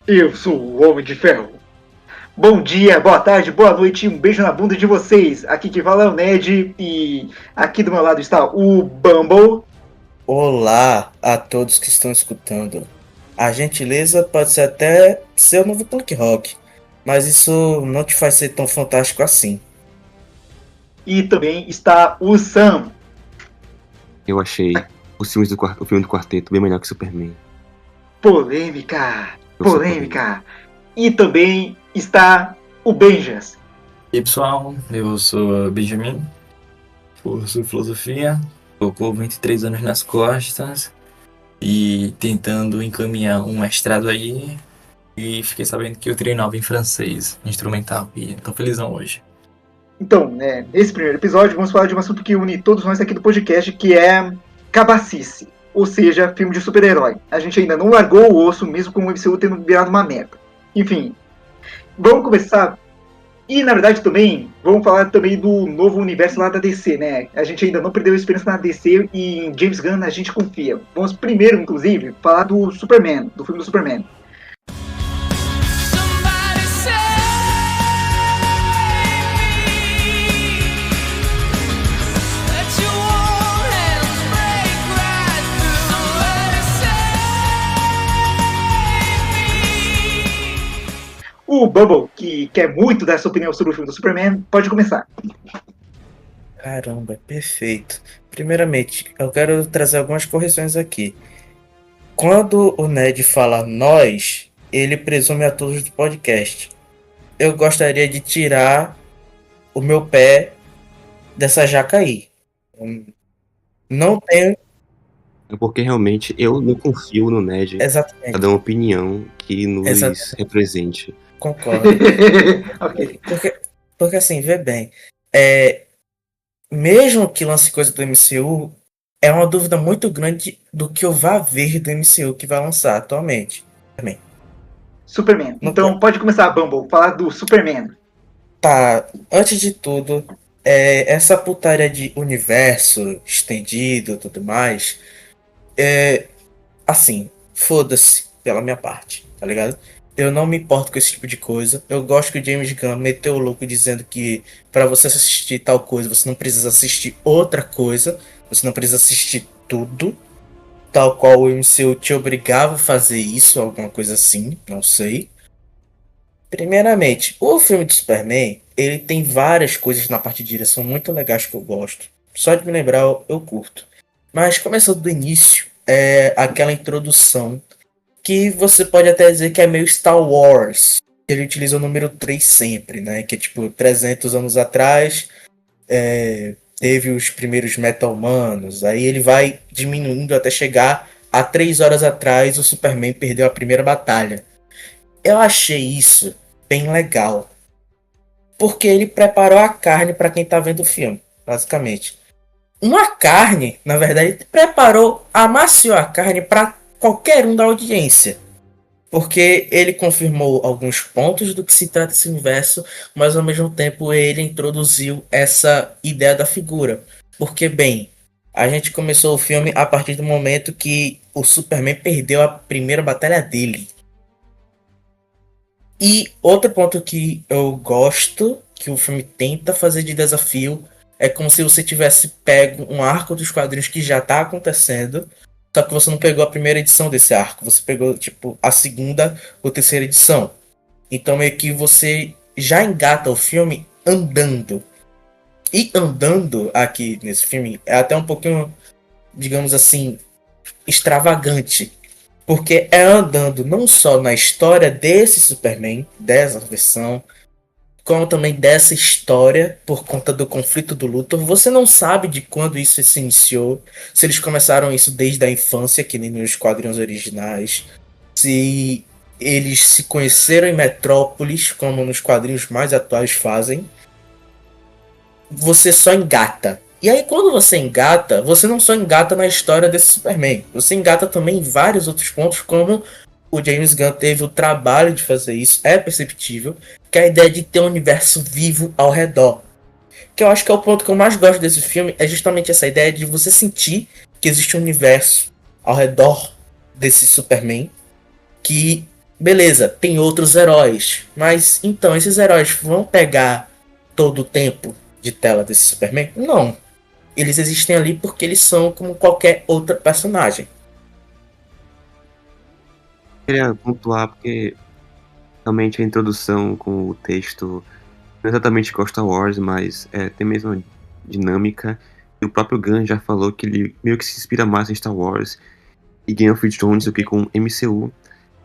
Eu sou o Homem de Ferro. Bom dia, boa tarde, boa noite, um beijo na bunda de vocês. Aqui que fala é o Ned e aqui do meu lado está o Bumble. Olá a todos que estão escutando. A gentileza pode ser até ser o novo punk rock, mas isso não te faz ser tão fantástico assim. E também está o Sam. Eu achei o filme do Quarteto bem melhor que Superman. Polêmica. E também está o Benjas. E aí, pessoal, eu sou Benjamin, curso Filosofia, tô com 23 anos nas costas e tentando encaminhar um mestrado aí, e fiquei sabendo que eu treinava em francês, instrumental, e tô felizão hoje. Então, nesse primeiro episódio vamos falar de um assunto que une todos nós aqui do podcast, que é cabacice, ou seja, filme de super-herói. A gente ainda não largou o osso, mesmo com o MCU tendo virado uma meta. Enfim, vamos começar. E, na verdade, também, vamos falar também do novo universo lá da DC, né? A gente ainda não perdeu a esperança na DC e em James Gunn a gente confia. Vamos primeiro, inclusive, falar do Superman, do filme do Superman. O Bubble, que quer muito dar sua opinião sobre o filme do Superman, pode começar. Caramba, é perfeito. Primeiramente, eu quero trazer algumas correções aqui. Quando o Ned fala nós, ele presume a todos do podcast. Eu gostaria de tirar o meu pé dessa jaca aí. Não tenho. É porque realmente eu não confio no Ned Exatamente. pra dar uma opinião que nos represente. Concordo. Okay. Porque assim, vê bem. Mesmo que lance coisa do MCU, é uma dúvida muito grande do que eu vá ver do MCU que vai lançar atualmente. Superman. Então pode começar, Bumble, falar do Superman. Tá, antes de tudo, essa putaria de universo estendido e tudo mais, assim, foda-se pela minha parte, tá ligado? Eu não me importo com esse tipo de coisa. Eu gosto que o James Gunn meteu o louco dizendo que pra você assistir tal coisa, você não precisa assistir outra coisa, você não precisa assistir tudo, tal qual o MCU te obrigava a fazer isso, alguma coisa assim, não sei. Primeiramente, o filme do Superman, ele tem várias coisas na parte de direção muito legais que eu gosto. Só de me lembrar, eu curto. Mas começando do início, aquela introdução que você pode até dizer que é meio Star Wars. Ele utiliza o número 3 sempre, né? Que é tipo, 300 anos atrás, teve os primeiros meta-humanos. Aí ele vai diminuindo até chegar a 3 horas atrás, o Superman perdeu a primeira batalha. Eu achei isso bem legal. Porque ele preparou a carne para quem tá vendo o filme, basicamente. Uma carne, na verdade, ele preparou, amaciou a carne para qualquer um da audiência. Porque ele confirmou alguns pontos do que se trata esse universo, mas ao mesmo tempo ele introduziu essa ideia da figura. Porque, bem, a gente começou o filme a partir do momento que o Superman perdeu a primeira batalha dele. E outro ponto que eu gosto, que o filme tenta fazer de desafio, é como se você tivesse pego um arco dos quadrinhos que já tá acontecendo, só que você não pegou a primeira edição desse arco, você pegou tipo a segunda ou terceira edição. Então meio que você já engata o filme andando. E andando aqui nesse filme é até um pouquinho, digamos assim, extravagante. Porque é andando não só na história desse Superman, dessa versão, como também dessa história por conta do conflito do Luthor. Você não sabe de quando isso se iniciou, se eles começaram isso desde a infância, que nem nos quadrinhos originais, se eles se conheceram em Metrópolis, como nos quadrinhos mais atuais fazem. Você só engata. E aí quando você engata, você não só engata na história desse Superman, você engata também em vários outros pontos, como o James Gunn teve o trabalho de fazer isso, é perceptível, que é a ideia de ter um universo vivo ao redor. Que eu acho que é o ponto que eu mais gosto desse filme, é justamente essa ideia de você sentir que existe um universo ao redor desse Superman, que Beleza, tem outros heróis, mas então esses heróis vão pegar todo o tempo de tela desse Superman? Não. Eles existem ali porque eles são como qualquer outra personagem. Queria pontuar porque realmente a introdução com o texto não é exatamente igual a Star Wars, mas tem a mesma dinâmica. E o próprio Gunn já falou que ele meio que se inspira mais em Star Wars e Game of Thrones do que com MCU.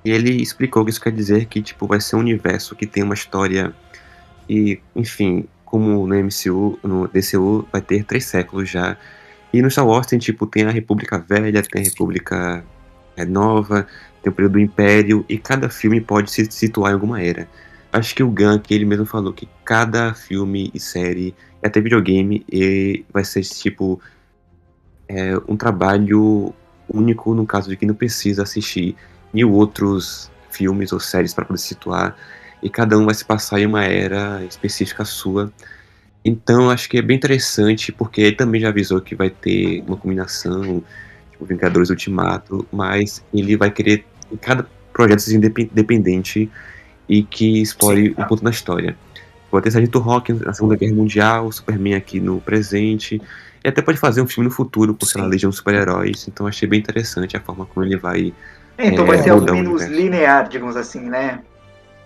E ele explicou que isso quer dizer que tipo, vai ser um universo que tem uma história e, enfim, como no MCU, no DCU, vai ter 3 séculos já. E no Star Wars tem a República Velha, tem a República Nova, tem o período do Império, e cada filme pode se situar em alguma era. Acho que o Gunn, que ele mesmo falou que cada filme e série, e até videogame, vai ser tipo um trabalho único no caso de que não precisa assistir 1000 outros filmes ou séries para poder se situar, e cada um vai se passar em uma era específica sua. Então acho que é bem interessante, porque ele também já avisou que vai ter uma combinação, tipo Vingadores Ultimato, mas ele vai querer em cada projeto ser independente e que explore um ponto na história. Pode ter Sargento Rock na Segunda Guerra Mundial, Superman aqui no presente, e até pode fazer um filme no futuro com, sei lá, Legião de Super-Heróis. Então achei bem interessante a forma como ele vai Então vai ser algo mudar o menos universo. linear, digamos assim, né?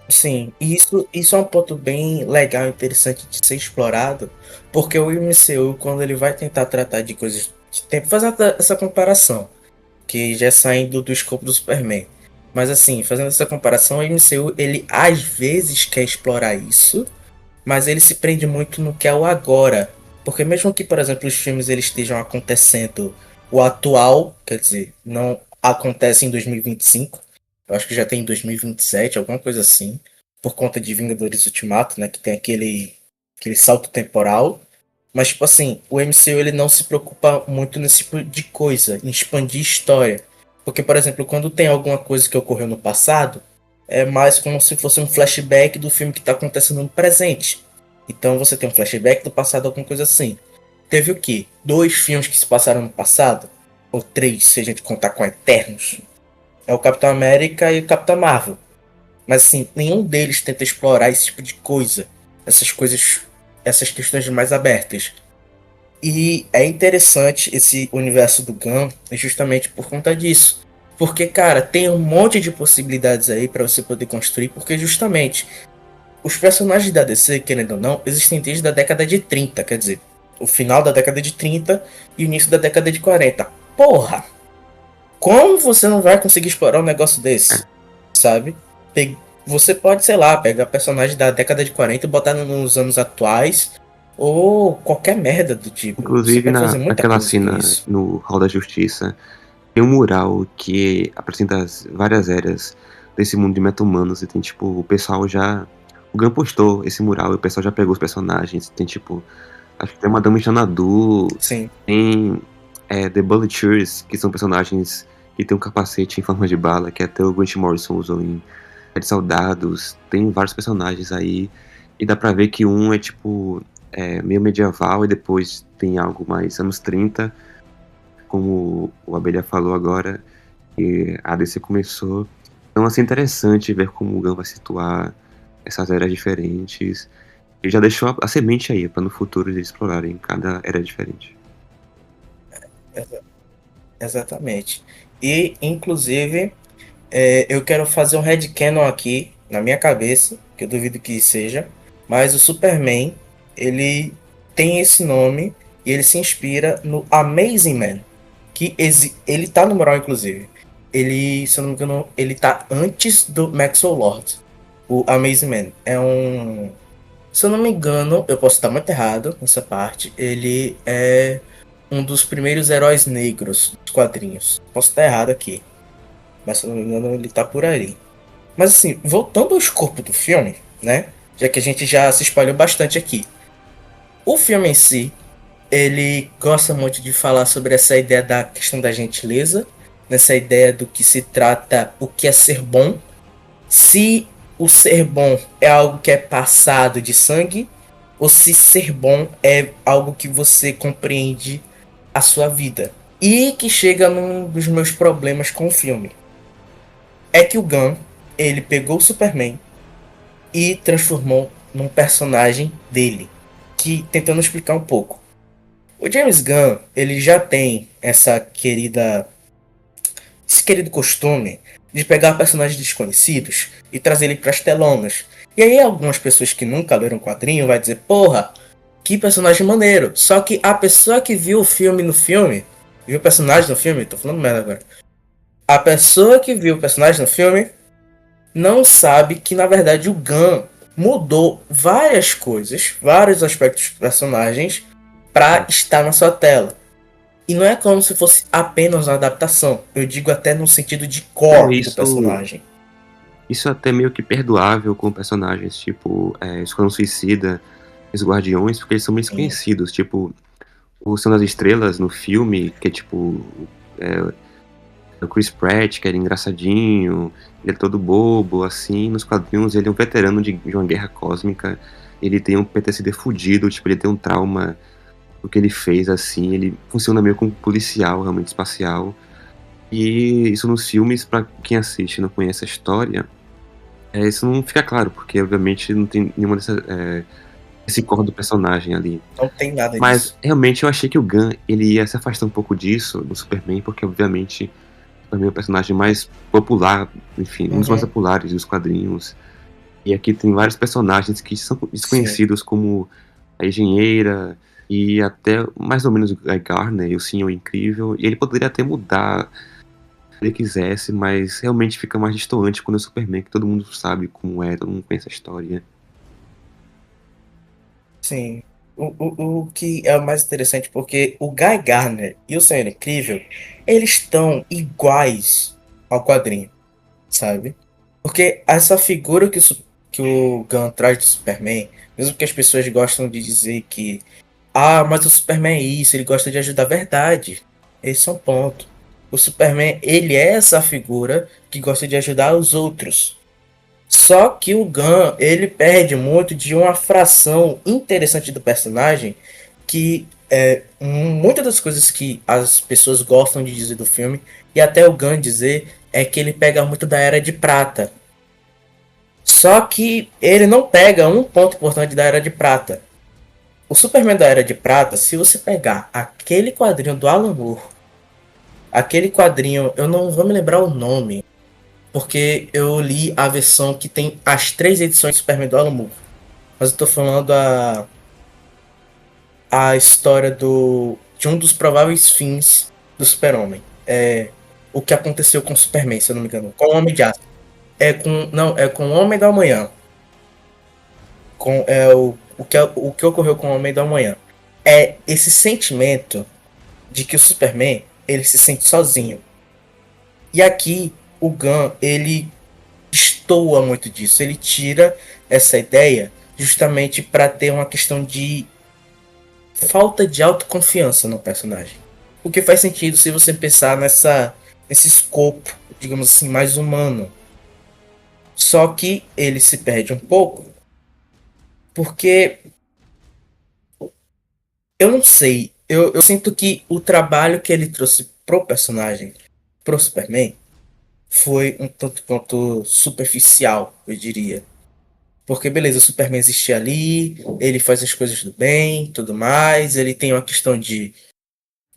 Sim, e isso é um ponto bem legal e interessante de ser explorado, porque o MCU, quando ele vai tentar tratar de coisas de tempo, faz essa comparação, que já é saindo do escopo do Superman. Mas assim, fazendo essa comparação, o MCU, ele às vezes quer explorar isso, mas ele se prende muito no que é o agora. Porque mesmo que, por exemplo, os filmes eles estejam acontecendo o atual, quer dizer, não acontece em 2025, eu acho que já tem em 2027, alguma coisa assim, por conta de Vingadores Ultimato, né, que tem aquele salto temporal. Mas, tipo assim, o MCU ele não se preocupa muito nesse tipo de coisa, em expandir história. Porque, por exemplo, quando tem alguma coisa que ocorreu no passado, é mais como se fosse um flashback do filme que está acontecendo no presente. Então você tem um flashback do passado, alguma coisa assim. Teve o quê? 2 filmes que se passaram no passado? Ou 3, se a gente contar com Eternos. É o Capitão América e o Capitão Marvel. Mas assim, nenhum deles tenta explorar esse tipo de coisa. Essas coisas, essas questões mais abertas. E é interessante esse universo do Gunn justamente por conta disso. Porque, cara, tem um monte de possibilidades aí pra você poder construir, porque justamente os personagens da DC, querendo ou não, existem desde a década de 30, quer dizer, o final da década de 30 e o início da década de 40. Porra! Como você não vai conseguir explorar um negócio desse? Sabe? Você pode, sei lá, pegar personagens da década de 40 e botar nos anos atuais, ou qualquer merda do tipo. Você Inclusive pode fazer muita naquela coisa com cena isso. no Hall da Justiça, tem um mural que apresenta as várias eras desse mundo de meta-humanos, e tem tipo, o pessoal já. O Gun postou esse mural e o pessoal já pegou os personagens. Tem tipo. Acho que tem uma Dama Xanadu, Sim. tem The Bulleters, que são personagens que tem um capacete em forma de bala, que até o Grant Morrison usou em Sete Soldados. Tem vários personagens aí, e dá pra ver que um é tipo meio medieval e depois tem algo mais anos 30, como o Abelha falou agora, que a DC começou. Então, assim, é interessante ver como o Gunn vai situar essas eras diferentes. E já deixou a semente aí, para no futuro eles explorarem cada era diferente. Exatamente. E, inclusive, eu quero fazer um headcanon aqui, na minha cabeça, que eu duvido que seja, mas o Superman, ele tem esse nome e ele se inspira no Amazing Man, que ele tá no mural, inclusive. Ele, se eu não me engano, ele tá antes do Maxwell Lord. O Amazing Man é um... Se eu não me engano, eu posso estar muito errado nessa parte, ele é um dos primeiros heróis negros dos quadrinhos. Posso estar errado aqui, mas se eu não me engano ele tá por aí. Mas assim, voltando ao escopo do filme, né? Já que a gente já se espalhou bastante aqui. O filme em si, ele gosta muito de falar sobre essa ideia da questão da gentileza, nessa ideia do que se trata o que é ser bom. Se o ser bom é algo que é passado de sangue, ou se ser bom é algo que você compreende a sua vida. E que chega num dos meus problemas com o filme. É que o Gunn, ele pegou o Superman e transformou num personagem dele, que tentando explicar um pouco. O James Gunn, ele já tem esse querido costume de pegar personagens desconhecidos e trazer ele para as telonas. E aí algumas pessoas que nunca leram o quadrinho vai dizer, porra, que personagem maneiro. Só que a pessoa que viu o filme viu o personagem no filme, tô falando merda agora. A pessoa que viu o personagem no filme não sabe que na verdade o Gunn mudou várias coisas, vários aspectos dos personagens para estar na sua tela. E não é como se fosse apenas uma adaptação. Eu digo até no sentido de core do personagem. Isso é até meio que perdoável com personagens tipo Esquadrão Suicida, os Guardiões, porque eles são meio conhecidos. Tipo, o Senhor das Estrelas no filme, que é tipo o Chris Pratt, que era engraçadinho, ele é todo bobo, assim. Nos quadrinhos ele é um veterano de uma guerra cósmica, ele tem um PTSD fudido, tipo, ele tem um trauma do que ele fez, assim, ele funciona meio como policial, realmente espacial. E isso nos filmes, pra quem assiste e não conhece a história, isso não fica claro, porque obviamente não tem nenhuma esse core do personagem ali. Não tem nada Mas disso. realmente eu achei que o Gunn ele ia se afastar um pouco disso, do Superman, porque obviamente o Superman é o personagem mais popular, enfim, um dos mais populares dos quadrinhos. E aqui tem vários personagens que são desconhecidos, como a engenheira e até mais ou menos o Guy Gardner e o Senhor Incrível. E ele poderia até mudar se ele quisesse, mas realmente fica mais distoante quando é o Superman, que todo mundo sabe como é, todo mundo conhece a história. Sim. O que é o mais interessante, porque o Guy Gardner e o Senhor Incrível, eles estão iguais ao quadrinho, sabe? Porque essa figura que o Gunn traz do Superman, mesmo que as pessoas gostam de dizer que mas o Superman é isso, ele gosta de ajudar a verdade. Esse é um ponto. O Superman, ele é essa figura que gosta de ajudar os outros. Só que o Gunn, ele perde muito de uma fração interessante do personagem, que muitas das coisas que as pessoas gostam de dizer do filme, e até o Gunn dizer, é que ele pega muito da Era de Prata. Só que ele não pega um ponto importante da Era de Prata. O Superman da Era de Prata, se você pegar aquele quadrinho do Alan Moore, aquele quadrinho, eu não vou me lembrar o nome, porque eu li a versão que tem as 3 edições do Superman do Alan Moore. Mas eu tô falando a história de um dos prováveis fins do Super-Homem. O que aconteceu com o Superman, se eu não me engano. Com o Homem de Aço. É com o Homem da Manhã. O que ocorreu com o Homem da Manhã. É esse sentimento de que o Superman, ele se sente sozinho. E aqui, o Gunn, ele destoa muito disso. Ele tira essa ideia justamente para ter uma questão de falta de autoconfiança no personagem. O que faz sentido se você pensar nesse escopo, digamos assim, mais humano. Só que ele se perde um pouco, porque eu não sei, eu sinto que o trabalho que ele trouxe pro personagem, pro Superman, foi um tanto quanto superficial, eu diria. Porque, beleza, o Superman existe ali, ele faz as coisas do bem, tudo mais, ele tem uma questão de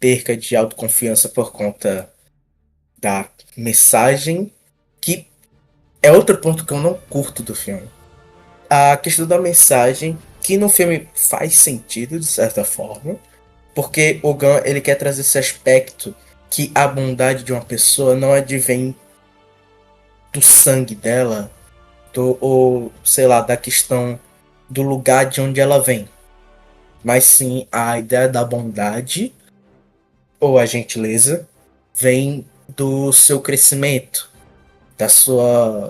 perca de autoconfiança por conta da mensagem, que é outro ponto que eu não curto do filme. A questão da mensagem, que no filme faz sentido, de certa forma, porque o Gunn, ele quer trazer esse aspecto que a bondade de uma pessoa não advém do sangue dela, ou sei lá, da questão do lugar de onde ela vem, mas sim a ideia da bondade ou a gentileza vem do seu crescimento,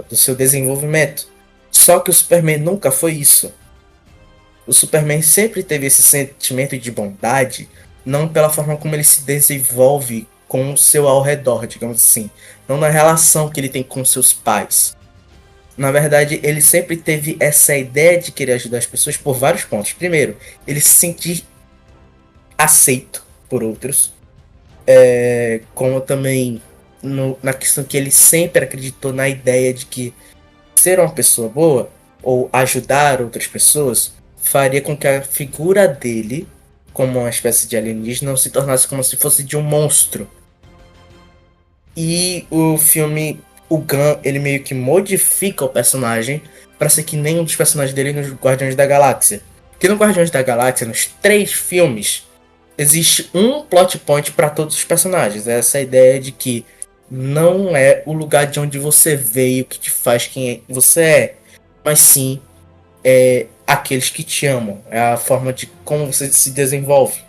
do seu desenvolvimento. Só que o Superman nunca foi isso. O Superman sempre teve esse sentimento de bondade, não pela forma como ele se desenvolve com o seu ao redor, digamos assim, não na relação que ele tem com seus pais. Na verdade, ele sempre teve essa ideia de querer ajudar as pessoas por vários pontos. Primeiro, ele se sentir aceito por outros. Como também na questão que ele sempre acreditou na ideia de que ser uma pessoa boa ou ajudar outras pessoas faria com que a figura dele, como uma espécie de alienígena, se tornasse como se fosse de um monstro. E o filme, o Gunn, ele meio que modifica o personagem para ser que nem um dos personagens dele nos Guardiões da Galáxia. Que no Guardiões da Galáxia, nos 3 filmes, existe um plot point para todos os personagens. É essa ideia de que não é o lugar de onde você veio que te faz quem você é, mas sim aqueles que te amam. É a forma de como você se desenvolve.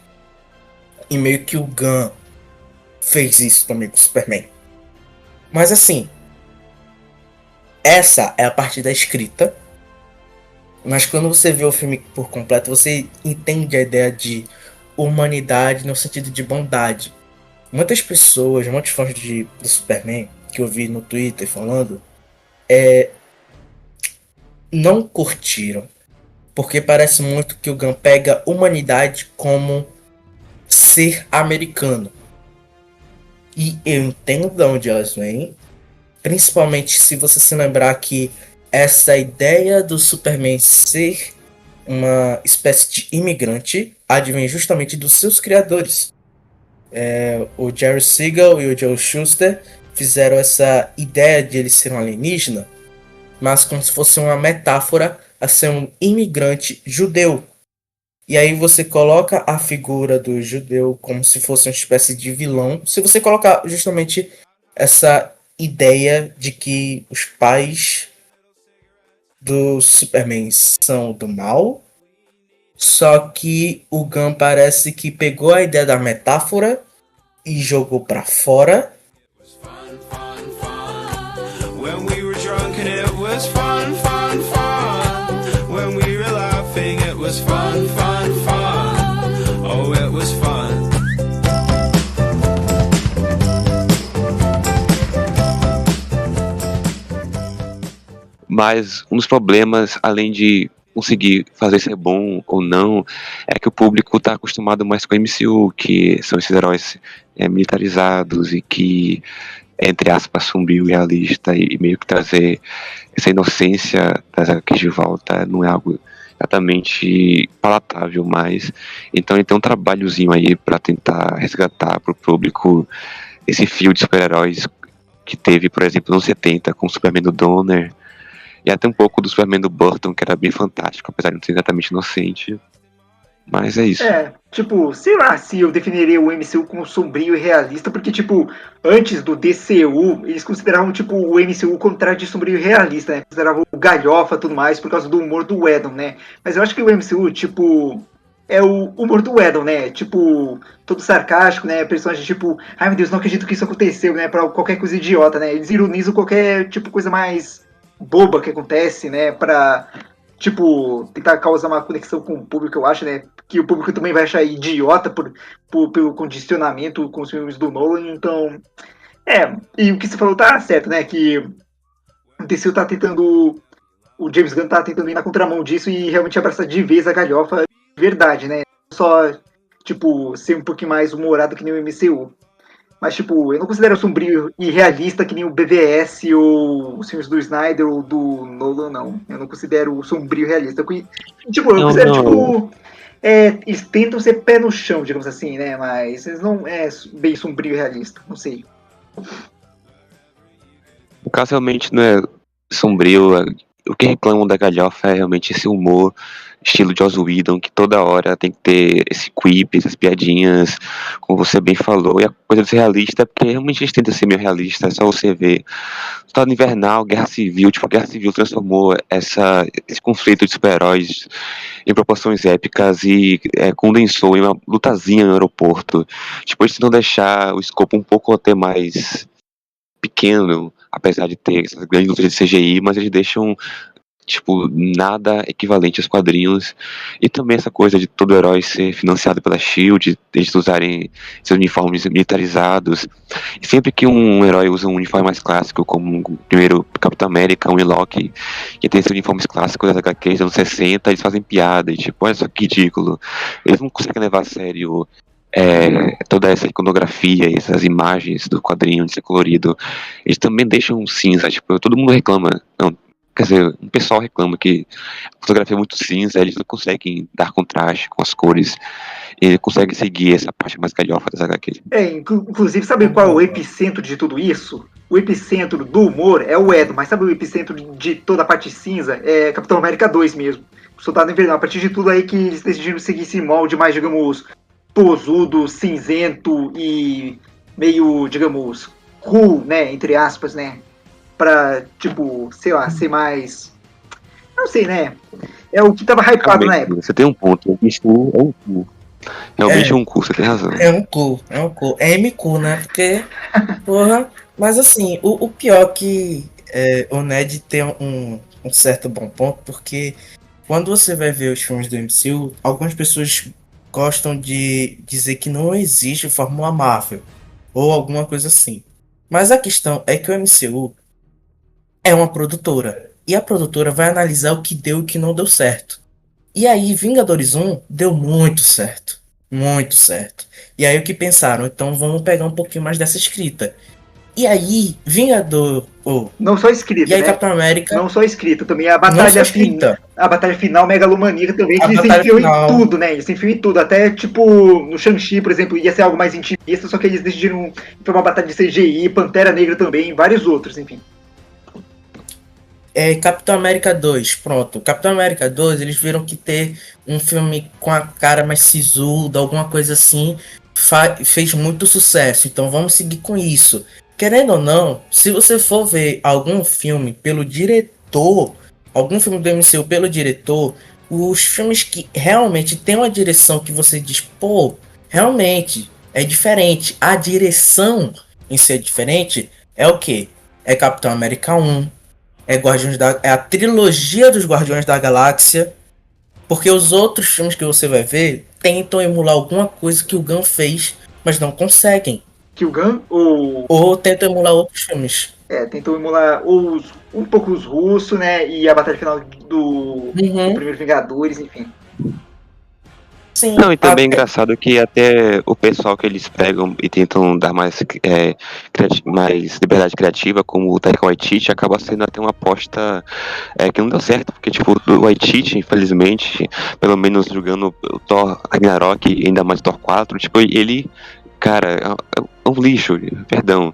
E meio que o Gunn fez isso também com o Superman. Mas assim, essa é a parte da escrita. Mas quando você vê o filme por completo, você entende a ideia de humanidade no sentido de bondade. Muitas pessoas, muitos fãs do Superman, que eu vi no Twitter falando, não curtiram. Porque parece muito que o Gunn pega humanidade como ser americano. E eu entendo de onde elas vêm. Principalmente se você se lembrar que essa ideia do Superman ser uma espécie de imigrante advém justamente dos seus criadores. O Jerry Siegel e o Joe Shuster fizeram essa ideia de ele ser um alienígena, mas como se fosse uma metáfora a ser um imigrante judeu. E aí você coloca a figura do judeu como se fosse uma espécie de vilão. Se você colocar justamente essa ideia de que os pais do Superman são do mal, só que o Gunn parece que pegou a ideia da metáfora e jogou pra fora. When we were drunk and it was fun, fun, fun. When we were laughing it was fun, fun, fun. Oh, it was fun. Mas um dos problemas, além de conseguir fazer ser bom ou não, é que o público está acostumado mais com o MCU, que são esses heróis militarizados e que, entre aspas, sombrio e realista, e meio que trazer essa inocência das HQs de volta não é algo exatamente palatável mais. Então ele tem um trabalhozinho aí para tentar resgatar para o público esse fio de super-heróis que teve, por exemplo, nos 70 com o Superman do Donner, e até um pouco do Superman do Burton, que era bem fantástico, apesar de não ser exatamente inocente. Mas é isso. Tipo, sei lá se eu definiria o MCU como sombrio e realista, porque, tipo, antes do DCU, eles consideravam, tipo, o MCU o contrário de sombrio e realista, né? Consideravam o galhofa e tudo mais por causa do humor do Whedon, né? Mas eu acho que o MCU, tipo, é o humor do Whedon, né? Tipo, todo sarcástico, né? Personagem, tipo, ai meu Deus, não acredito que isso aconteceu, né? Pra qualquer coisa idiota, né? Eles ironizam qualquer, tipo, coisa mais boba que acontece, né? Pra, tipo, tentar causar uma conexão com o público, eu acho, né? Que o público também vai achar idiota pelo condicionamento com os filmes do Nolan, então... e o que você falou tá certo, né? Que o DCU tá tentando... O James Gunn tá tentando ir na contramão disso e realmente abraçar de vez a galhofa de verdade, né? Só, tipo, ser um pouquinho mais humorado que nem o MCU. Mas, tipo, eu não considero sombrio e realista que nem o BVS ou os filmes do Snyder ou do Nolan, não. Eu não considero sombrio e realista. Tipo, eu considero, tipo... eles tentam ser pé no chão, digamos assim, né? Mas eles não é bem sombrio e realista, não sei. O caso realmente não é sombrio. O que reclamam da galhofa é realmente esse humor estilo Joss Whedon, que toda hora tem que ter esse quip, essas piadinhas, como você bem falou. E a coisa de ser realista é porque realmente a gente tenta ser meio realista. É só você ver Soldado Invernal, Guerra Civil. Tipo, a Guerra Civil transformou esse conflito de super-heróis em proporções épicas e condensou em uma lutazinha no aeroporto. Tipo, eles tentam deixar o escopo um pouco até mais pequeno, apesar de ter essas grandes lutas de CGI, mas eles deixam, tipo, nada equivalente aos quadrinhos. E também essa coisa de todo herói ser financiado pela SHIELD, eles usarem seus uniformes militarizados. E sempre que um herói usa um uniforme mais clássico, como o primeiro Capitão América, um Loki, que tem esses uniformes clássicos das HQs dos anos 60, eles fazem piada, e tipo, olha só que ridículo. Eles não conseguem levar a sério toda essa iconografia, essas imagens do quadrinho de ser colorido. Eles também deixam cinza, tipo, todo mundo reclama. Não, quer dizer, o pessoal reclama que a fotografia é muito cinza, eles não conseguem dar contraste com as cores, ele consegue seguir essa parte mais galhofa das HQs. Inclusive, sabe qual é o epicentro de tudo isso? O epicentro do humor é o Edo, mas sabe o epicentro de toda a parte cinza? É Capitão América 2 mesmo. Soldado Invernal. A partir de tudo aí que eles decidiram seguir esse molde mais, digamos, posudo, cinzento e meio, digamos, cool, né? Entre aspas, né? Pra, tipo, sei lá, ser mais... Não sei, né? É o que tava hypado na época. Você tem um ponto, o bicho é um cu. Realmente é um cu, você tem razão. É um cu. É MQ, né? Porque, porra... Mas assim, o pior que o Ned tem um certo bom ponto, porque quando você vai ver os filmes do MCU, algumas pessoas gostam de dizer que não existe Fórmula Marvel, ou alguma coisa assim. Mas a questão é que o MCU é uma produtora, e a produtora vai analisar o que deu e o que não deu certo. E aí, Vingadores 1 deu muito certo. Muito certo. E aí o que pensaram? Então vamos pegar um pouquinho mais dessa escrita. E aí, Vingador. Não só escrita, e aí, né? Capitão América. Não só escrita, também a batalha a batalha final megalomaníaca também, que eles enfiam em tudo, né? Eles enfiam em tudo. Até, tipo, no Shang-Chi, por exemplo, ia ser algo mais intimista, só que eles decidiram foi uma batalha de CGI, Pantera Negra também, vários outros, enfim. Capitão América 2, pronto. Capitão América 2, eles viram que ter um filme com a cara mais sisuda, alguma coisa assim, fez muito sucesso. Então vamos seguir com isso. Querendo ou não, se você for ver algum filme pelo diretor, algum filme do MCU pelo diretor, os filmes que realmente tem uma direção que você diz, pô, realmente é diferente. A direção em si é diferente, é o quê? É Capitão América 1, é a trilogia dos Guardiões da Galáxia, porque os outros filmes que você vai ver tentam emular alguma coisa que o Gunn fez, mas não conseguem. Que o Gunn ou tentam emular outros filmes. Tentam emular um pouco os russos, né? E a batalha final do primeiro Vingadores, enfim. Sim, não, e também é engraçado que até o pessoal que eles pegam e tentam dar mais liberdade criativa, como o Taika Waititi, acaba sendo até uma aposta que não deu certo, porque tipo, o Waititi, infelizmente, pelo menos jogando o Thor Ragnarok e ainda mais Thor 4, tipo, ele... Cara, é um lixo, perdão.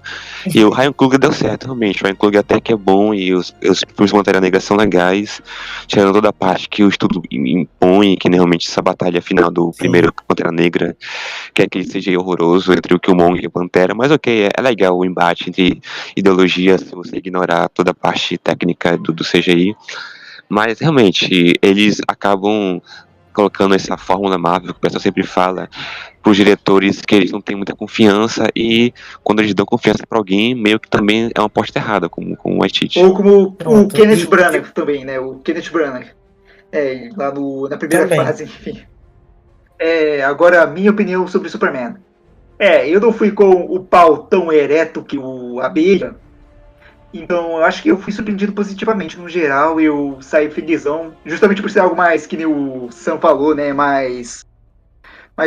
E o Ryan Coogler deu certo, realmente. O Ryan Coogler até que é bom e os filmes de Pantera Negra são legais, tirando toda a parte que o estudo impõe, que realmente essa batalha final do primeiro Pantera Negra, que é aquele CGI horroroso entre o Killmonger e o Pantera, mas ok, é legal o embate entre ideologias, se você ignorar toda a parte técnica do CGI. Mas realmente, eles acabam colocando essa fórmula Marvel, que o pessoal sempre fala, para os diretores que eles não têm muita confiança, e quando eles dão confiança para alguém, meio que também é uma aposta errada, como o Waititi. Ou como o Kenneth Branagh também, né? O Kenneth Branagh. Lá na primeira fase, enfim. Agora, a minha opinião sobre o Superman. Eu não fui com o pau tão ereto que o Abelha, então eu acho que eu fui surpreendido positivamente. No geral, eu saí felizão, justamente por ser algo mais, que nem o Sam falou, né, mais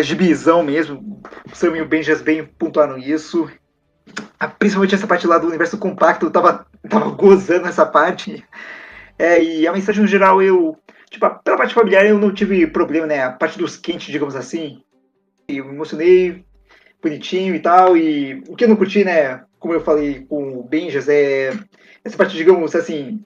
gibizão mesmo. O Sam e o Benjas bem pontuaram isso. Principalmente essa parte lá do universo compacto, eu tava gozando essa parte. E a mensagem no geral, tipo, pela parte familiar eu não tive problema, né, a parte dos quentes, digamos assim. Eu me emocionei, bonitinho e tal, e o que eu não curti, né, como eu falei com o Benjas, essa parte, digamos assim,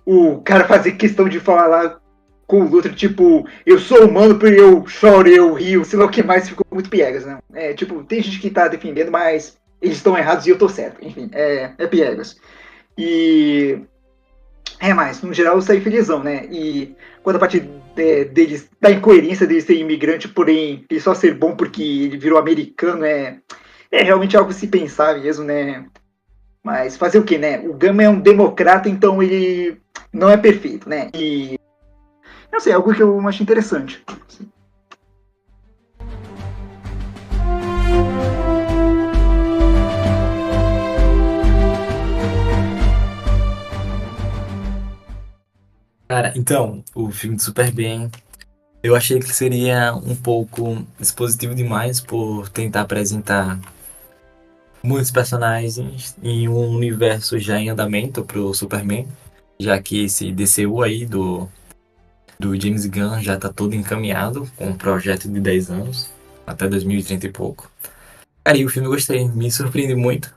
o cara fazer questão de falar lá com o Luthor, tipo, eu sou humano porque eu choro, eu rio, sei lá o que mais, ficou muito piegas, né? Tipo, tem gente que tá defendendo, mas eles estão errados e eu tô certo, enfim, é piegas. Mas no geral eu saí felizão, né? E quando a parte deles, da incoerência deles ser imigrante, porém ele só ser bom porque ele virou americano, é realmente algo a se pensar mesmo, né? Mas fazer o que, né? O Gama é um democrata, então ele não é perfeito, né? E não sei, algo que eu acho interessante. Cara, então, o filme de Superman, eu achei que seria um pouco expositivo demais por tentar apresentar muitos personagens em um universo já em andamento pro Superman. já que esse DCU aí do James Gunn já tá todo encaminhado com um projeto de 10 anos, até 2030 e pouco. Cara, e o filme eu gostei, me surpreende muito.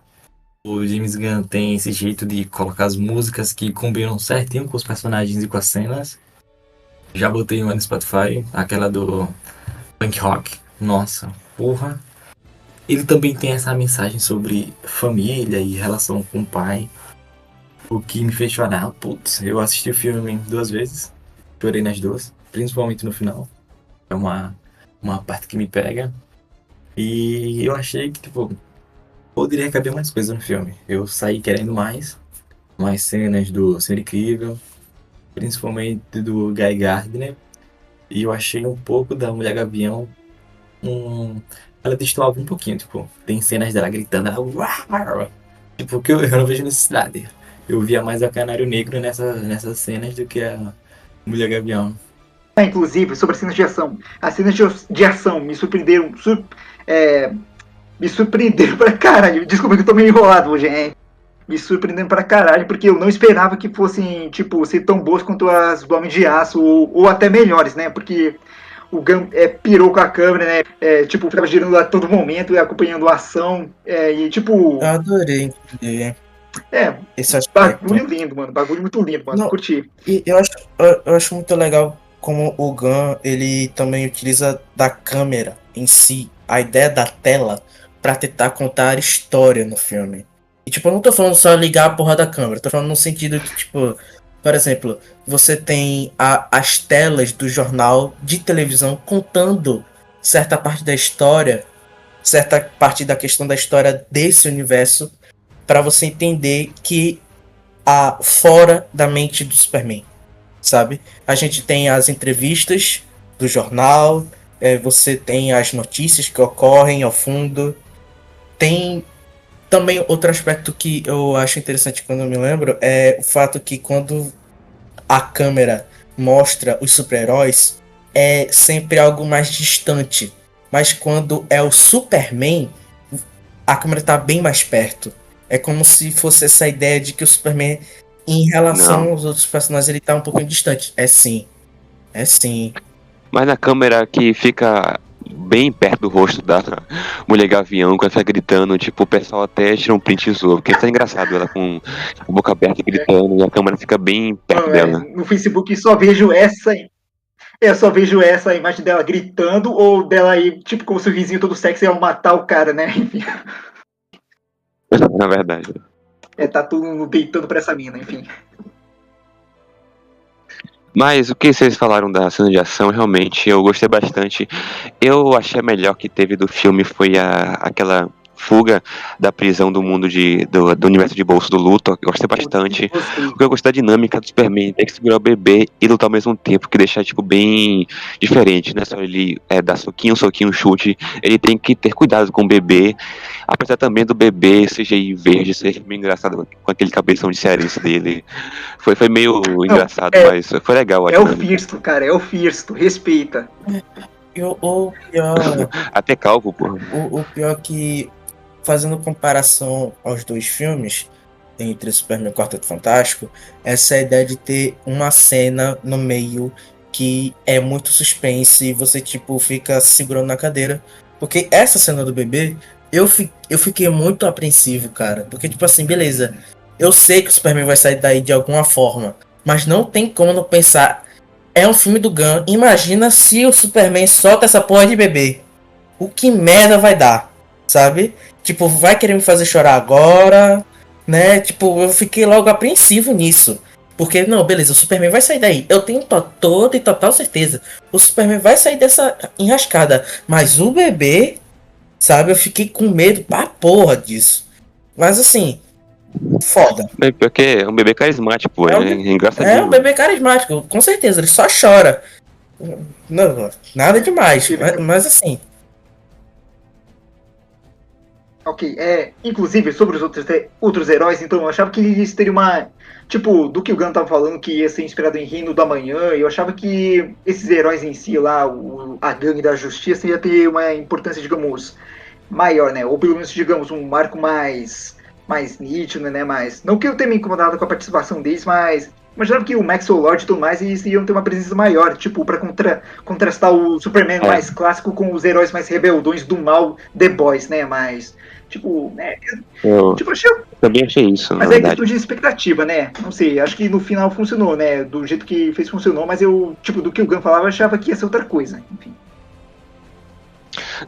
O James Gunn tem esse jeito de colocar as músicas que combinam certinho com os personagens e com as cenas. Já botei uma no Spotify, aquela do Punk Rock. Nossa, porra. Ele também tem essa mensagem sobre família e relação com o pai. O que me fez chorar. Putz, eu assisti o filme 2 vezes. Chorei nas duas, principalmente no final. É uma parte que me pega. E eu achei que, tipo, poderia caber mais coisa no filme. Eu saí querendo mais cenas do Ser Incrível, principalmente do Guy Gardner. E eu achei um pouco da Mulher Gavião. Ela destoava um pouquinho, tipo, tem cenas dela gritando, "Uau!" Tipo, que eu não vejo necessidade. Eu via mais a Canário Negro nessas cenas do que a Mulher Gavião. Inclusive, sobre as cenas de ação. As cenas de ação me surpreenderam. Me surpreenderam pra caralho. Desculpa que eu tô meio enrolado hoje, hein? Me surpreenderam pra caralho, porque eu não esperava que fossem, tipo, ser tão boas quanto as do Homem de Aço, ou até melhores, né? Porque o Gun pirou com a câmera, né? Tipo, ficava girando a todo momento e acompanhando a ação. E tipo. Eu adorei entender esse aspecto. Bagulho lindo, mano. Bagulho muito lindo, mano. Não, Curti. E eu acho muito legal como o Gunn, ele também utiliza da câmera em si, a ideia da tela, pra tentar contar história no filme. E tipo, eu não tô falando só ligar a porra da câmera, tô falando no sentido que, tipo, por exemplo, você tem as telas do jornal de televisão contando certa parte da história, certa parte da questão da história desse universo, pra você entender que fora da mente do Superman, sabe? A gente tem as entrevistas do jornal, você tem as notícias que ocorrem ao fundo. Tem também outro aspecto que eu acho interessante quando eu me lembro, é o fato que quando a câmera mostra os super-heróis, é sempre algo mais distante. Mas quando é o Superman, a câmera tá bem mais perto. É como se fosse essa ideia de que o Superman, em relação aos outros personagens, ele tá um pouquinho distante. É sim. Mas na câmera que fica bem perto do rosto da Mulher Gavião, quando ela fica gritando, tipo, o pessoal até tira um print e zoa, porque tá engraçado ela com a boca aberta gritando e a câmera fica bem perto dela. No Facebook só vejo essa imagem dela gritando, ou dela aí, tipo, com o sorrisinho todo sexy, ela matar o cara, né? Enfim. Na verdade. Tá todo mundo deitando pra essa mina, enfim. Mas o que vocês falaram da cena de ação, realmente, eu gostei bastante. Eu achei a melhor que teve do filme foi aquela fuga da prisão do mundo do universo de bolso do Luthor. Eu gostei bastante. Porque eu gostei da dinâmica do Superman, ter que segurar o bebê e lutar ao mesmo tempo, que deixa, tipo, bem diferente, né? Só ele dar soquinho, chute. Ele tem que ter cuidado com o bebê. Apesar também do bebê CGI verde ser meio engraçado com aquele cabeção de cearense dele. Foi meio engraçado, mas foi legal. É o Firsto, cara, é o Firsto, respeita. O pior. Até calvo, porra. O pior que, fazendo comparação aos dois filmes, entre Superman e o Quarteto Fantástico, essa ideia de ter uma cena no meio que é muito suspense e você, tipo, fica segurando na cadeira. Porque essa cena do bebê, eu fiquei muito apreensivo, cara. Porque, tipo assim, beleza, eu sei que o Superman vai sair daí de alguma forma, mas não tem como não pensar. É um filme do Gunn. Imagina se o Superman solta essa porra de bebê. O que merda vai dar, sabe? Tipo, vai querer me fazer chorar agora, né? Tipo, eu fiquei logo apreensivo nisso. Porque, não, beleza, o Superman vai sair daí. Eu tenho toda e total certeza. O Superman vai sair dessa enrascada. Mas o bebê, sabe? Eu fiquei com medo pra porra disso. Mas assim, foda. Porque é um bebê carismático, é engraçadinho. É um bebê carismático, com certeza. Ele só chora. Não, nada demais. Mas assim... Ok, inclusive, sobre os outros heróis, então, eu achava que eles teriam uma... Tipo, do que o Gunn tava falando, que ia ser inspirado em Reino do Amanhã, eu achava que esses heróis em si lá, a gangue da justiça, ia ter uma importância, digamos, maior, né? Ou pelo menos, digamos, um marco mais nítido, né? Não que eu tenha me incomodado com a participação deles, mas imaginava que o Maxwell Lord e tudo mais eles iam ter uma presença maior, tipo, pra contrastar o Superman mais clássico com os heróis mais rebeldões do mal, The Boys, né? Mas, tipo, né? Eu Tipo, achei. também achei isso, na Mas é verdade. questão de expectativa, né? Não sei, acho que no final funcionou, né? Do jeito que fez funcionou, mas eu, tipo, do que o Gunn falava, eu achava que ia ser outra coisa. Enfim.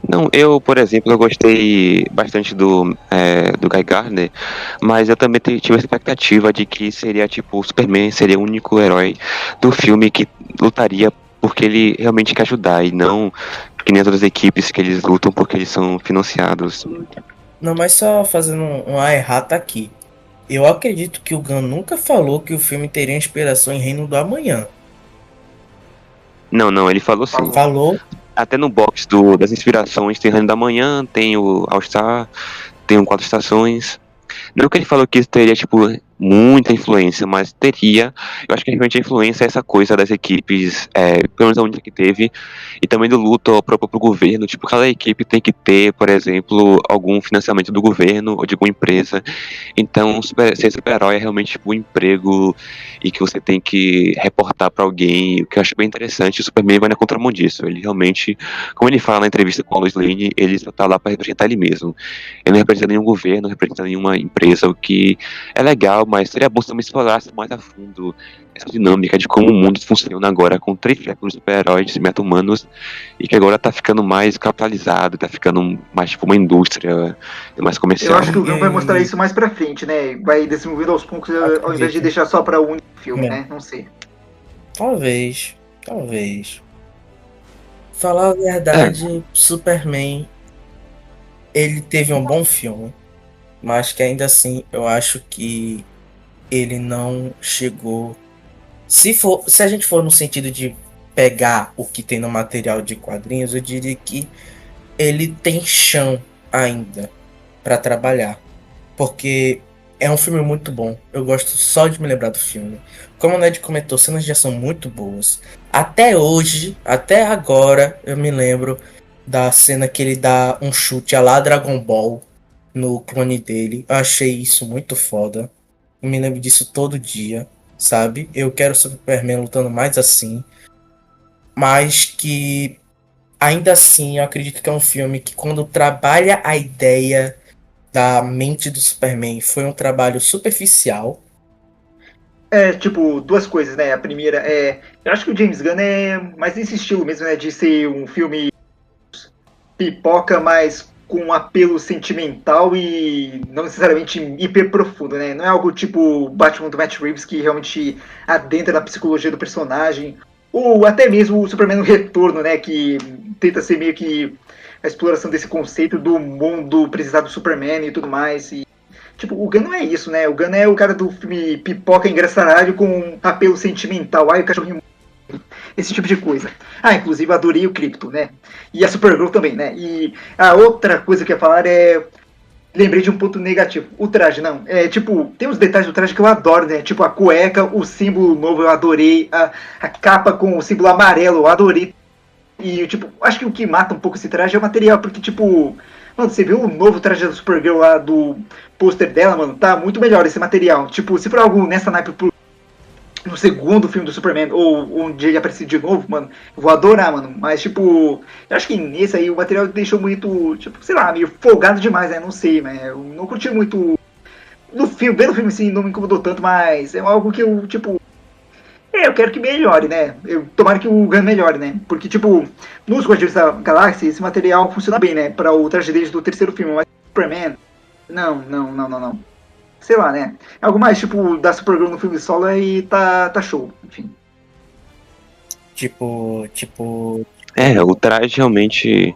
Não, eu, por exemplo, eu gostei bastante do Guy Gardner, mas eu também tive a expectativa de que seria, tipo, o Superman seria o único herói do filme que lutaria porque ele realmente quer ajudar, e não que nem as outras equipes que eles lutam porque eles são financiados. Não, mas só fazendo uma errata aqui. Eu acredito que o Gunn nunca falou que o filme teria inspiração em Reino do Amanhã. Não, ele falou sim. Falou. Até no box das inspirações tem Reino da Manhã, tem o All Star, tem o Quatro Estações. Não que ele falou que isso teria, tipo, muita influência, mas teria. Eu acho que realmente a influência é essa coisa das equipes, pelo menos a única que teve, e também do luto próprio pro governo. Tipo, cada equipe tem que ter, por exemplo, algum financiamento do governo ou de alguma empresa. Então, ser super-herói é realmente, tipo, um emprego e que você tem que reportar pra alguém, o que eu acho bem interessante. O Superman vai na contramão disso. Ele realmente, como ele fala na entrevista com a Lois Lane, ele só tá lá pra representar ele mesmo. Ele não representa nenhum governo, não representa nenhuma empresa, o que é legal, mas seria bom se também explorasse mais a fundo essa dinâmica de como o mundo funciona agora com 3 séculos de super-heróis e meta-humanos, e que agora tá ficando mais capitalizado, tá ficando mais tipo uma indústria mais comercial. Eu acho que o Gunn vai mostrar isso mais pra frente, né? Vai desenvolvendo aos poucos, ao invés de deixar só pra um único filme, né? Não sei. Talvez. Falar a verdade, Superman, ele teve um bom filme, mas que ainda assim eu acho que ele não chegou. Se a gente for no sentido de pegar o que tem no material de quadrinhos, eu diria que ele tem chão ainda para trabalhar, porque é um filme muito bom. Eu gosto só de me lembrar do filme. Como o Ned comentou, cenas já são muito boas. Até hoje, até agora, eu me lembro da cena que ele dá um chute a lá Dragon Ball no clone dele. Eu achei isso muito foda. Eu me lembro disso todo dia, sabe? Eu quero Superman lutando mais assim. Mas que ainda assim eu acredito que é um filme que quando trabalha a ideia da mente do Superman foi um trabalho superficial. É, tipo, duas coisas, né? A primeira é. Eu acho que o James Gunn é mais nesse estilo mesmo, né? De ser um filme pipoca, mas com um apelo sentimental e não necessariamente hiper profundo, né? Não é algo tipo Batman do Matt Reeves que realmente adentra na psicologia do personagem, ou até mesmo o Superman no Retorno, né? Que tenta ser meio que a exploração desse conceito do mundo precisar do Superman e tudo mais. E, tipo, o Gunn não é isso, né? O Gunn é o cara do filme pipoca engraçaralho com um apelo sentimental. Ai, o cachorrinho. Esse tipo de coisa. Ah, inclusive adorei o Krypto, né? E a Supergirl também, né? E a outra coisa que eu ia falar é. Lembrei de um ponto negativo. O traje, não. É tipo, tem uns detalhes do traje que eu adoro, né? Tipo a cueca, o símbolo novo eu adorei. A capa com o símbolo amarelo eu adorei. E, tipo, acho que o que mata um pouco esse traje é o material, porque, tipo. Mano, você viu o novo traje da Supergirl lá do pôster dela, mano? Tá muito melhor esse material. Tipo, se for algo nessa naipe no segundo filme do Superman, ou onde ele aparecer de novo, mano, eu vou adorar, mano. Mas, tipo, eu acho que nesse aí o material deixou muito, tipo, sei lá, meio folgado demais, né? Não sei, mas eu não curti muito. No filme, vendo o filme assim, não me incomodou tanto, mas é algo que eu, tipo. Eu quero que melhore, né? Tomara que o Gunn melhore, né? Porque, tipo, nos Guardiões da Galáxia, esse material funciona bem, né? Pra o traje deles do terceiro filme, mas Superman. Não. Sei lá, né? Algo mais, tipo, da Supergirl no filme solo e tá show, enfim. Tipo. O traje realmente.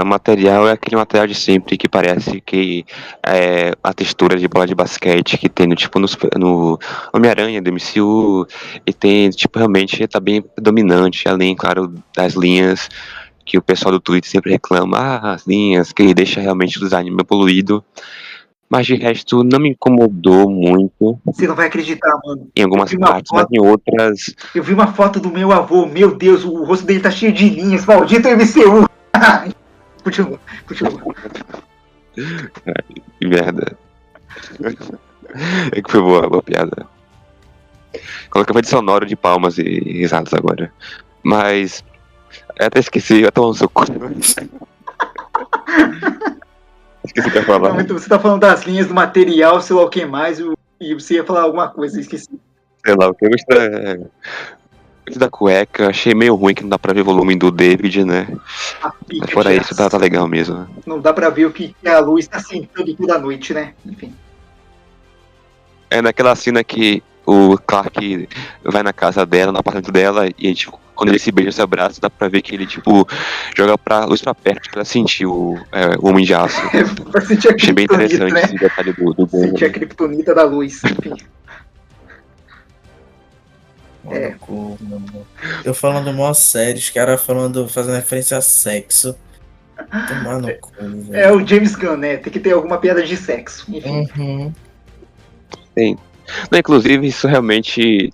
O material é aquele material de sempre que parece que a textura de bola de basquete que tem no Homem-Aranha do MCU, e tem, tipo, realmente tá bem dominante, além, claro, das linhas que o pessoal do Twitter sempre reclama, as linhas, que deixa realmente o design meio poluído, mas de resto não me incomodou muito. Você não vai acreditar, mano. Em algumas partes, mas em outras... Eu vi uma foto do meu avô, meu Deus, o rosto dele tá cheio de linhas, maldito MCU. Continua. Que merda. É que foi boa piada. Coloca efeito sonoro de palmas e risadas agora. Mas. Eu até esqueci, eu tô no seu cu. Esqueci o que eu ia falar. Não, então você tá falando das linhas do material, sei lá o que mais, e você ia falar alguma coisa, esqueci. Sei lá, o que eu gostei da cueca, eu achei meio ruim que não dá pra ver o volume do David, né? A pica Mas fora de isso, aço. tá legal mesmo. Não dá pra ver o que a luz tá sentando toda noite, né? Enfim. É naquela cena que o Clark vai na casa dela, no apartamento dela, e tipo, quando ele se beija, se abraça, dá pra ver que ele, tipo, joga a luz pra perto pra sentir o Homem de Aço. Pra sentir a Achei bem criptonita, interessante né? esse detalhe do Sentir a Gunn. criptonita da luz. Enfim. Olha o cu, mano. Eu falando mó sério, os caras fazendo referência a sexo. Tomar no cu, É velho. o James Gunn, né? Tem que ter alguma piada de sexo. Enfim. Uhum. Não, inclusive, isso realmente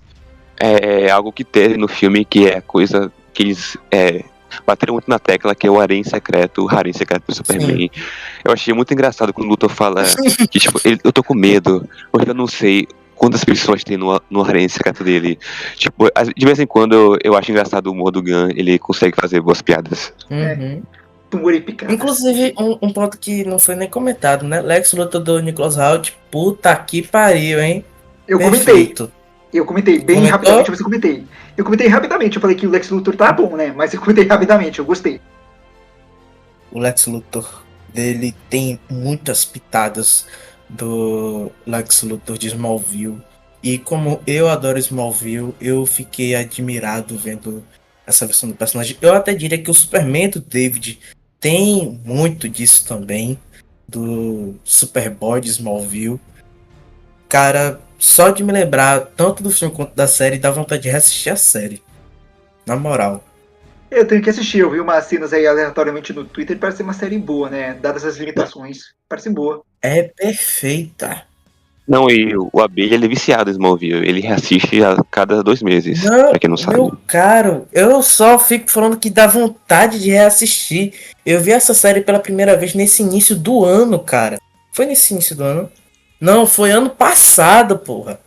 é algo que teve no filme, que é a coisa que eles bateram muito na tecla, que é o harém secreto do Superman. Eu achei muito engraçado quando o Luthor fala que, tipo, eu tô com medo, porque eu não sei quantas pessoas tem no harém secreto dele. Tipo, de vez em quando eu acho engraçado o humor do Gunn, ele consegue fazer boas piadas. Uhum. Tumor e picada. Inclusive, um ponto que não foi nem comentado, né? Lex Luthor do Nicholas Hoult, puta que pariu, hein? Eu Perfeito. comentei bem Comentou? rapidamente, mas eu comentei. Eu comentei rapidamente, eu falei que o Lex Luthor tá bom, né? Mas eu comentei rapidamente, eu gostei. O Lex Luthor dele tem muitas pitadas do Lex Luthor de Smallville. E como eu adoro Smallville, eu fiquei admirado vendo essa versão do personagem. Eu até diria que o Superman do David tem muito disso também, do Superboy de Smallville. Cara, só de me lembrar tanto do filme quanto da série, dá vontade de reassistir a série. Na moral. Eu tenho que assistir, eu vi umas cenas aí aleatoriamente no Twitter, parece ser uma série boa, né? Dadas as limitações. Parece boa. É perfeita. Não, e o Abelha, ele é viciado em Smallville, ele reassiste a cada 2 meses, Não, pra quem não sabe. meu caro, eu só fico falando que dá vontade de reassistir. Eu vi essa série pela primeira vez nesse início do ano, cara. Foi nesse início do ano? Não, foi ano passado, porra.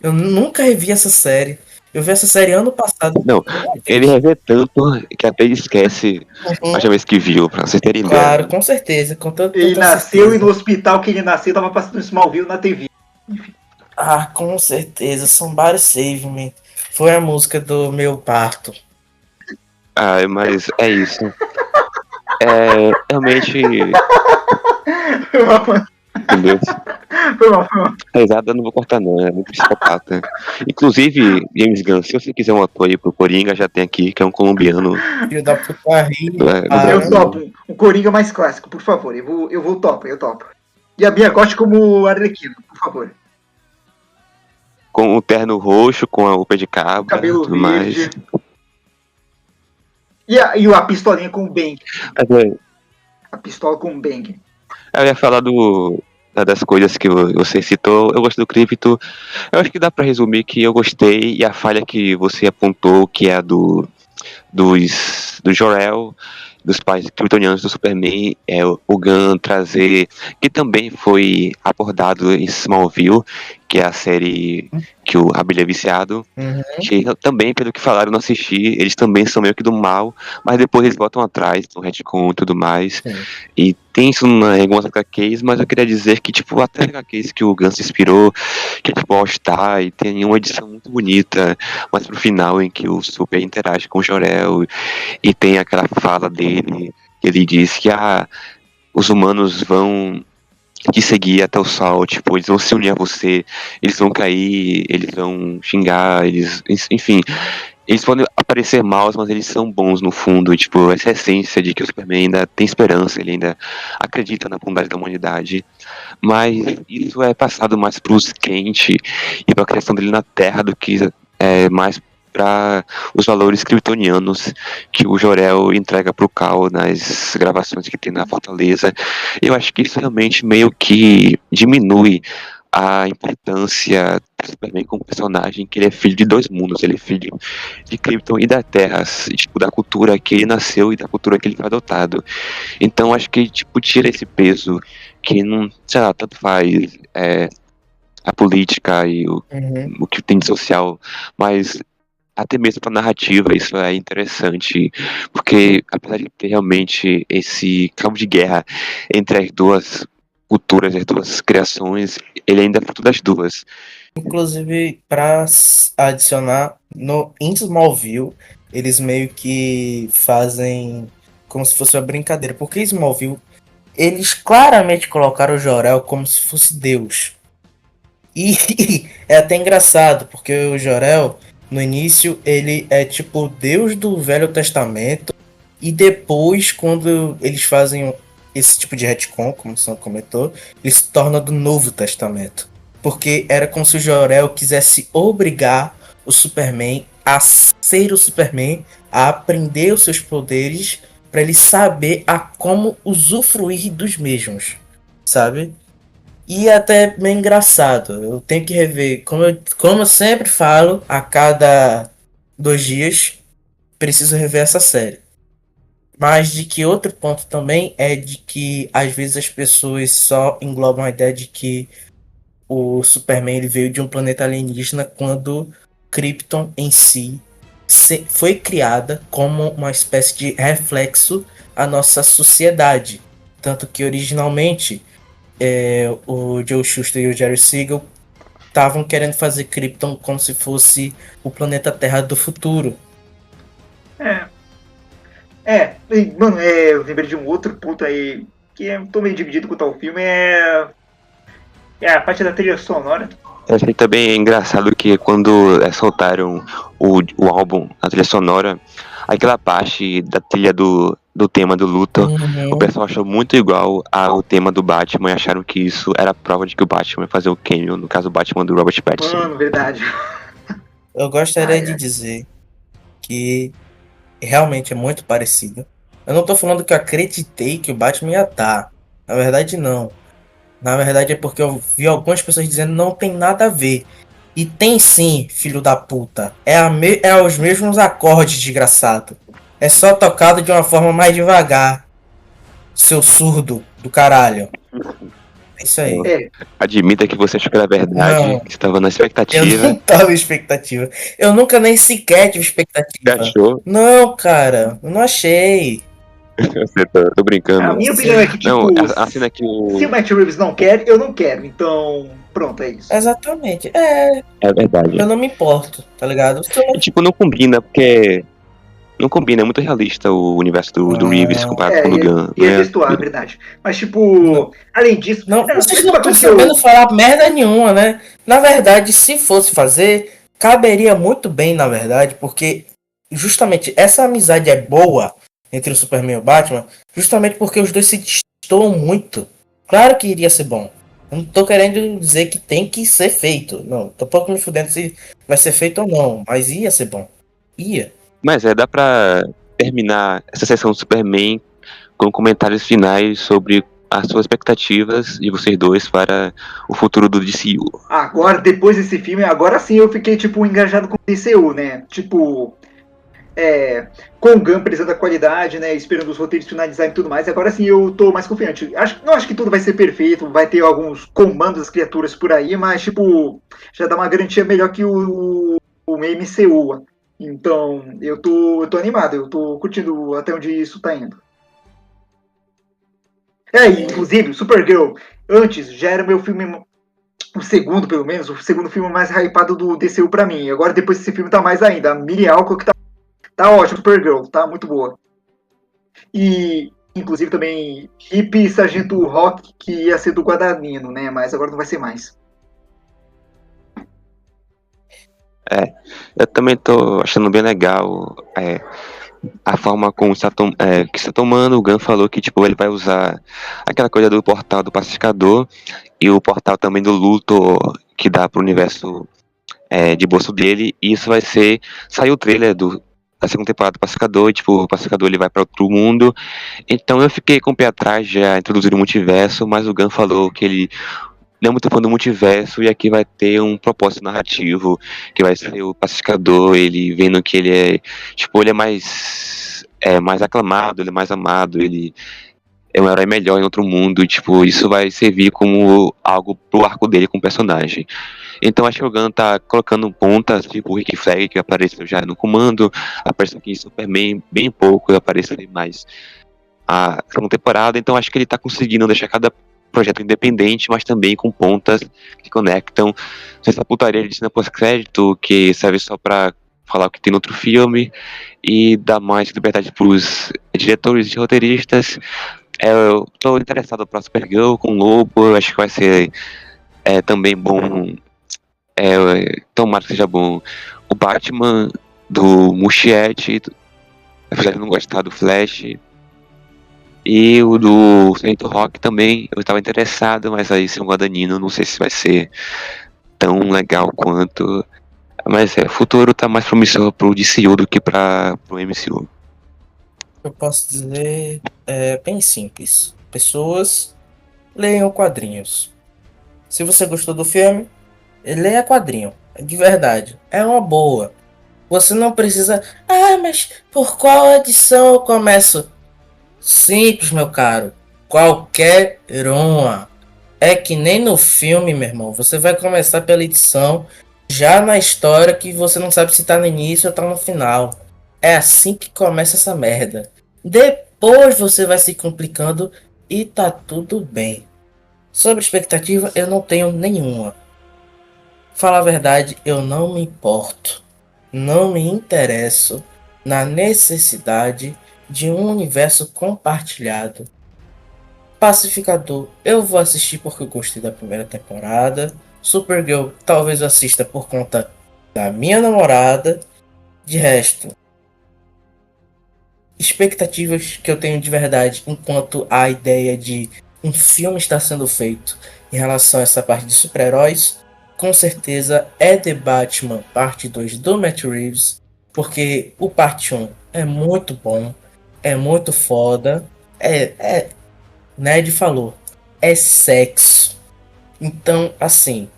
Eu nunca revi essa série. Eu vi essa série ano passado. Não, ele revê tanto que até ele esquece a última vez que viu, pra vocês terem ideia. Claro, com certeza. Com tanta Ele nasceu certeza. e no hospital que ele nasceu tava passando Smallville na TV. Ah, com certeza. Somebody Save Me. Foi a música do meu parto. Ah, mas é isso. Realmente, Foi mal, entendeu? foi mal. A risada eu não vou cortar não, é muito psicopata. Inclusive, James Gunn, se você quiser um ator aí pro Coringa, já tem aqui, que é um colombiano. Filho da puta ri. No para. Eu topo. Um Coringa mais clássico, por favor. Eu topo. E a Bia Gotti como Arlequino, por favor. Com o terno roxo, com o pé de cabra, Cabelo tudo mais. verde. E a pistolinha com o Bang. Mas, A pistola com o Bang. eu ia falar das coisas que você citou. Eu gosto do Crypto. Eu acho que dá pra resumir que eu gostei, e a falha que você apontou, que é a do Jor-El, dos pais kryptonianos do Superman, é o Gunn trazer, que também foi abordado em Smallville, que é a série que o Abelha é viciado, Uhum. que também, pelo que falaram, eu não assisti, eles também são meio que do mal, mas depois eles voltam atrás, no retcon e tudo mais, Sim. e tem isso em algumas HQs, mas eu queria dizer que, tipo, até HQs que o Gunn se inspirou, que é tipo All Star, e tem uma edição muito bonita, mas pro final em que o Super interage com o Jor-El, e tem aquela fala dele, que ele diz que os humanos vão te seguir até o sol, tipo, eles vão se unir a você, eles vão cair, eles vão xingar, enfim, eles podem aparecer maus, mas eles são bons no fundo, e, tipo, essa essência de que o Superman ainda tem esperança, ele ainda acredita na bondade da humanidade, mas isso é passado mais pros Kent e pra questão dele na Terra do que mais para os valores kryptonianos que o Jor-El entrega pro Kal nas gravações que tem na Fortaleza. Eu acho que isso realmente meio que diminui a importância do Superman como personagem, que ele é filho de 2 mundos, ele é filho de Krypton e da Terra, tipo, da cultura que ele nasceu e da cultura que ele foi adotado. Então acho que, tipo, tira esse peso que não, sei lá, tanto faz a política e Uhum. o que tem de social, mas até mesmo para narrativa isso é interessante, porque apesar de ter realmente esse cabo de guerra entre as duas culturas, as duas criações, ele ainda é fruto das duas. Inclusive, para adicionar, em Smallville, eles meio que fazem como se fosse uma brincadeira. Porque em Smallville, eles claramente colocaram o Jor-El como se fosse Deus. E é até engraçado, porque o Jor-El, no início, ele é tipo o Deus do Velho Testamento. E depois, quando eles fazem esse tipo de retcon, como o Sam comentou, ele se torna do Novo Testamento. Porque era como se o Jor-El quisesse obrigar o Superman a ser o Superman, a aprender os seus poderes, para ele saber a como usufruir dos mesmos, sabe? E é até meio engraçado. Eu tenho que rever, como eu sempre falo, a cada 2 dias, preciso rever essa série. Mas de que outro ponto também é de que às vezes as pessoas só englobam a ideia de que o Superman ele veio de um planeta alienígena quando Krypton em si foi criada como uma espécie de reflexo à nossa sociedade. Tanto que originalmente o Joe Shuster e o Jerry Siegel estavam querendo fazer Krypton como se fosse o planeta Terra do futuro. Mano, eu lembrei de um outro ponto aí que eu tô meio dividido com o tal filme, é a parte da trilha sonora. Eu achei também engraçado que quando soltaram o álbum, a trilha sonora, aquela parte da trilha do tema do Luthor, o pessoal achou muito igual ao tema do Batman e acharam que isso era prova de que o Batman ia fazer o cameo, no caso o Batman do Robert Pattinson. Mano, verdade. Eu gostaria de dizer que realmente é muito parecido. Eu não tô falando que eu acreditei que o Batman ia estar. Na verdade, não. Na verdade é porque eu vi algumas pessoas dizendo não tem nada a ver. E tem sim, filho da puta. É os mesmos acordes, desgraçado. É só tocado de uma forma mais devagar. Seu surdo do caralho. É isso aí. Admita que você achou que era verdade, Não. que estava na Eu expectativa. não tava em expectativa. Eu nunca nem sequer tive expectativa. Achou? Não, cara. Eu não achei. Tô brincando. A minha opinião é que, tipo, Não, a cena que se o Matt Reeves não quer, eu não quero. Então, pronto, é isso. Exatamente. é verdade. Eu não me importo, tá ligado? E, tipo, não combina, porque não combina, é muito realista o universo do Reeves comparado com o do Gunn. E é textual, é verdade. Mas, tipo, além disso... Não, vocês uma não estão coisa que sabendo falar merda nenhuma, né? Na verdade, se fosse fazer, caberia muito bem, na verdade, porque justamente essa amizade é boa entre o Superman e o Batman, justamente porque os dois se destoam muito. Claro que iria ser bom. Eu não tô querendo dizer que tem que ser feito. Não, tô pouco me fudendo se vai ser feito ou não, mas ia ser bom. Ia. Mas dá pra terminar essa sessão do Superman com comentários finais sobre as suas expectativas de vocês dois para o futuro do DCU. Agora, depois desse filme, agora sim eu fiquei, tipo, engajado com o DCU, né? Tipo, com o Gunn precisando da qualidade, né? Esperando os roteiros finalizarem e tudo mais. Agora sim eu tô mais confiante. Não acho que tudo vai ser perfeito, vai ter alguns comandos das criaturas por aí, mas, tipo, já dá uma garantia melhor que o MCU. Então, eu tô animado, eu tô curtindo até onde isso tá indo. Inclusive, Supergirl, antes já era meu filme, o segundo pelo menos, o segundo filme mais hypado do DCU pra mim. Agora depois desse filme tá mais ainda. A Miri Alcock tá ótimo, Supergirl, tá muito boa. E, inclusive também, Hip Sargento Rock, que ia ser do Guadagnino, né? Mas agora não vai ser mais. Eu também tô achando bem legal a forma como que está tomando. O Gunn falou que tipo, ele vai usar aquela coisa do portal do pacificador e o portal também do Luthor que dá pro universo de bolso dele, e isso vai ser... Saiu o trailer da segunda temporada do Pacificador, e tipo, o Pacificador ele vai para outro mundo. Então eu fiquei com o pé atrás já introduzir o multiverso, mas o Gunn falou que ele não é muito fã do multiverso, e aqui vai ter um propósito narrativo, que vai ser o pacificador, ele vendo que ele é, tipo, ele é mais aclamado, ele é mais amado, ele é um herói melhor em outro mundo, tipo, isso vai servir como algo pro arco dele com o personagem. Então acho que o Gunn tá colocando pontas, tipo o Rick Flag, que apareceu já no comando, apareceu aqui em Superman bem pouco, apareceu ali mais a segunda temporada, então acho que ele tá conseguindo deixar cada projeto independente, mas também com pontas que conectam. Essa putaria de cena pós-crédito, que serve só pra falar o que tem no outro filme, e dar mais liberdade pros diretores e roteiristas. Eu tô interessado pra Supergirl com o Lobo, eu acho que vai ser também bom. Tomara que seja bom. O Batman do Muschietti, apesar de não gostar do Flash. E o do Saint Rock também, eu estava interessado, mas aí sem o Guadagnino, não sei se vai ser tão legal quanto. Mas o futuro tá mais promissor pro DCU do que pro MCU. Eu posso dizer, bem simples. Pessoas, leiam quadrinhos. Se você gostou do filme, leia quadrinho. De verdade, é uma boa. Você não precisa... mas por qual edição eu começo? Simples, meu caro. Qualquer uma. É que nem no filme, meu irmão. Você vai começar pela edição já na história que você não sabe se tá no início ou tá no final. É assim que começa essa merda. Depois você vai se complicando e tá tudo bem. Sobre expectativa, eu não tenho nenhuma. Falar a verdade, eu não me importo. Não me interesso na necessidade de um universo compartilhado. Pacificador, eu vou assistir porque eu gostei da primeira temporada. Supergirl, talvez eu assista por conta da minha namorada. De resto, expectativas que eu tenho de verdade enquanto a ideia de um filme está sendo feito em relação a essa parte de super-heróis, com certeza é The Batman parte 2 do Matt Reeves, porque o parte 1 é muito bom, é muito foda, Ned falou, é sexo. Então, assim,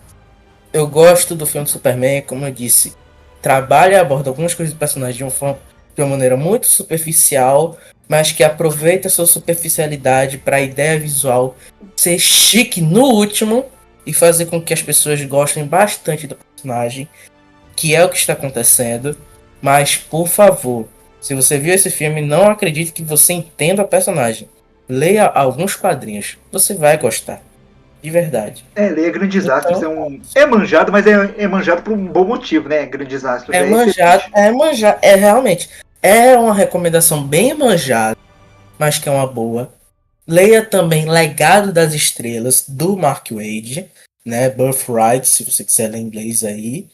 eu gosto do filme do Superman, como eu disse, trabalha e aborda algumas coisas do personagem de uma maneira muito superficial, mas que aproveita a sua superficialidade para a ideia visual ser chique no último e fazer com que as pessoas gostem bastante do personagem, que é o que está acontecendo. Mas, por favor, se você viu esse filme, não acredite que você entenda o personagem. Leia alguns quadrinhos, você vai gostar. De verdade. Leia Grandes Astros. Então, É manjado, mas é manjado por um bom motivo, né? Grandes Astros. Realmente. É uma recomendação bem manjada, mas que é uma boa. Leia também Legado das Estrelas, do Mark Waid, né? Birthright, se você quiser ler em inglês aí.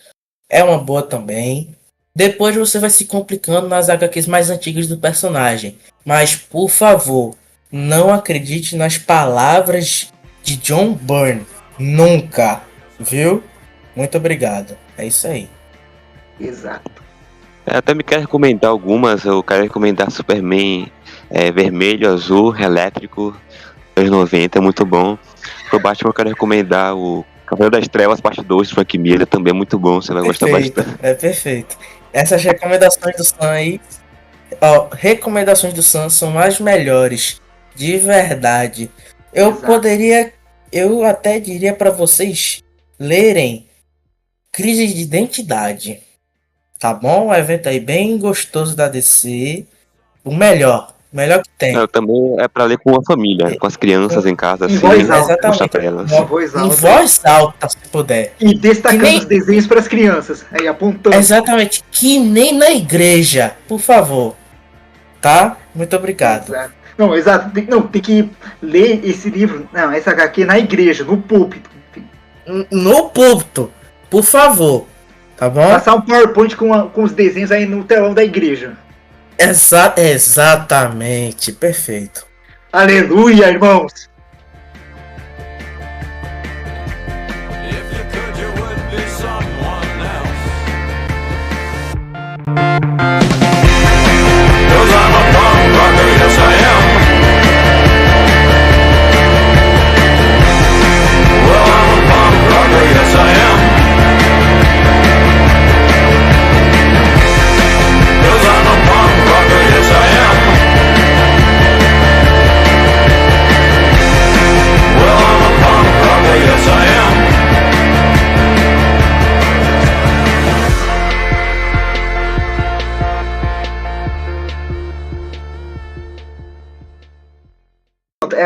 É uma boa também. Depois você vai se complicando nas HQs mais antigas do personagem. Mas, por favor, não acredite nas palavras de John Byrne. Nunca. Viu? Muito obrigado. É isso aí. Exato. Eu até me quero recomendar algumas. Eu quero recomendar Superman vermelho, azul, elétrico, anos 90, é muito bom. Pro Batman eu quero recomendar o Cavaleiro das Trevas, parte 2, de Frank Miller, também é muito bom, você vai gostar bastante. É perfeito. Essas recomendações do Sam aí, recomendações do Sam são as melhores, de verdade. Eu até diria para vocês lerem Crise de Identidade. Tá bom? Um evento aí bem gostoso da DC. O melhor que tem. Também é pra ler com a família, com as crianças em casa, assim, mostrar pra elas. Em voz alta, se puder. E destacando os desenhos para as crianças. Aí apontando. Exatamente, que nem na igreja, por favor. Tá? Muito obrigado. Exato. Não, exato. Tem que ler esse livro, essa HQ na igreja, no púlpito. No púlpito, por favor. Tá bom? Passar um PowerPoint com os desenhos aí no telão da igreja. Exatamente, perfeito. Aleluia, irmãos! If you could, you would be someone else. 'Cause I'm a punk rocker, yes I am. Well, I'm a punk rocker, yes I am. 'Cause I'm a punk rocker, yes I am.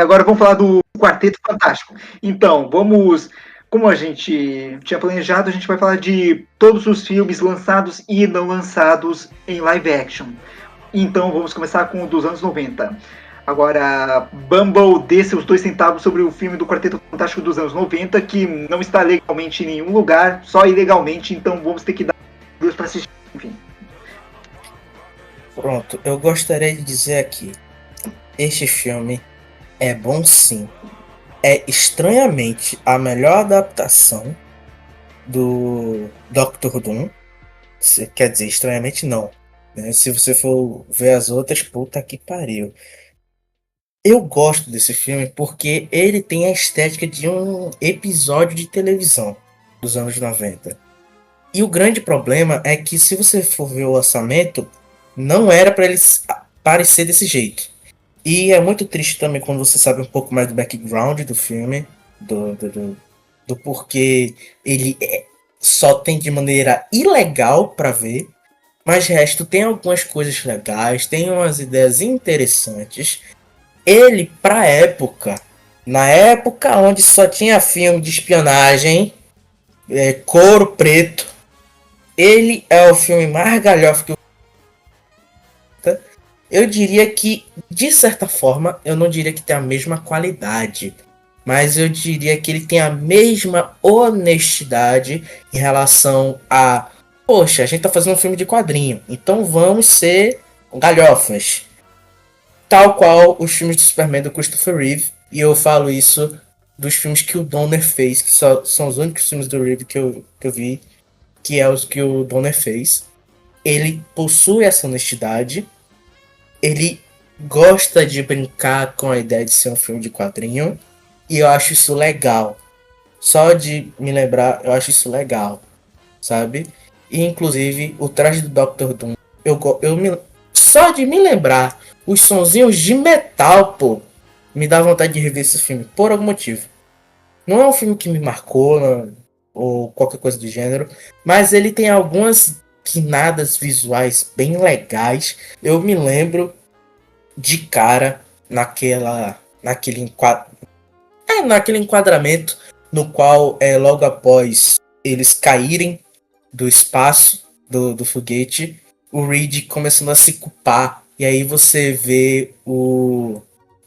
agora vamos falar do Quarteto Fantástico. Então, vamos... Como a gente tinha planejado, a gente vai falar de todos os filmes lançados e não lançados em live action. Então, vamos começar com o dos anos 90. Agora, Bumble dê seus 2 centavos sobre o filme do Quarteto Fantástico dos anos 90, que não está legalmente em nenhum lugar, só ilegalmente, então vamos ter que dar Deus para assistir, enfim. Pronto, eu gostaria de dizer aqui, este filme é bom sim. É estranhamente a melhor adaptação do Doctor Doom. Quer dizer, estranhamente não, né? Se você for ver as outras, puta que pariu. Eu gosto desse filme porque ele tem a estética de um episódio de televisão dos anos 90. E o grande problema é que, se você for ver o orçamento, não era para ele parecer desse jeito. E é muito triste também quando você sabe um pouco mais do background do filme, do porquê ele só tem de maneira ilegal para ver, mas de resto tem algumas coisas legais, tem umas ideias interessantes. Ele, pra época, na época onde só tinha filme de espionagem, couro preto, ele é o filme mais galhofa que eu diria que, de certa forma, eu não diria que tem a mesma qualidade, mas eu diria que ele tem a mesma honestidade em relação a, poxa, a gente tá fazendo um filme de quadrinho, então vamos ser galhofas. Tal qual os filmes de Superman do Christopher Reeve, e eu falo isso dos filmes que o Donner fez, que são os únicos filmes do Reeve que eu vi, que é os que o Donner fez. Ele possui essa honestidade, ele gosta de brincar com a ideia de ser um filme de quadrinho, e eu acho isso legal. Só de me lembrar, eu acho isso legal, sabe? E inclusive, o traje do Dr. Doom, só de me lembrar os sonzinhos de metal, pô, me dá vontade de rever esse filme, por algum motivo. Não é um filme que me marcou, ou qualquer coisa do gênero, mas ele tem algumas guinadas visuais bem legais. Eu me lembro de cara naquele enquadramento no qual logo após eles caírem do espaço do foguete, o Reed começando a se culpar, e aí você vê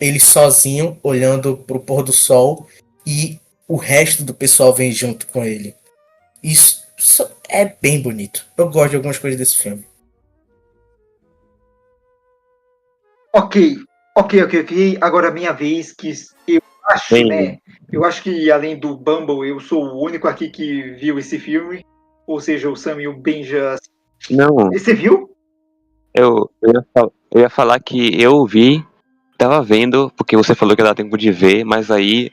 ele sozinho olhando pro pôr do sol e o resto do pessoal vem junto com ele. Isso é bem bonito. Eu gosto de algumas coisas desse filme. Ok. Agora a minha vez, que eu acho, né? Eu acho que, além do Bumble, eu sou o único aqui que viu esse filme. Ou seja, o Sam e o Benja. Não, Você viu? eu ia falar que eu vi, tava vendo, porque você falou que dá tempo de ver, mas aí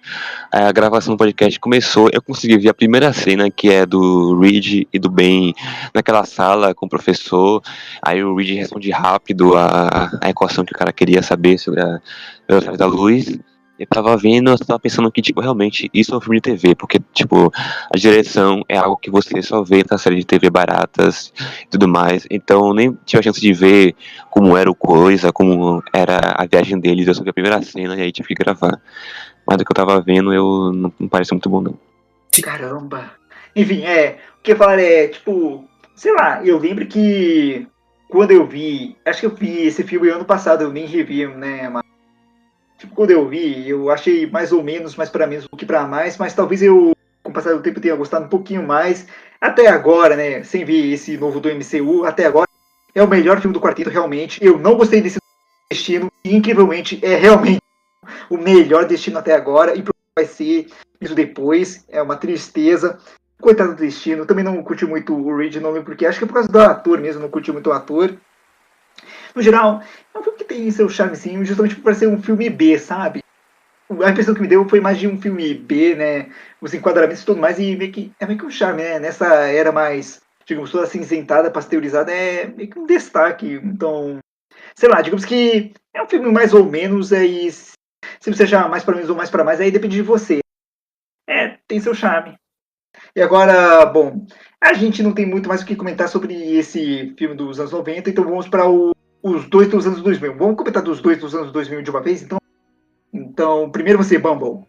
a gravação do podcast começou, eu consegui ver a primeira cena, que é do Reed e do Ben naquela sala com o professor, aí o Reed responde rápido a equação que o cara queria saber sobre a velocidade da luz. Eu tava vendo, eu tava pensando que, tipo, realmente, isso é um filme de TV, porque, tipo, a direção é algo que você só vê na série de TV baratas e tudo mais, então nem tive a chance de ver como era o coisa, como era a viagem deles, eu só vi a primeira cena e aí tive que gravar. Mas do que eu tava vendo, eu não parece muito bom, não. Caramba. Enfim, o que eu falar tipo, sei lá, eu lembro que quando eu vi, acho que eu vi esse filme ano passado, eu nem revi, né, mas tipo, quando eu vi, eu achei mais ou menos, mais pra menos do que pra mais, mas talvez eu, com o passar do tempo, tenha gostado um pouquinho mais. Até agora, né, sem ver esse novo do MCU, até agora, é o melhor filme do quarteto, realmente. Eu não gostei desse Destino, e incrivelmente é realmente o melhor Destino até agora, e vai ser isso depois, é uma tristeza. Coitado do Destino, também não curti muito o Reed, não lembro porque, acho que é por causa do ator mesmo, não curti muito o ator. No geral, é um filme que tem seu charmezinho, justamente para ser um filme B, sabe? A impressão que me deu foi mais de um filme B, né? Os enquadramentos e tudo mais, e meio que um charme, né? Nessa era mais, digamos, toda cinzentada, pasteurizada, é meio que um destaque. Então, sei lá, digamos que é um filme mais ou menos, e se você achar mais para menos ou mais para mais, aí depende de você. Tem seu charme. E agora, bom, a gente não tem muito mais o que comentar sobre esse filme dos anos 90, então vamos para os dois dos anos 2000. Vamos comentar dos dois dos anos 2000 de uma vez, então? Então, primeiro você, Bumble.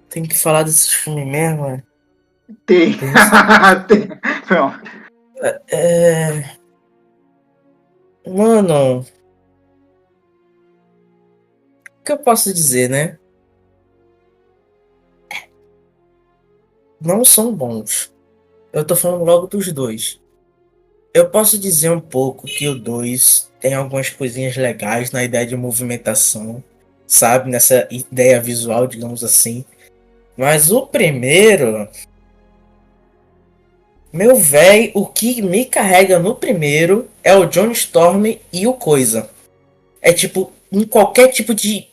Tem que falar desses filmes mesmo, né? Tem. Eu não sei. Tem. Pronto. Mano, o que eu posso dizer, né? Não são bons. Eu tô falando logo dos dois. Eu posso dizer um pouco que o 2 tem algumas coisinhas legais na ideia de movimentação, sabe? Nessa ideia visual, digamos assim. Mas o primeiro, meu véi, o que me carrega no primeiro é o John Storm e o Coisa. É tipo, em qualquer tipo de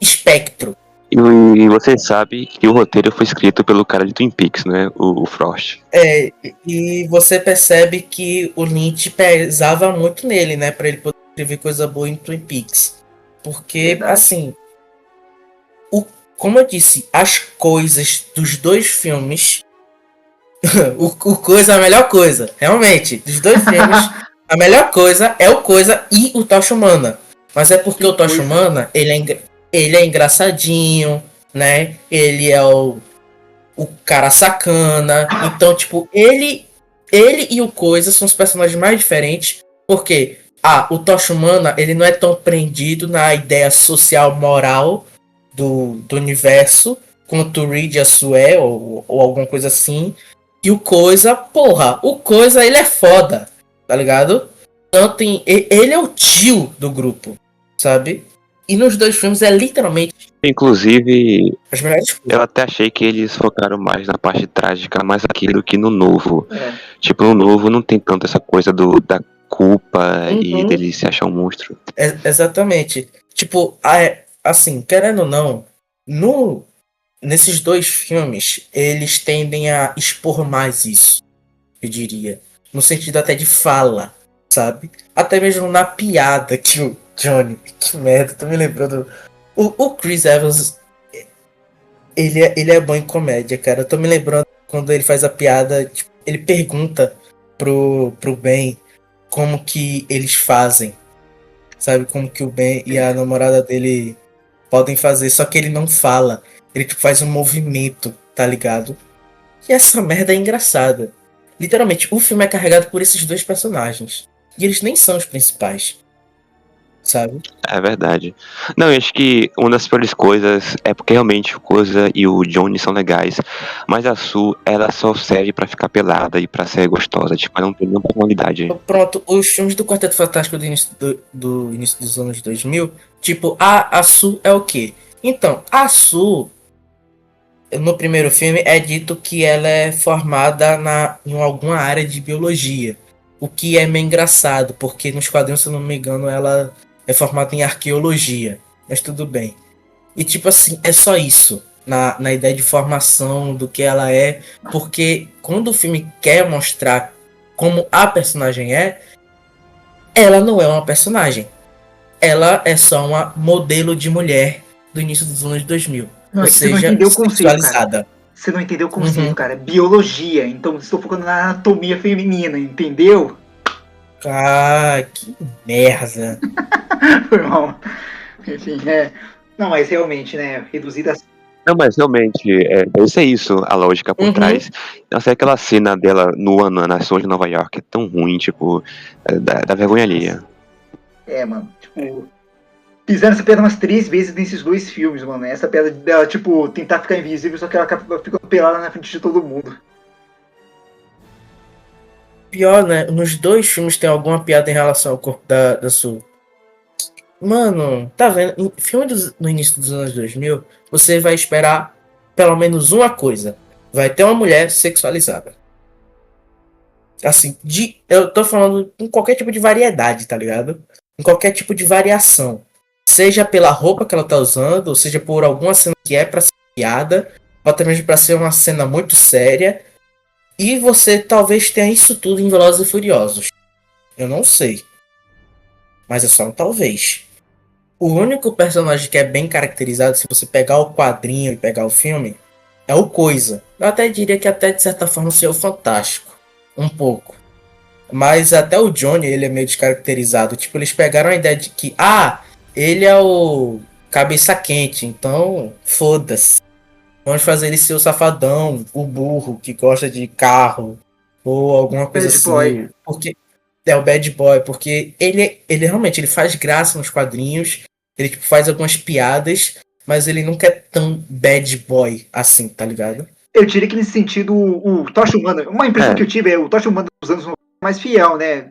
espectro. E você sabe que o roteiro foi escrito pelo cara de Twin Peaks, né? O Frost. E você percebe que o Lynch pesava muito nele, né? Pra ele poder escrever coisa boa em Twin Peaks. Porque, Verdade. assim, como eu disse, as coisas dos dois filmes. o Coisa é a melhor coisa, realmente. Dos dois filmes, a melhor coisa é o Coisa e o Tocha Humana. Mas é porque o Tocha Humana, ele é engraçadinho, né? Ele é o cara sacana. Então, tipo, ele e o Coisa são os personagens mais diferentes. Porque, o Tocha Humana, ele não é tão prendido na ideia social, moral do universo, quanto o Reed e a Sue, ou alguma coisa assim. E o Coisa, porra, o Coisa, ele é foda, tá ligado? Tanto ele é o tio do grupo, sabe? E nos dois filmes é literalmente Inclusive, as melhores coisas. eu até achei que eles focaram mais na parte trágica, mais aquilo que no novo. É. Tipo, no novo não tem tanto essa coisa da culpa e Uhum. dele se achar um monstro. Exatamente. Tipo, assim, querendo ou não, nesses dois filmes, eles tendem a expor mais isso, eu diria. No sentido até de fala, sabe? Até mesmo na piada que o Johnny... Que merda, tô me lembrando. O Chris Evans, ele é bom em comédia, cara. Eu tô me lembrando quando ele faz a piada, tipo, ele pergunta pro Ben como que eles fazem, sabe? Como que o Ben e a namorada dele podem fazer, só que ele não fala. Ele tipo, faz um movimento, tá ligado? E essa merda é engraçada. Literalmente, o filme é carregado por esses dois personagens. E eles nem são os principais, sabe? É verdade. Não, eu acho que uma das piores coisas é porque realmente o Coisa e o Johnny são legais, mas a Sue, ela só serve pra ficar pelada e pra ser gostosa, tipo, ela não tem nenhuma personalidade. Pronto, os filmes do Quarteto Fantástico do início dos anos 2000, tipo, a Sue é o quê? Então, a Sue, no primeiro filme, é dito que ela é formada em alguma área de biologia. O que é meio engraçado, porque nos quadrinhos, se eu não me engano, ela é formada em arqueologia. Mas tudo bem. E tipo assim, é só isso. Na ideia de formação do que ela é. Porque quando o filme quer mostrar como a personagem é, ela não é uma personagem. Ela é só uma modelo de mulher do início dos anos 2000. Não, Ou é que você não seja, entendeu o conceito, cara. sexualizada. Você não entendeu o conceito, Uhum. cara. Biologia. Então, estou focando na anatomia feminina, entendeu? Ah, que merda. Foi mal. Enfim, Não, mas realmente, né? Reduzida. Não, mas realmente, deve ser isso a lógica por Uhum. trás. Nossa, aquela cena dela nua nas ruas de Nova York é tão ruim, tipo, dá vergonha alheia. Mano. Tipo. Fizeram essa piada umas 3 vezes nesses dois filmes, mano. Essa piada dela, tipo, tentar ficar invisível, só que ela fica pelada na frente de todo mundo. Pior, né? Nos dois filmes tem alguma piada em relação ao corpo da Sue. Mano, tá vendo? Em filme no início dos anos 2000, você vai esperar pelo menos uma coisa. Vai ter uma mulher sexualizada. Assim, eu tô falando em qualquer tipo de variedade, tá ligado? Em qualquer tipo de variação. Seja pela roupa que ela tá usando, ou seja por alguma cena que é pra ser piada, ou até mesmo pra ser uma cena muito séria. E você talvez tenha isso tudo em Velozes e Furiosos. Eu não sei. Mas é só um talvez. O único personagem que é bem caracterizado, se você pegar o quadrinho e pegar o filme, é o Coisa. Eu até diria que até de certa forma seria o Fantástico. Um pouco. Mas até o Johnny, ele é meio descaracterizado. Tipo, eles pegaram a ideia de que, ele é o cabeça quente, então foda-se. Vamos fazer ele ser o safadão, o burro que gosta de carro ou alguma coisa Bad assim. boy. Porque é o bad boy, porque ele realmente ele faz graça nos quadrinhos, ele tipo, faz algumas piadas, mas ele nunca é tão bad boy assim, tá ligado? Eu diria que nesse sentido, o Tocha Humana, uma impressão que eu tive é o Tocha Humana dos anos 90 é mais fiel, né?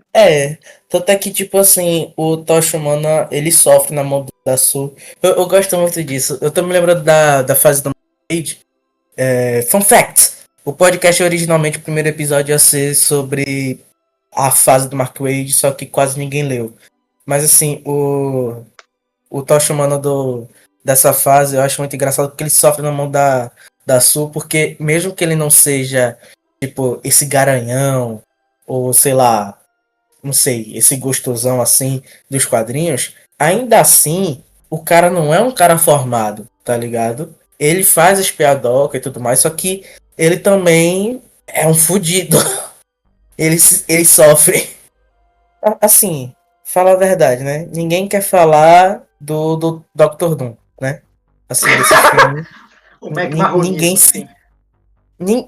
Tanto é que, tipo assim, o Tocha Humana, ele sofre na mão da Su. Eu gosto muito disso. Eu tô me lembrando da fase do Age. Fun fact: o podcast originalmente, o primeiro episódio ia ser sobre a fase do Mark Wade, só que quase ninguém leu. Mas assim, o Tocha Humana dessa fase eu acho muito engraçado porque ele sofre na mão da Su, porque mesmo que ele não seja, tipo, esse garanhão, ou sei lá, não sei, esse gostosão assim dos quadrinhos, ainda assim, o cara não é um cara formado, tá ligado? Ele faz as piadocas e tudo mais, só que ele também é um fudido. Ele sofre. Assim, fala a verdade, né? Ninguém quer falar do Dr. Doom, né? Assim, desse filme. O Mac Ninguém, Marronismo, assim.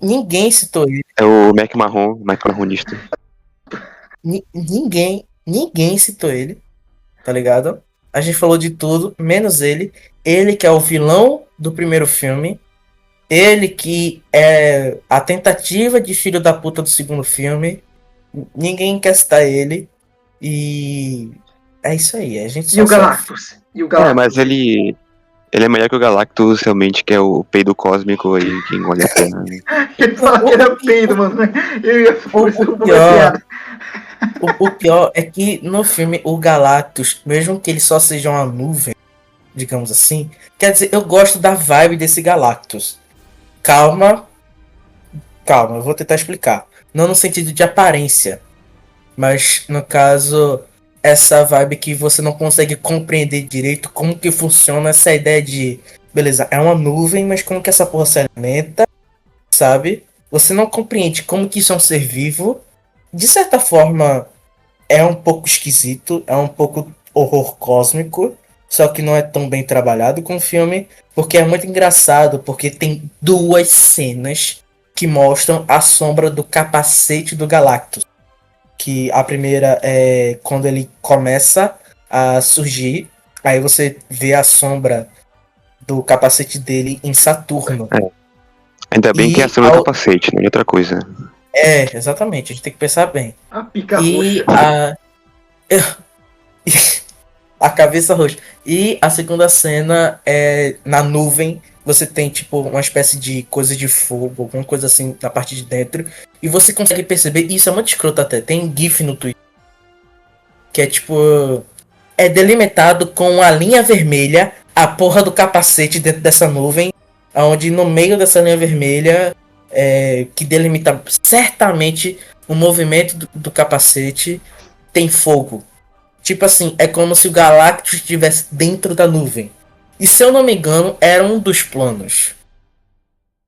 ninguém citou ele. É o Mac Marronista. Ninguém citou ele, tá ligado? A gente falou de tudo, menos ele. Ele que é o vilão do primeiro filme. Ele que é a tentativa de filho da puta do segundo filme. Ninguém quer citar ele. E é isso aí, a gente E só o sofre. Galactus? E o Galactus? Mas ele é melhor que o Galactus, realmente, que é o peido cósmico aí, que engole a terra. Ele fala que era peido, mano. Eu ia forçar O uma pior, piada. o pior é que no filme o Galactus, mesmo que ele só seja uma nuvem, digamos assim, quer dizer, eu gosto da vibe desse Galactus. Calma, eu vou tentar explicar. Não no sentido de aparência, mas no caso, essa vibe que você não consegue compreender direito como que funciona essa ideia de, beleza, é uma nuvem, mas como que essa porra se alimenta, sabe? Você não compreende como que isso é um ser vivo. De certa forma, é um pouco esquisito, é um pouco horror cósmico, só que não é tão bem trabalhado com o filme, porque é muito engraçado, porque tem duas cenas que mostram a sombra do capacete do Galactus. Que a primeira é quando ele começa a surgir, aí você vê a sombra do capacete dele em Saturno. Ainda bem que é E acima do capacete, não é outra coisa. Exatamente, a gente tem que pensar bem. A pica E roxa. a cabeça roxa. E a segunda cena é na nuvem. Você tem, tipo, uma espécie de coisa de fogo, alguma coisa assim na parte de dentro. E você consegue perceber, e isso é muito escroto até. Tem GIF no Twitter. Que é tipo. É delimitado com a linha vermelha a porra do capacete dentro dessa nuvem. Onde no meio dessa linha vermelha, que delimita certamente o movimento do capacete, tem fogo. Tipo assim, é como se o Galactus estivesse dentro da nuvem. E se eu não me engano, era um dos planos.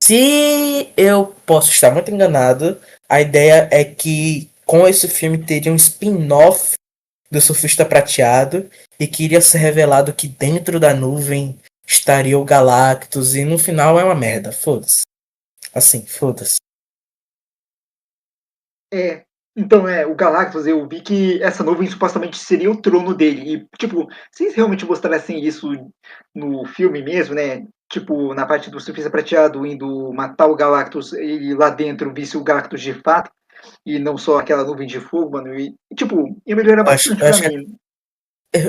Se eu posso estar muito enganado, a ideia é que com esse filme teria um spin-off do Surfista Prateado e que iria ser revelado que dentro da nuvem estaria o Galactus e no final é uma merda, foda-se. Assim, foda-se. Então, o Galactus, eu vi que essa nuvem supostamente seria o trono dele. E, tipo, se eles realmente mostrassem isso no filme mesmo, né? Tipo, na parte do Surfista Prateado indo matar o Galactus e lá dentro visse o Galactus de fato, e não só aquela nuvem de fogo, mano. E, tipo, ia melhorar bastante pra mim.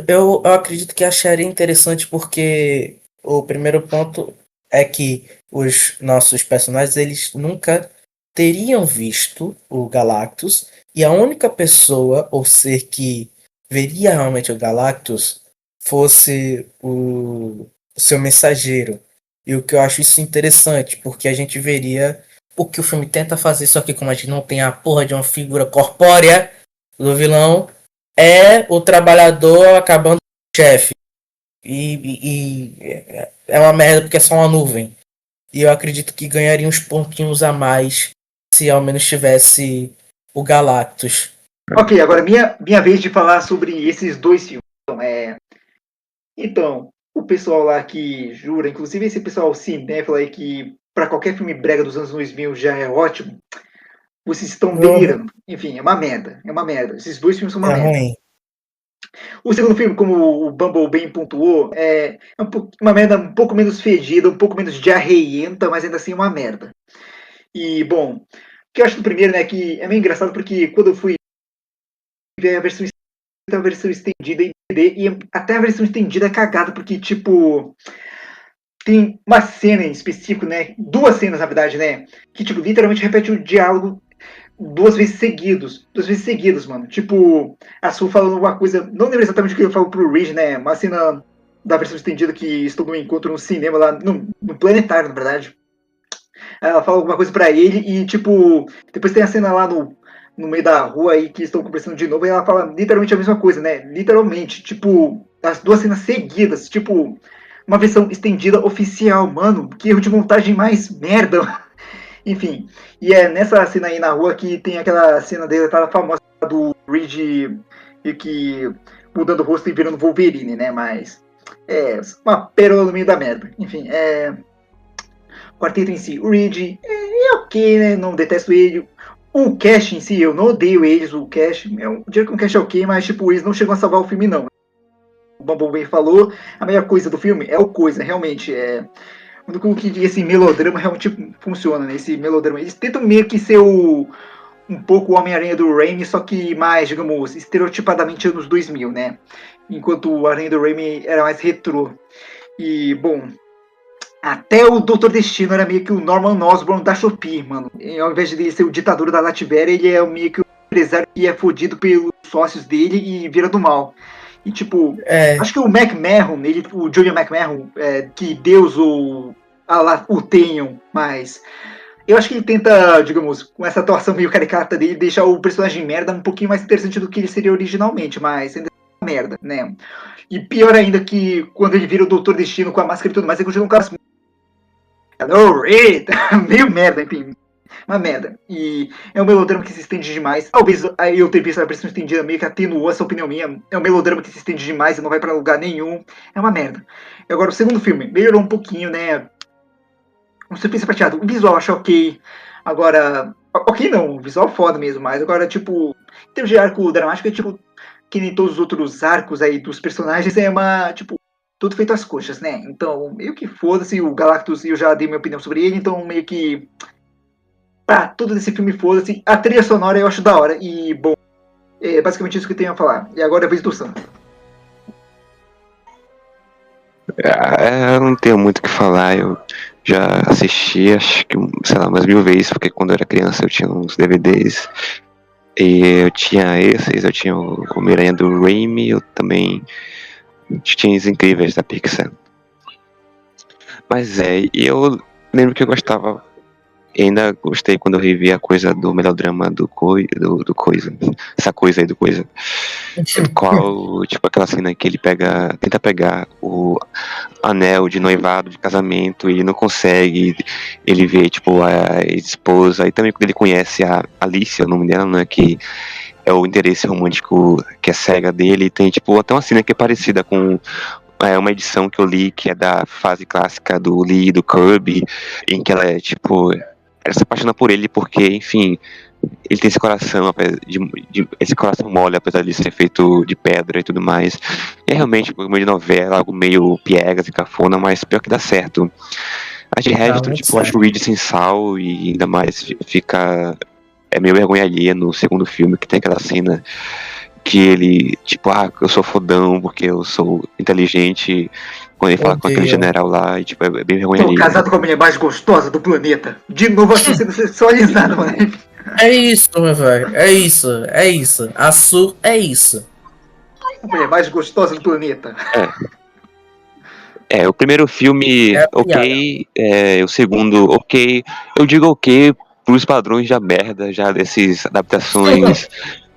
Eu acredito que acharia interessante porque o primeiro ponto é que os nossos personagens eles nunca teriam visto o Galactus e a única pessoa ou ser que veria realmente o Galactus fosse o seu mensageiro. E o que eu acho isso interessante, porque a gente veria o que o filme tenta fazer, só que como a gente não tem a porra de uma figura corpórea do vilão, é o trabalhador acabando com o chefe. E é uma merda porque é só uma nuvem. E eu acredito que ganharia uns pontinhos a mais se ao menos tivesse o Galactus. Ok, agora minha vez de falar sobre esses dois filmes. Então, o pessoal lá que jura, inclusive esse pessoal cinéfilo aí que pra qualquer filme brega dos anos 2000 já é ótimo, vocês estão Uhum. delirando. Enfim, é uma merda. É uma merda. Esses dois filmes são uma É merda. ruim. O segundo filme, como o Bumble bem pontuou, é uma merda um pouco menos fedida, um pouco menos diarreienta, mas ainda assim uma merda. E, bom, o que eu acho do primeiro, né, que é meio engraçado porque quando eu fui ver a versão estendida em DVD, e até a versão estendida é cagada, porque, tipo, tem uma cena em específico, né, duas cenas, na verdade, né, que, tipo, literalmente repete o diálogo duas vezes seguidas, mano. Tipo, a Sue falando uma coisa, não lembro exatamente o que eu falo pro Ridge, né, uma cena da versão estendida que estou no encontro no cinema lá, no planetário, na verdade. Ela fala alguma coisa pra ele e, tipo, depois tem a cena lá no meio da rua aí que estão conversando de novo e ela fala literalmente a mesma coisa, né? Literalmente, tipo, as duas cenas seguidas, tipo, uma versão estendida oficial, mano. Que erro de montagem mais merda. Enfim, e é nessa cena aí na rua que tem aquela cena dele, aquela famosa do Reed e que mudando o rosto e virando Wolverine, né? Mas é uma pérola no meio da merda. Enfim, o quarteto em si, o Reed é ok, né? Não detesto ele. O Cash em si, eu não odeio eles. O Cash, eu diria que o Cash é ok, mas tipo, eles não chegam a salvar o filme, não. O Bumblebee falou, a melhor coisa do filme é o coisa, realmente. O único que esse melodrama realmente funciona, né? Esse melodrama. Eles tentam meio que ser um pouco o Homem-Aranha do Raimi, só que mais, digamos, estereotipadamente anos 2000, né? Enquanto o Aranha do Raimi era mais retrô. E, bom, até o Doutor Destino era meio que o Norman Osborn da Shopee, mano. E, ao invés de ser o ditador da Latveria, ele é meio que o empresário que é fodido pelos sócios dele e vira do mal. E tipo, É, acho que o McMahon, o Julian McMahon, que Deus o tenham, mas eu acho que ele tenta, digamos, com essa atuação meio caricata dele, deixar o personagem merda um pouquinho mais interessante do que ele seria originalmente, mas ainda é uma merda, né? E pior ainda que quando ele vira o Doutor Destino com a máscara e tudo mais, ele continua um cara assim, hello, eita, meio merda, enfim. Uma merda. E é um melodrama que se estende demais. Talvez eu ter visto a versão estendida meio que atenuou essa opinião minha. É um melodrama que se estende demais e não vai pra lugar nenhum. É uma merda. E agora, o segundo filme melhorou um pouquinho, né? Um Surfista Prateado. O visual eu acho ok. Agora, ok não, o visual foda mesmo, mas agora, tipo, em termos de arco dramático, é tipo, que nem todos os outros arcos aí dos personagens, é uma, tipo, tudo feito às coxas, né? Então, meio que foda-se, o Galactus, eu já dei minha opinião sobre ele, então meio que tudo desse filme foda-se. A trilha sonora eu acho da hora. E, bom, é basicamente isso que eu tenho a falar. E agora é a vez do Sam. Eu não tenho muito o que falar, eu já assisti, acho que, sei lá, umas 1000 vezes, porque quando eu era criança eu tinha uns DVDs, e eu tinha esses, eu tinha o Homem-Aranha do Raimi, eu também tinha os Incríveis da Pixar. Mas e eu lembro que eu gostava, ainda gostei quando eu revi a coisa do melodrama do Coisa, essa coisa aí do Coisa. Qual, tipo, aquela cena que ele tenta pegar o anel de noivado, de casamento, e ele não consegue, ele vê, tipo, a esposa, e também quando ele conhece a Alicia, o nome dela, né, que é o interesse romântico que é cega dele, e tem, tipo, até uma cena que é parecida com uma edição que eu li, que é da fase clássica do Lee e do Kirby, em que ela é, tipo, ela se apaixona por ele porque, enfim, ele tem esse coração, esse coração mole, apesar de ser feito de pedra e tudo mais. É realmente algo meio de novela, algo meio piegas e cafona, mas pior que dá certo. Mas de resto, muito tipo, eu acho certo. o Reed sem sal e ainda mais fica. É meio vergonha alheia no segundo filme, que tem aquela cena que ele, tipo, eu sou fodão porque eu sou inteligente. Quando ele fala com aquele Odeio. general lá, e tipo, é bem vergonha Tô alheia. casado com a mulher mais gostosa do planeta. De novo a sendo sexualizada, mano. É isso, meu velho. É isso. É isso. A Su é isso. A mulher mais gostosa do planeta. O primeiro filme, É a piada. ok. O segundo, ok. Eu digo ok pros padrões da merda, já dessas adaptações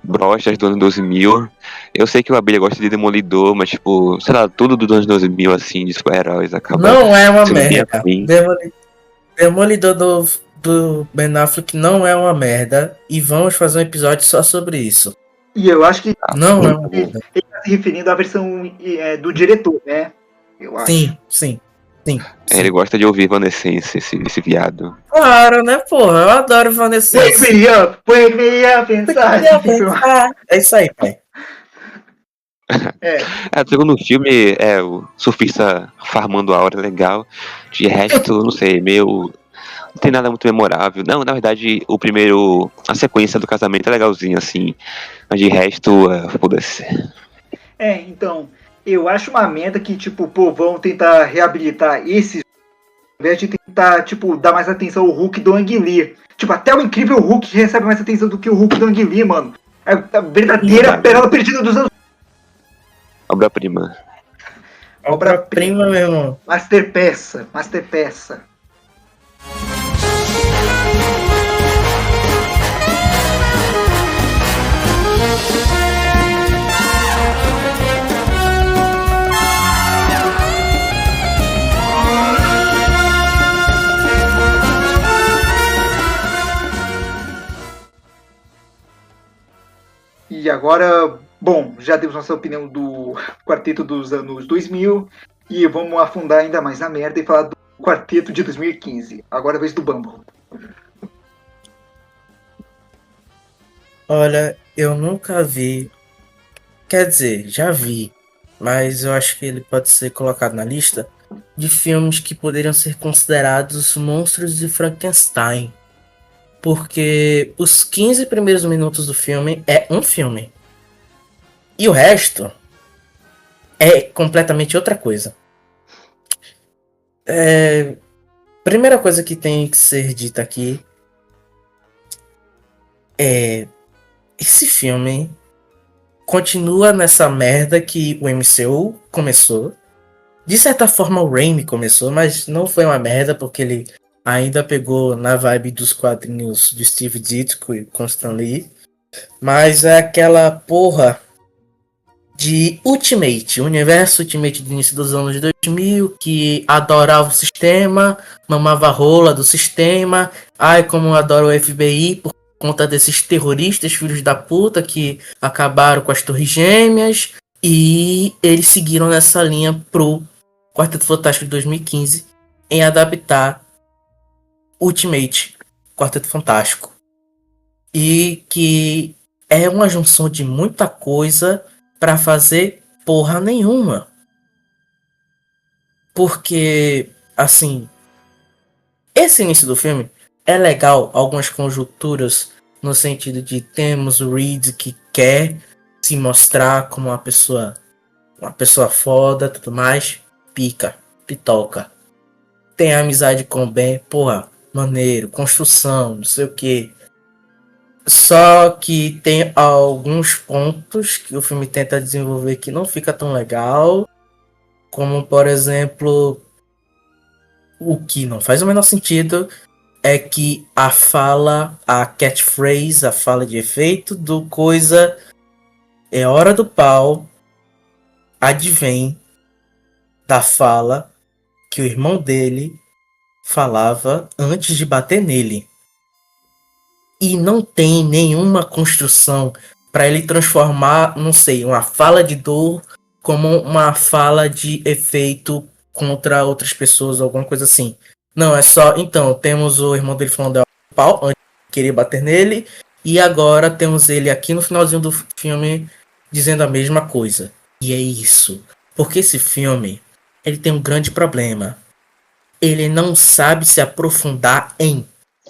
broxas do ano 2000. Eu sei que o Abelha gosta de Demolidor, mas, tipo, sei lá, tudo do anos 2000, assim, de super-heróis acaba Não é uma sendo bem merda. ruim. Demolidor do Ben Affleck não é uma merda. E vamos fazer um episódio só sobre isso. E eu acho que Não é uma merda. ele está se referindo à versão do diretor, né? Eu acho. Sim. Ele gosta de ouvir Evanescence, esse viado. Claro, né, porra? Eu adoro Evanescence. Wake me up inside. É isso aí, pai. O segundo filme é o surfista farmando a hora legal. De resto, não sei, meio. Não tem nada muito memorável. Não, na verdade, a sequência do casamento é legalzinha, assim. Mas de resto, foda-se. Então, eu acho uma merda que, tipo, pô, vão tentar reabilitar esses, ao invés de tentar, tipo, dar mais atenção ao Hulk do Ang Lee. Tipo, até o incrível Hulk recebe mais atenção do que o Hulk do Ang Lee, mano. É a verdadeira pérola perdida dos anos. Obra-prima. Obra-prima, meu irmão. Masterpeça. E agora, bom, já demos nossa opinião do quarteto dos anos 2000 e vamos afundar ainda mais na merda e falar do quarteto de 2015. Agora é a vez do Bumble. Olha, eu nunca vi. Quer dizer, já vi. Mas eu acho que ele pode ser colocado na lista de filmes que poderiam ser considerados monstros de Frankenstein. Porque os 15 primeiros minutos do filme é um filme. E o resto é completamente outra coisa. Primeira coisa que tem que ser dita aqui é: esse filme continua nessa merda que o MCU começou. De certa forma o Raimi começou, mas não foi uma merda porque ele ainda pegou na vibe dos quadrinhos de Steve Ditko e com Stan Lee. Mas é aquela porra de Ultimate, universo Ultimate do início dos anos 2000, que adorava o sistema, mamava a rola do sistema. Ai, como eu adoro o FBI por conta desses terroristas, filhos da puta, que acabaram com as Torres Gêmeas. E eles seguiram nessa linha pro Quarteto Fantástico de 2015 em adaptar Ultimate, Quarteto Fantástico. E que é uma junção de muita coisa pra fazer porra nenhuma. Porque, assim, esse início do filme é legal, algumas conjunturas, no sentido de temos o Reed que quer se mostrar como uma pessoa foda, tudo mais, pica, pitoca. Tem amizade com o Ben, porra, maneiro, construção, não sei o que. Só que tem alguns pontos que o filme tenta desenvolver que não fica tão legal, como por exemplo, o que não faz o menor sentido é que a fala, a catchphrase, a fala de efeito do coisa é hora do pau, advém da fala que o irmão dele falava antes de bater nele. E não tem nenhuma construção para ele transformar, não sei, uma fala de dor como uma fala de efeito contra outras pessoas, alguma coisa assim. Não, é só, então, temos o irmão dele falando de pau, antes de querer bater nele, e agora temos ele aqui no finalzinho do filme dizendo a mesma coisa. E é isso. Porque esse filme, ele tem um grande problema. Ele não sabe se aprofundar em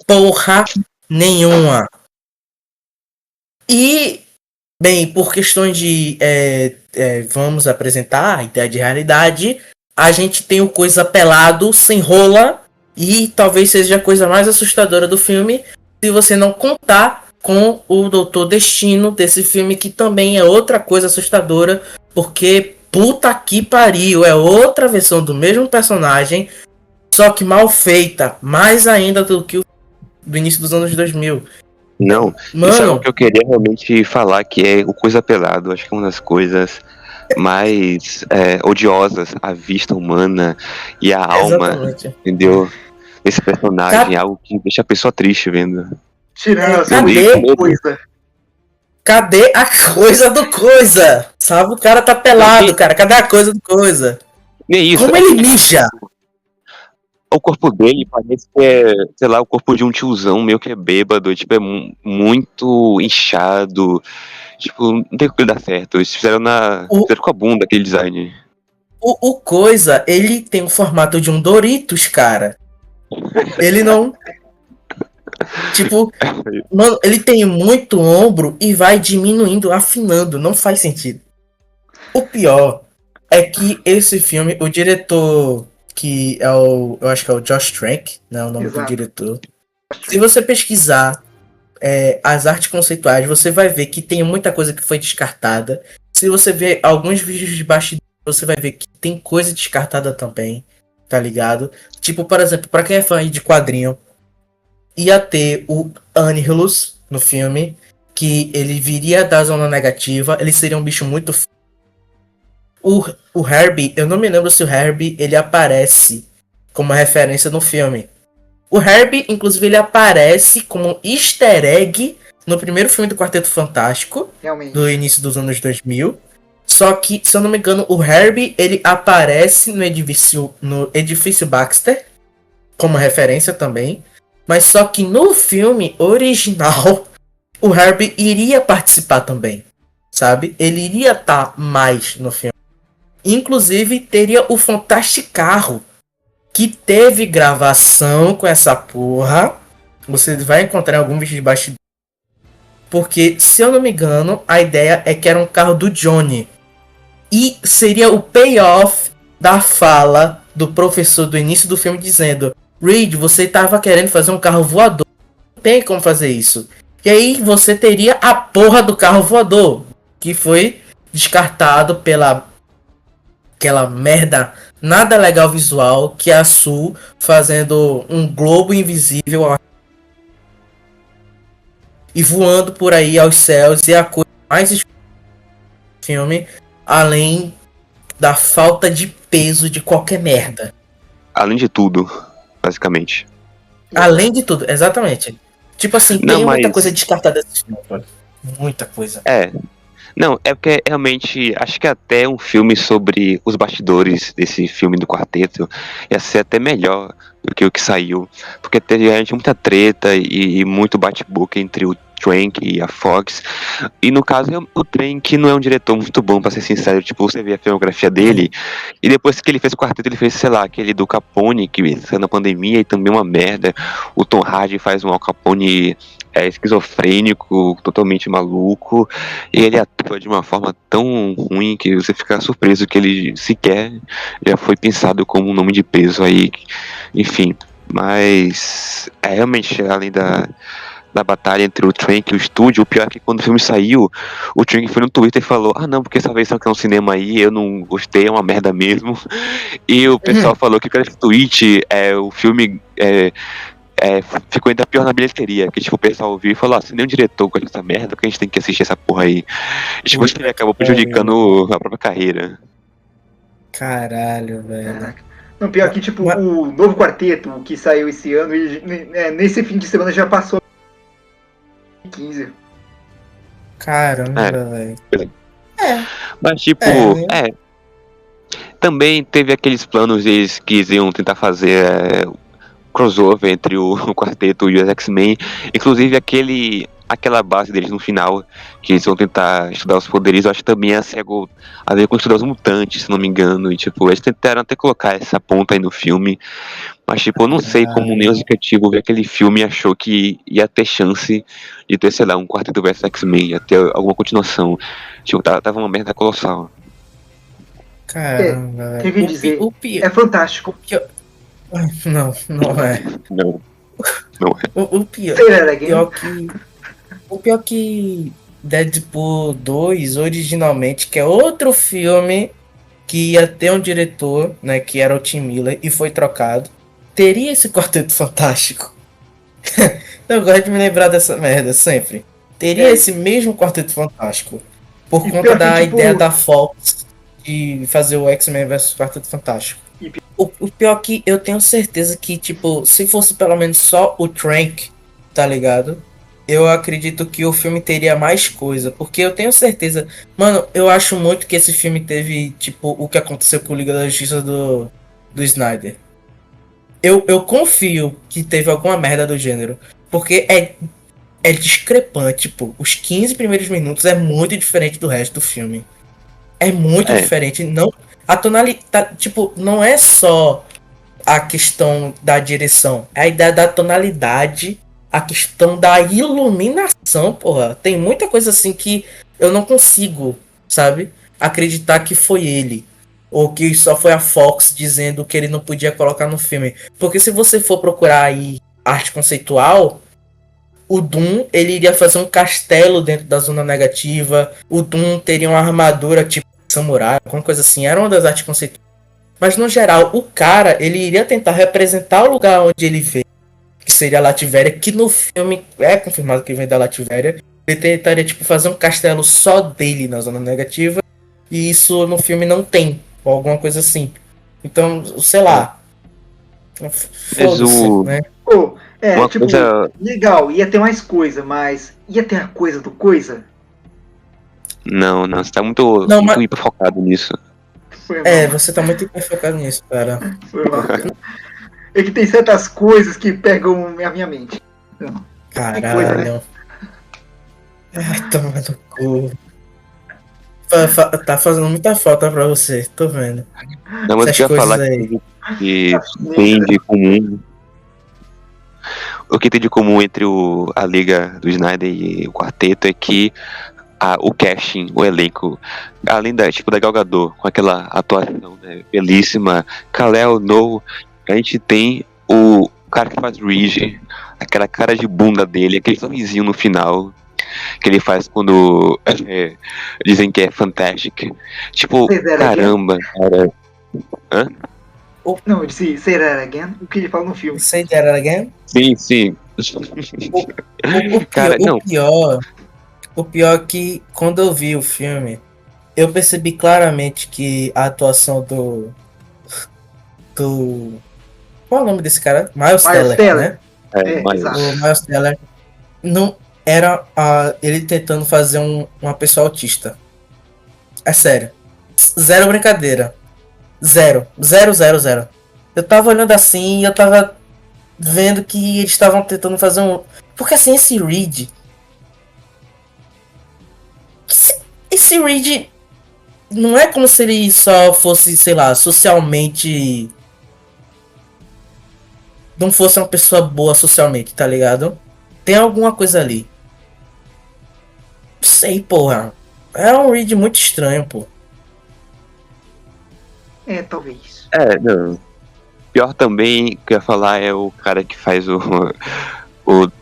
porra nenhuma. E, bem, por questões de vamos apresentar a ideia de realidade, a gente tem o coisa pelado, sem rola, e talvez seja a coisa mais assustadora do filme, se você não contar com o Doutor Destino desse filme, que também é outra coisa assustadora, porque puta que pariu, é outra versão do mesmo personagem, só que mal feita, mais ainda do que o do início dos anos 2000. Não, Mano, isso é o que eu queria realmente falar, que é o coisa pelado. Acho que é uma das coisas mais odiosas à vista humana e à alma, exatamente. entendeu? Esse personagem, Sabe- algo que deixa a pessoa triste vendo. Tirando a Cadê? sua coisa. Cadê a coisa do coisa? Sabe? O cara tá pelado, cara. Cadê a coisa do coisa? Nem isso. Como ele mija? O corpo dele parece que é, sei lá, o corpo de um tiozão meio que é bêbado, tipo, é muito inchado. Tipo, não tem como dar certo. Eles fizeram fizeram com a bunda aquele design. O coisa, ele tem o formato de um Doritos, cara. Ele não. Tipo, mano, ele tem muito ombro e vai diminuindo, afinando. Não faz sentido. O pior é que esse filme, o diretor, que é o. Eu acho que é o Josh Trank, né? O nome do Exato. diretor. Se você pesquisar as artes conceituais, você vai ver que tem muita coisa que foi descartada. Se você ver alguns vídeos de bastidores, você vai ver que tem coisa descartada também, tá ligado? Tipo, por exemplo, pra quem é fã aí de quadrinho, ia ter o Annihilus no filme, que ele viria da zona negativa, ele seria um bicho muito o Herbie, eu não me lembro se o Herbie ele aparece como referência no filme. O Herbie, inclusive, ele aparece como easter egg no primeiro filme do Quarteto Fantástico, Realmente. do início dos anos 2000. Só que, se eu não me engano, o Herbie, ele aparece no edifício Baxter, como referência também. Mas só que no filme original, o Herbie iria participar também, sabe? Ele iria estar mais no filme. Inclusive, teria o Fantasticarro, que teve gravação com essa porra. Você vai encontrar em algum vídeo de bastidor. Porque, se eu não me engano, a ideia é que era um carro do Johnny. E seria o payoff da fala do professor do início do filme dizendo: Reed, você estava querendo fazer um carro voador. Não tem como fazer isso. E aí você teria a porra do carro voador, que foi descartado pela aquela merda nada legal visual, que é a Sue fazendo um globo invisível e voando por aí aos céus, e a coisa mais do filme, além da falta de peso de qualquer merda. Além de tudo, basicamente. Além de tudo, exatamente. Tipo assim, Não, tem muita mas- coisa descartada desse filme, cara. Muita coisa. Não, é porque realmente acho que até um filme sobre os bastidores desse filme do quarteto ia ser até melhor do que o que saiu. Porque teve realmente muita treta e muito bate-boca entre o Trank e a Fox. E no caso, o Trank não é um diretor muito bom, pra ser sincero. Tipo, você vê a filmografia dele, e depois que ele fez o quarteto, ele fez, sei lá, aquele do Capone, que saiu na pandemia e também uma merda. O Tom Hardy faz um Al Capone esquizofrênico, totalmente maluco, e ele atua de uma forma tão ruim que você fica surpreso que ele sequer já foi pensado como um nome de peso aí, enfim. Mas realmente, além da batalha entre o Trank e o estúdio, o pior é que quando o filme saiu, o Trank foi no Twitter e falou: ah não, porque essa versão que é um cinema aí, eu não gostei, é uma merda mesmo. E o pessoal falou que aquele tweet, o filme ficou ainda pior na bilheteria, que tipo, o pessoal ouviu e falou: se nem o diretor gosta dessa merda, porque a gente tem que assistir essa porra aí. E tipo, ele acabou prejudicando a própria carreira. Caralho, velho. Caraca. Não, pior que, tipo, Mas- o novo quarteto que saiu esse ano, nesse fim de semana já passou 15. Caramba, velho. Mas tipo, também teve aqueles planos, eles quisiam tentar fazer crossover entre o quarteto e os X-Men, inclusive aquela base deles no final, que eles vão tentar estudar os poderes, eu acho que também ia ser algo a ver com estudar os mutantes, se não me engano, e tipo, eles tentaram até colocar essa ponta aí no filme, mas tipo, eu não sei como nem o executivo viu aquele filme e achou que ia ter chance de ter, sei lá, um quarteto versus X-Men, ia ter alguma continuação, tipo, tava uma merda colossal. Caramba, Tem que velho. dizer, O pior. é fantástico. Não, não é. Não. O pior. Sei lá, né? O pior que Deadpool 2, originalmente, que é outro filme que ia ter um diretor, né, que era o Tim Miller, e foi trocado, teria esse Quarteto Fantástico. Eu gosto de me lembrar dessa merda, sempre. Teria esse mesmo Quarteto Fantástico. Por E conta pior que, da tipo, ideia da Fox de fazer o X-Men vs Quarteto Fantástico. O pior que eu tenho certeza que, tipo, se fosse pelo menos só o Trank, tá ligado? eu acredito que o filme teria mais coisa, porque eu tenho certeza. Mano, eu acho muito que esse filme teve, tipo, o que aconteceu com o Liga da Justiça do Snyder. Eu confio que teve alguma merda do gênero, porque é discrepante, tipo, os 15 primeiros minutos é muito diferente do resto do filme. É muito É. diferente, não. A tonalidade, tipo, não é só a questão da direção, é a ideia da tonalidade, a questão da iluminação, porra. Tem muita coisa assim que eu não consigo, sabe, acreditar que foi ele. Ou que só foi a Fox dizendo que ele não podia colocar no filme. Porque se você for procurar aí arte conceitual, o Doom, ele iria fazer um castelo dentro da zona negativa. O Doom teria uma armadura tipo samurai, alguma coisa assim. Era uma das artes conceituais. Mas no geral, o cara, ele iria tentar representar o lugar onde ele veio, que seria a Lativéria, que no filme é confirmado que vem da Lativéria. Ele tentaria tipo fazer um castelo só dele na zona negativa, e isso no filme não tem, ou alguma coisa assim. Então, sei lá. Mas Foda-se, né? Pô, uma tipo, coisa. legal, ia ter mais coisa, mas ia ter a coisa do coisa? Não, você tá muito, Não, muito mas hiperfocado nisso. Foi mal, você tá muito focado nisso, cara. foi mal. É que tem certas coisas que pegam a minha mente. Então, coisa, né? Caralho. Ai, toma no cu. Tá fazendo muita falta pra você, tô vendo. Não, mas Essas eu ia falar coisas aí. que Acho que tem nem- de comum. O que tem de comum entre a Liga do Snyder e o Quarteto é que o casting, o elenco, além da Gal Gadot, com aquela atuação, né, belíssima, Kal-El, No, a gente tem o cara que faz Reed, aquela cara de bunda dele, aquele sorrisinho no final que ele faz quando dizem que é fantastic. Tipo, Say that caramba, cara. Não, eu disse Say That Again, o que ele fala no filme. Say that again? Sim. Cara, não. O pior é que quando eu vi o filme, eu percebi claramente que a atuação do qual é o nome desse cara? Miles Teller, Teller. né? Mas, exato. O Miles Teller não era ele tentando fazer uma pessoa autista. É sério. Zero brincadeira. Zero. Eu tava olhando assim e eu tava vendo que eles estavam tentando fazer um. Porque assim, esse Reed. Esse Reed não é como se ele só fosse, sei lá, socialmente. Não fosse uma pessoa boa socialmente, tá ligado? Tem alguma coisa ali. Não sei, porra. É um Reed muito estranho, pô. Talvez. não. Pior também que eu ia falar é o cara que faz o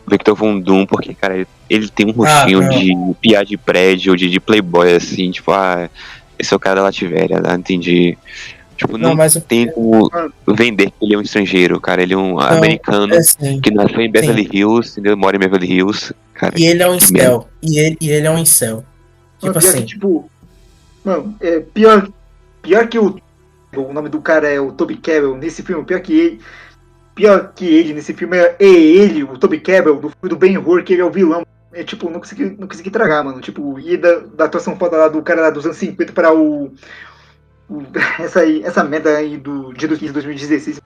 Victor Von Doom, porque, cara, ele tem um rostinho de piá de prédio, de playboy, assim, tipo, esse é o cara da Lativéria, né? Entendi. Tipo, não mas tem como vender que ele é um estrangeiro, cara, ele é um americano assim, que nasceu em Beverly Hills, entendeu? Mora em Beverly Hills, cara. E ele é um incel. E ele é um incel. Tipo Pior assim. que, tipo, mano, pior que o nome do cara é o Toby Kebbell nesse filme, pior que ele nesse filme é ele, o Toby Kebbell, do filme do Ben-Hur, que ele é o vilão. Tipo, não consegui tragar, mano. Tipo, e da atuação foda lá do cara lá dos anos 50 para essa merda aí de 2016.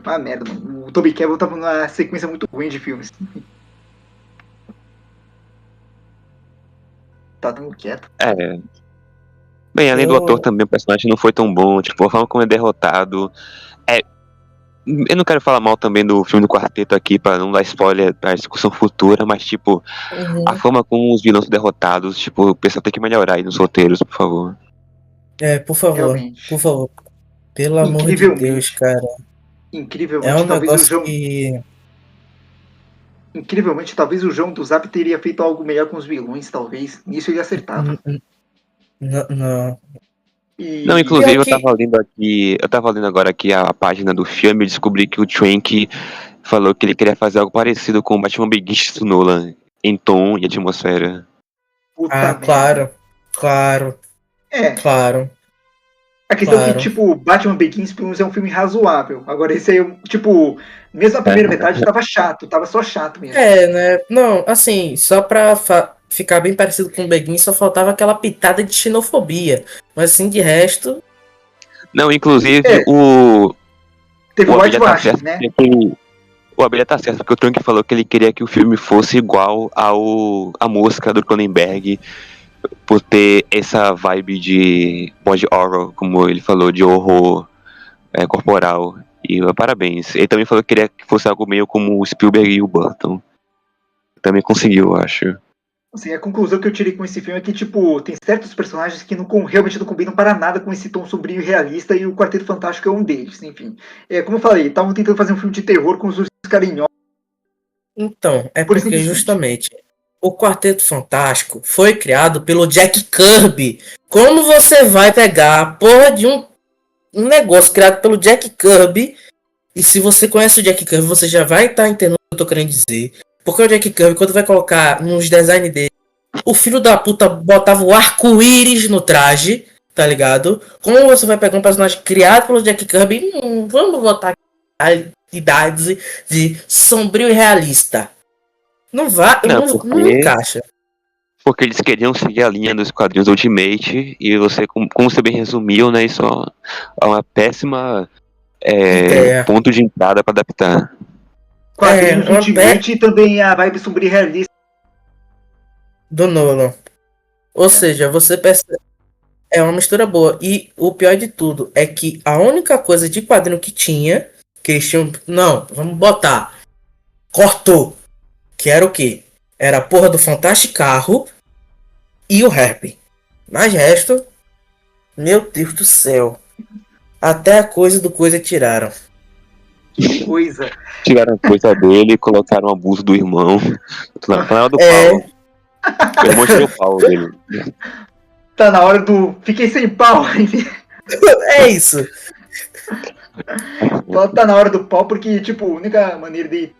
Uma merda, mano. O Toby Kebbell tava numa sequência muito ruim de filmes. Tá dando quieto. Bem, além do ator também, o personagem não foi tão bom, tipo, a forma como é derrotado. Eu não quero falar mal também do filme do Quarteto aqui, pra não dar spoiler pra discussão futura, mas, tipo, a forma como os vilões são derrotados, tipo, o pessoal tem que melhorar aí nos roteiros, por favor. Por favor, Realmente. por favor. Pelo amor de Deus, cara. Incrivelmente, É um talvez negócio o João. que. Incrivelmente, talvez o João do Zap teria feito algo melhor com os vilões, talvez. Nisso ele acertava. Não. Não, inclusive eu tava lendo agora aqui a página do filme e descobri que o Trank falou que ele queria fazer algo parecido com o Batman Begins do Nolan, em tom e atmosfera. Puta Claro. merda. Claro. A questão é Claro. que, tipo, Batman Begins pelo menos é um filme razoável. Agora esse aí, tipo, mesmo a primeira metade tava chato, tava só chato mesmo. Né? Não, assim, só pra ficar bem parecido com o Begin, só faltava aquela pitada de xenofobia. Mas assim, de resto, Não, inclusive É. o Teve o Abelha tá whitewashing, certo, né? porque o Abelha tá certo, porque o Trunk falou que ele queria que o filme fosse igual a Mosca do Cronenberg, por ter essa vibe de body horror, como ele falou, de horror corporal. E parabéns. Ele também falou que queria que fosse algo meio como o Spielberg e o Burton. Também conseguiu, eu acho. Assim, a conclusão que eu tirei com esse filme é que, tipo, tem certos personagens que realmente não combinam para nada com esse tom sombrio e realista, e o Quarteto Fantástico é um deles, enfim. Como eu falei, estavam tentando fazer um filme de terror com os ursos carinhosos, então, é por porque simplesmente. justamente o Quarteto Fantástico foi criado pelo Jack Kirby. Como você vai pegar a porra de um negócio criado pelo Jack Kirby, e se você conhece o Jack Kirby, você já vai estar entendendo o que eu tô querendo dizer. Porque o Jack Kirby, quando vai colocar nos designs dele, o filho da puta botava o arco-íris no traje, tá ligado? Como você vai pegar um personagem criado pelo Jack Kirby, vamos botar idades de sombrio e realista. Não vai, Não, não encaixa. Porque eles queriam seguir a linha dos quadrinhos Ultimate, e você, como você bem resumiu, né, isso é uma péssima Ideia. ponto de entrada para adaptar. Quadrinhos uma Ultimate e também a vibe sombria e realista. Do Nolan. Ou seja, você percebe. É uma mistura boa. E o pior de tudo é que a única coisa de quadrinho que tinha, que eles tinham. Não, vamos botar. Cortou. Que era o quê? Era a porra do Fantástico Carro e o Herb. Mas resto. Meu Deus do céu. Até a coisa do coisa tiraram. Coisa. Tiraram a coisa dele, colocaram o abuso do irmão. Na panela do É. pau. O irmão tirou o pau dele. Tá na hora do. Fiquei sem pau. É isso. Tá na hora do pau, porque, tipo, a única maneira de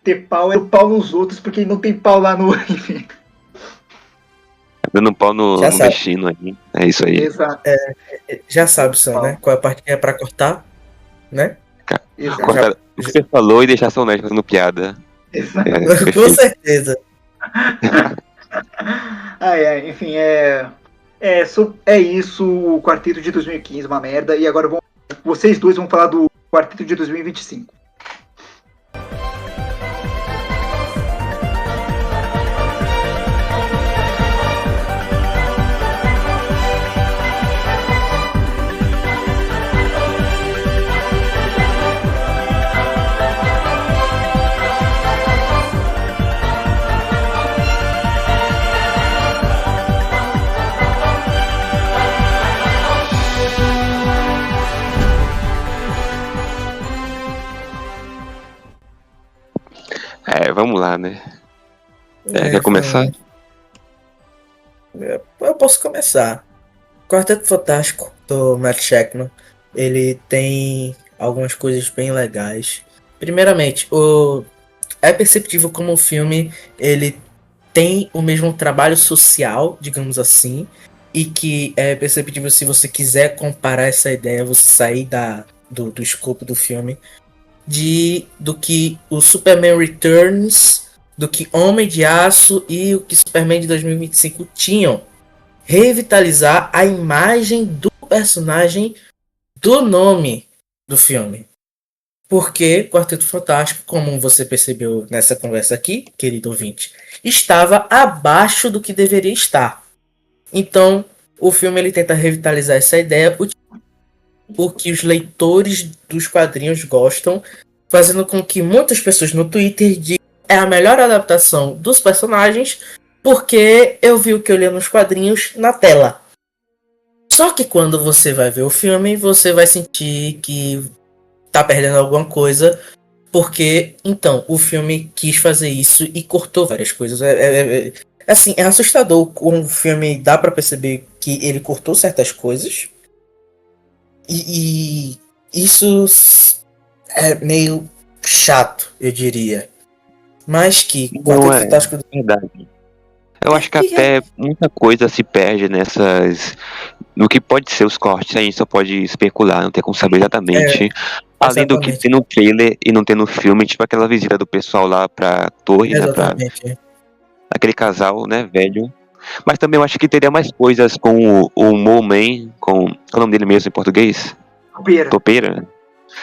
ter pau é o pau nos outros, porque não tem pau lá no. Enfim. Dando um pau no Já sabe. destino aí. É isso aí. Exato. Já sabe só, né? Qual é a parte que é pra cortar, né? Exato. Cortar o que você falou e deixar seu neto fazendo piada. Exato. É, Com perfeito. certeza. Enfim, é isso, o Quarteto de 2015, uma merda. E agora vocês dois vão falar do Quarteto de 2025. Vamos lá, né? Quer começar? Eu posso começar. Quarteto Fantástico do Matt Shakman, ele tem algumas coisas bem legais. Primeiramente, é perceptível como o filme ele tem o mesmo trabalho social, digamos assim, e que é perceptível se você quiser comparar essa ideia, você sair do escopo do filme, do que o Superman Returns, do que Homem de Aço e o que Superman de 2025 tinham. Revitalizar a imagem do personagem do nome do filme. Porque Quarteto Fantástico, como você percebeu nessa conversa aqui, querido ouvinte, estava abaixo do que deveria estar. Então, o filme ele tenta revitalizar essa ideia, o que os leitores dos quadrinhos gostam, fazendo com que muitas pessoas no Twitter digam é a melhor adaptação dos personagens, porque eu vi o que eu li nos quadrinhos na tela. Só que quando você vai ver o filme, você vai sentir que tá perdendo alguma coisa, porque, então, o filme quis fazer isso e cortou várias coisas. Assim, é assustador como o filme dá pra perceber que ele cortou certas coisas. E isso é meio chato, eu diria. Mas que Não Quarteto é Fantástico... verdade. Eu acho que até muita coisa se perde nessas. No que pode ser os cortes, a gente só pode especular, não tem como saber exatamente. Além do que Exatamente. tem no trailer e não tem no filme, tipo aquela visita do pessoal lá pra torre, né? Pra Exatamente. aquele casal, né, velho. Mas também eu acho que teria mais coisas com o Mo Man, com. Qual é o nome dele mesmo em português? Pera. Topeira?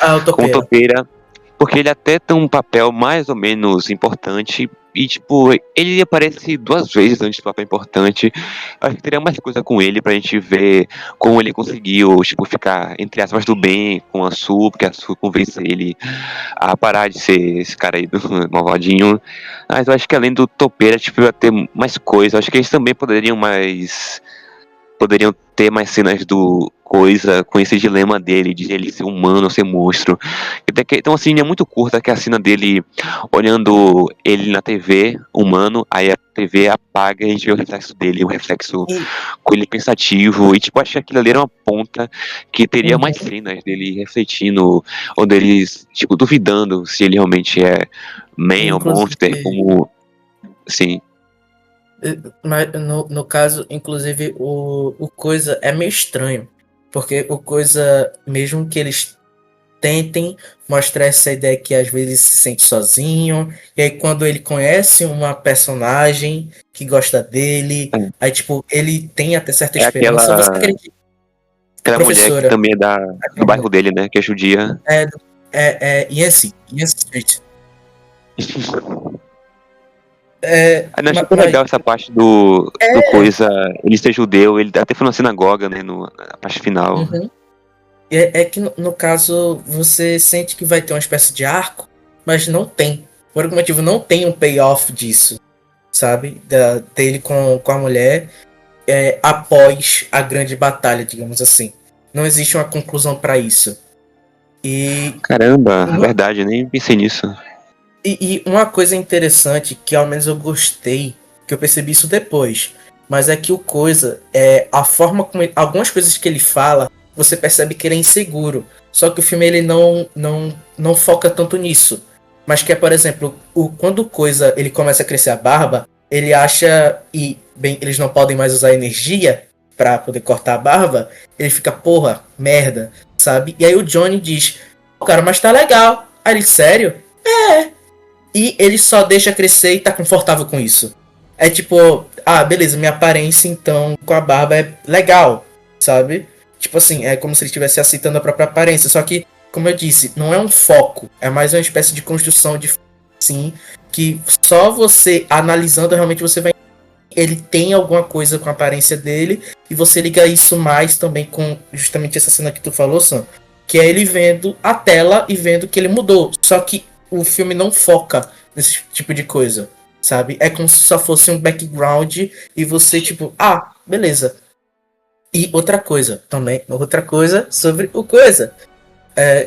Ah, o Com o Topeira. Topeira. Porque ele até tem um papel mais ou menos importante. E, tipo, ele aparece 2 vezes antes do papel importante. Acho que teria mais coisa com ele pra gente ver como ele conseguiu, tipo, ficar, entre aspas, do bem com a Su, porque a Su convence ele a parar de ser esse cara aí do malvadinho. Mas eu acho que além do Topeira, tipo, ia ter mais coisa. Acho que eles também poderiam ter mais cenas do Coisa com esse dilema dele, de ele ser humano ou ser monstro. Tem uma cena muito curta que é a cena dele olhando ele na TV, humano, aí a TV apaga e a gente vê o reflexo dele, o reflexo com ele pensativo, e tipo, acho que aquilo ali era uma ponta que teria mais cenas dele refletindo, ou deles, tipo, duvidando se ele realmente é man ou monster, como. Sim. Mas no caso, inclusive, o Coisa é meio estranho. Porque o Coisa, mesmo que eles tentem mostrar essa ideia que às vezes se sente sozinho, e aí quando ele conhece uma personagem que gosta dele, aí tipo, ele tem até certa É esperança. Você acredita? aquela mulher que Professora. também é do bairro dele, né? Que é judia. Yancey Street. Eu achei super legal essa parte do Coisa, ele ser judeu, ele até foi na sinagoga, né, na parte final. Uhum. É que no caso você sente que vai ter uma espécie de arco, mas não tem. Por algum motivo não tem um payoff disso, sabe? Dele com a mulher após a grande batalha, digamos assim. Não existe uma conclusão para isso. Caramba, verdade, nem pensei nisso. E uma coisa interessante que ao menos eu gostei, que eu percebi isso depois, mas é que o Coisa, a forma como algumas coisas que ele fala, você percebe que ele é inseguro. Só que o filme ele não foca tanto nisso. Mas que é, por exemplo, quando o Coisa ele começa a crescer a barba, ele acha, eles não podem mais usar energia pra poder cortar a barba, ele fica, porra, merda, sabe? E aí o Johnny diz, cara, mas tá legal. Aí ele, sério? E ele só deixa crescer e tá confortável com isso. É tipo, beleza, minha aparência então com a barba é legal, sabe? Tipo assim, é como se ele estivesse aceitando a própria aparência. Só que, como eu disse, não é um foco. É mais uma espécie de construção de sim, que só você analisando realmente você vai. Ele tem alguma coisa com a aparência dele. E você liga isso mais também com justamente essa cena que tu falou, Sam. Que é ele vendo a tela e vendo que ele mudou. Só que o filme não foca nesse tipo de coisa, sabe? É como se só fosse um background e você, tipo, beleza. E outra coisa sobre o Coisa.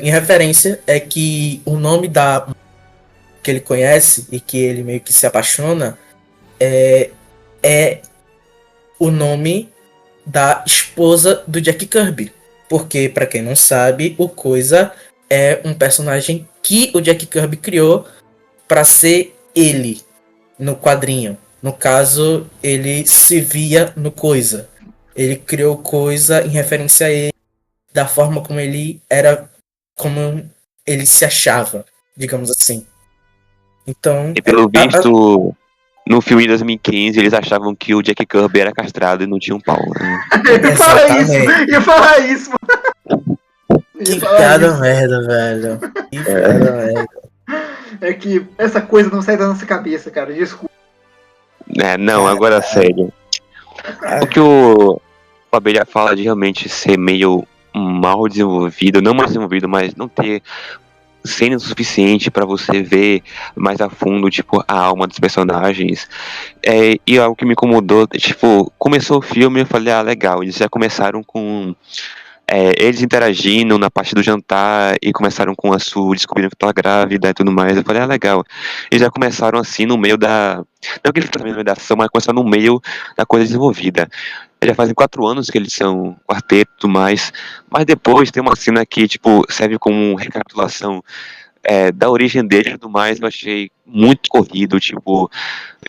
Em referência, é que o nome da que ele conhece e que ele meio que se apaixona é o nome da esposa do Jack Kirby. Porque, pra quem não sabe, o Coisa é um personagem que o Jack Kirby criou para ser ele no quadrinho. No caso, ele se via no Coisa. Ele criou Coisa em referência a ele, da forma como ele era, como ele se achava, digamos assim. Então, E pelo visto, no filme de 2015, eles achavam que o Jack Kirby era castrado e não tinha um pau. Né? Ia falar isso. Que piada merda, velho. Que piada merda. É que essa coisa não sai da nossa cabeça, cara. Desculpa. Não, agora sério. O que o Abelha fala de realmente ser meio mal desenvolvido, não mal desenvolvido, mas não ter cena suficiente pra você ver mais a fundo, tipo, a alma dos personagens. E algo que me incomodou, tipo, começou o filme e eu falei, legal, eles já começaram com eles interagindo na parte do jantar e começaram com a Su descobrindo que estava grávida e tudo mais. Eu falei, legal. Eles já começaram assim no meio da. Não que eles estavam no meio da ação, mas começaram no meio da coisa desenvolvida. Já fazem 4 anos que eles são quarteto e tudo mais. Mas depois tem uma cena que, tipo, serve como recapitulação da origem dele e tudo mais, eu achei muito corrido, tipo,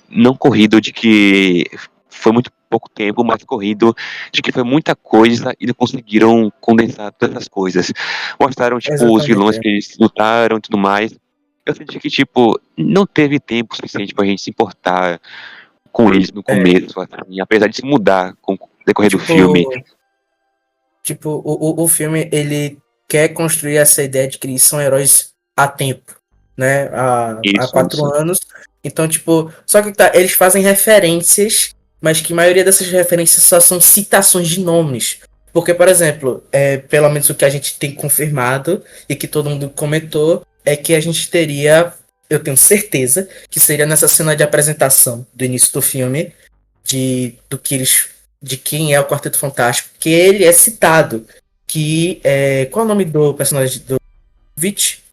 não corrido de que foi muito pouco tempo, mas corrido de que foi muita coisa e não conseguiram condensar todas as coisas. Mostraram, tipo, os vilões Exatamente. que eles lutaram e tudo mais. Eu senti que, tipo, não teve tempo suficiente pra gente se importar com eles no começo, assim, apesar de se mudar com o decorrer do filme. Tipo, o filme, ele quer construir essa ideia de que eles são heróis há tempo, né? Há 4 anos. Então, tipo, só que tá, eles fazem referências, mas que a maioria dessas referências só são citações de nomes. Porque, por exemplo, pelo menos o que a gente tem confirmado e que todo mundo comentou, é que a gente teria, eu tenho certeza, que seria nessa cena de apresentação do início do filme, de quem é o Quarteto Fantástico, que ele é citado. Qual é o nome do personagem do Vich?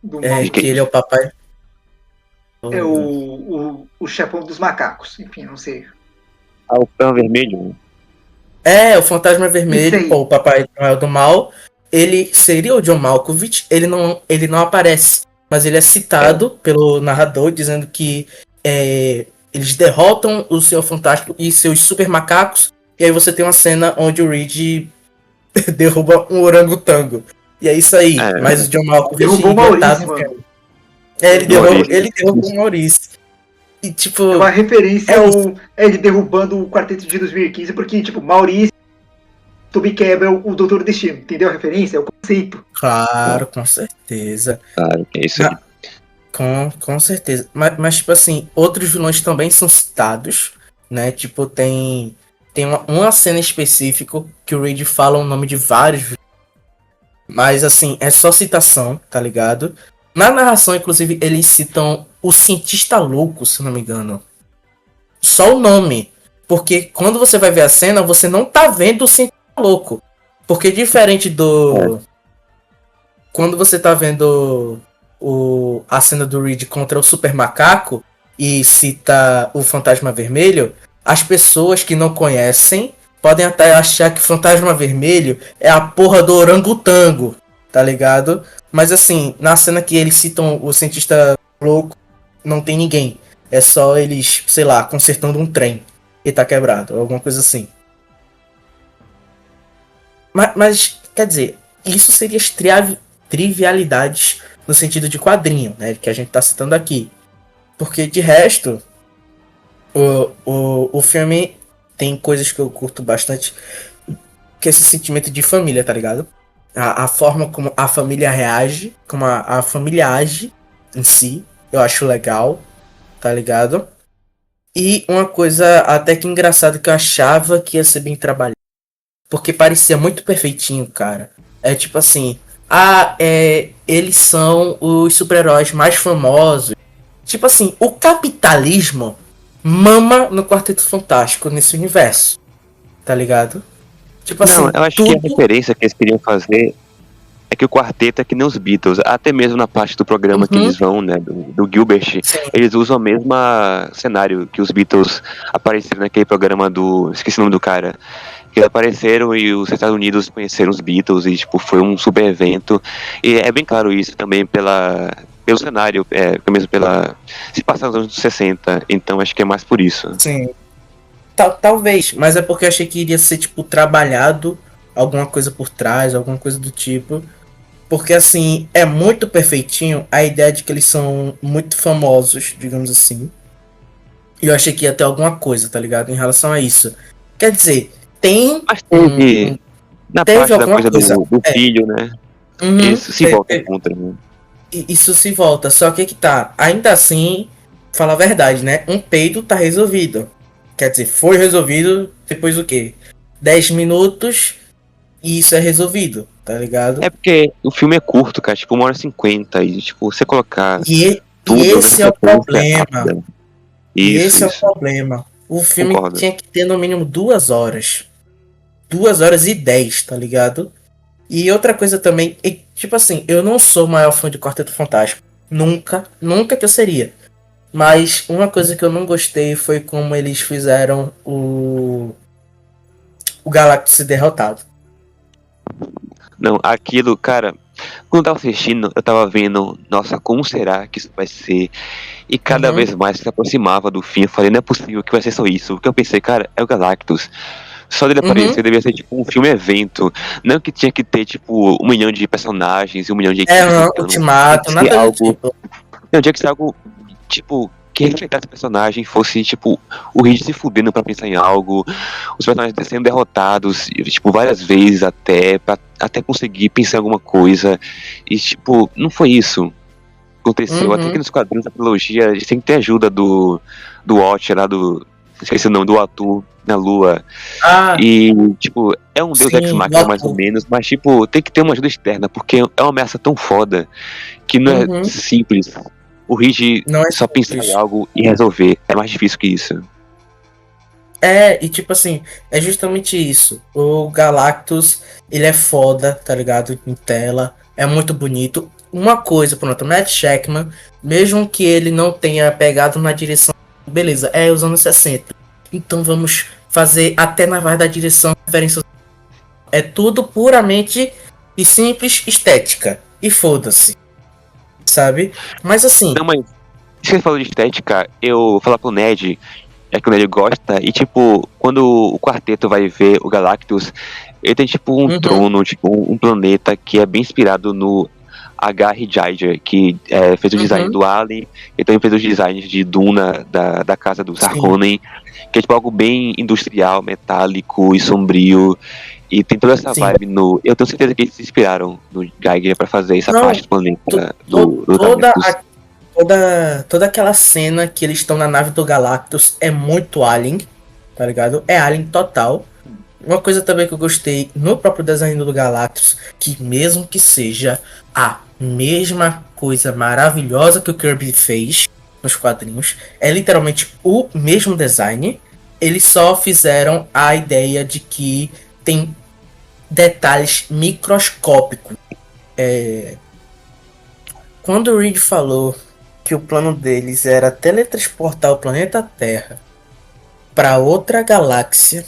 Do mal. Que ele é o papai. É o chefão dos macacos. Enfim, não sei. Ah, o Fã Vermelho? O Fantasma Vermelho, ou o Papai Noel do Mal. Ele seria o John Malkovich. Ele não aparece, mas ele é citado pelo narrador, dizendo que eles derrotam o Senhor Fantástico e seus super macacos. E aí você tem uma cena onde o Reed derruba um orangotango. E é isso aí. Mas o John Malkovich derrubou o Maurício, mano. Ele derrubou o Maurício. E, tipo, é uma referência ele derrubando o Quarteto de 2015, porque, tipo, Maurício Toby quebra o Doutor Destino, entendeu a referência? É o conceito. Claro, com certeza. Claro, é isso aí. Com certeza. Mas, tipo assim, outros vilões também são citados, né? Tipo, tem uma cena específica que o Reed fala o nome de vários vilões. Mas, assim, é só citação, tá ligado? Na narração, inclusive, eles citam o cientista louco, se não me engano. Só o nome. Porque quando você vai ver a cena, você não tá vendo o cientista louco. Porque diferente do... Quando você tá vendo a cena do Reed contra o Super Macaco e cita o Fantasma Vermelho, as pessoas que não conhecem podem até achar que o Fantasma Vermelho é a porra do orangotango, tá ligado? Mas assim, na cena que eles citam o cientista louco, não tem ninguém. É só eles, sei lá, consertando um trem e tá quebrado, alguma coisa assim. Mas quer dizer, isso seria as trivialidades no sentido de quadrinho, né? Que a gente tá citando aqui. Porque de resto, o filme tem coisas que eu curto bastante, que é esse sentimento de família, tá ligado? A forma como a família reage, como a família age em si, eu acho legal, tá ligado? E uma coisa até que engraçada que eu achava que ia ser bem trabalhado, porque parecia muito perfeitinho, cara. É tipo assim, eles são os super-heróis mais famosos. Tipo assim, o capitalismo mama no Quarteto Fantástico nesse universo, tá ligado? Tipo assim, eu acho que a referência que eles queriam fazer é que o quarteto é que nem os Beatles, até mesmo na parte do programa que eles vão, né, do Gilbert, eles usam o mesmo cenário que os Beatles apareceram naquele programa esqueci o nome do cara, que eles apareceram e os Estados Unidos conheceram os Beatles e, tipo, foi um super evento, e é bem claro isso também pelo cenário, mesmo se passar nos anos 60, então acho que é mais por isso. Sim. Talvez, mas é porque eu achei que iria ser, tipo, trabalhado alguma coisa por trás, alguma coisa do tipo. Porque, assim, é muito perfeitinho a ideia de que eles são muito famosos, digamos assim. E eu achei que ia ter alguma coisa, tá ligado? Em relação a isso. Quer dizer, tem... Mas teve na parte da coisa do filho, né? Isso se volta contra, né? Isso se volta, só que tá. Ainda assim, fala a verdade, né? Um peido tá resolvido. Quer dizer, foi resolvido depois do quê? 10 minutos e isso é resolvido, tá ligado? É porque o filme é curto, cara, tipo 1h50 e tipo, você colocar e esse é o problema. Esse é o problema. O filme tinha que ter no mínimo 2 horas. 2h10, tá ligado? E outra coisa também, tipo assim, eu não sou o maior fã de Quarteto Fantástico. Nunca que eu seria. Mas uma coisa que eu não gostei foi como eles fizeram o Galactus ser derrotado. Não, aquilo, cara, quando eu tava assistindo, eu tava vendo, nossa, como será que isso vai ser? E cada Uhum, vez mais se aproximava do fim, eu falei, não é possível que vai ser só isso. Porque eu pensei, cara, é o Galactus. Só dele aparecer uhum. devia ser tipo um filme evento. Não que tinha que ter, tipo, 1 milhão de personagens e 1 milhão de É, equipes não, lutando. Tinha Ultimato, que ser nada do algo. tipo. Não, tinha que ser algo, tipo, que respeitasse o personagem, fosse, tipo, o Reed se fudendo pra pensar em algo, os personagens sendo derrotados, tipo, várias vezes até, pra até conseguir pensar em alguma coisa. E, tipo, não foi isso que aconteceu. Até que Uhum. nos quadrinhos da trilogia, a gente tem que ter ajuda do Watcher lá do. Esqueci o nome, do Atu na Lua. Ah, E, tipo, é um deus ex sim, machina mais ou Goku. menos, mas, tipo, tem que ter uma ajuda externa, porque é uma ameaça tão foda que não é Uhum. simples o Reed Não é só pensar em simples. algo e resolver. É mais difícil que isso. É, e tipo assim, é justamente isso. O Galactus, ele é foda, tá ligado? Em tela, é muito bonito. Uma coisa, pronto, o Matt Shakman, mesmo que ele não tenha pegado na direção, beleza, é os anos 60. Então vamos fazer até na voz da direção referência. É tudo puramente e simples estética. E foda-se, sabe? Mas assim, Não, mas se você falou de estética, eu vou falar pro Ned, é que o Ned gosta, e tipo, quando o quarteto vai ver o Galactus, ele tem tipo um uhum, trono, tipo um planeta que é bem inspirado no H.R. Giger, que fez o design uhum, do Alien, e também fez os designs de Duna, da casa dos sim. Harkonnen, que é tipo algo bem industrial, metálico e sombrio, e tem toda essa Sim. vibe no... Eu tenho certeza que eles se inspiraram no Giger pra fazer essa parte Não, do planeta do toda Galactus. toda aquela cena que eles estão na nave do Galactus é muito Alien, tá ligado? É Alien total. Uma coisa também que eu gostei no próprio design do Galactus, que mesmo que seja a mesma coisa maravilhosa que o Kirby fez nos quadrinhos, é literalmente o mesmo design. Eles só fizeram a ideia de que tem detalhes microscópicos. Quando o Reed falou que o plano deles era teletransportar o planeta Terra para outra galáxia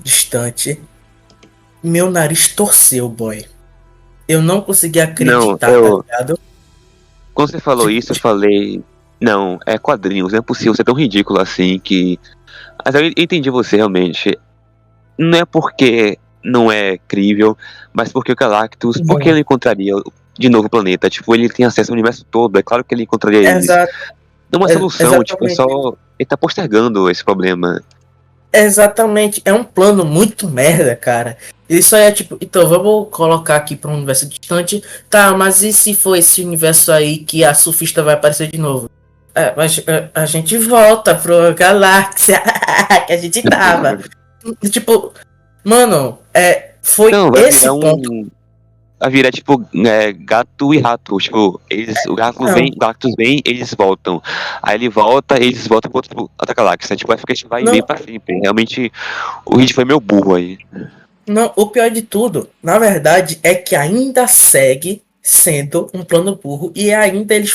distante, meu nariz torceu, boy. Eu não consegui Não, acreditar, tá ligado? quando você falou Tipo, isso, eu falei, não, é quadrinhos, não é possível ser tão ridículo assim que. Mas eu entendi você realmente. Não é porque não é crível, mas porque o Galactus, por que não. ele encontraria de novo o planeta? Tipo, ele tem acesso ao universo todo, é claro que ele encontraria eles. Exa Não é uma solução, tipo, é só. exatamente. Ele tá postergando esse problema. Exatamente. É um plano muito merda, cara. Ele só é tipo, então vamos colocar aqui para um universo distante. Tá, mas e se for esse universo aí que a surfista vai aparecer de novo? É, mas a gente volta pro galáxia que a gente tava. Tipo, mano, foi Não, vai esse virar ponto. um. Vai virar tipo gato e rato. Tipo, o gato vem, Não, o Galactus vem, eles voltam. Aí ele volta, eles voltam pra outra galáxia. Tipo, vai ficar esse vai e vem não, pra sempre. Realmente, o Reed foi meu burro aí. não. O pior de tudo, na verdade, é que ainda segue sendo um plano burro e ainda eles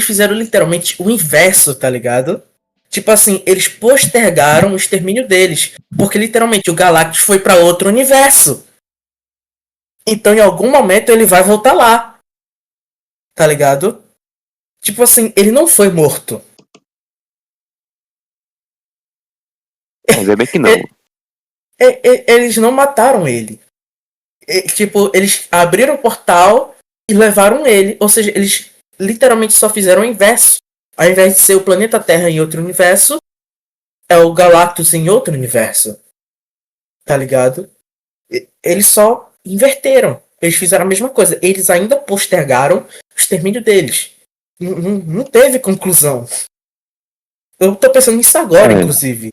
fizeram literalmente o inverso, tá ligado? Tipo assim, eles postergaram o extermínio deles, porque literalmente o Galactus foi pra outro universo. Então, em algum momento ele vai voltar lá, tá ligado? Tipo assim, ele não foi morto. Ainda bem que não. Eles não mataram ele. Tipo, eles abriram o portal e levaram ele. Ou seja, eles literalmente só fizeram o inverso. Ao invés de ser o planeta Terra em outro universo, é o Galactus em outro universo. Tá ligado? Eles só inverteram. Eles fizeram a mesma coisa. Eles ainda postergaram o extermínio deles. Não teve conclusão. Eu tô pensando nisso agora, É, inclusive.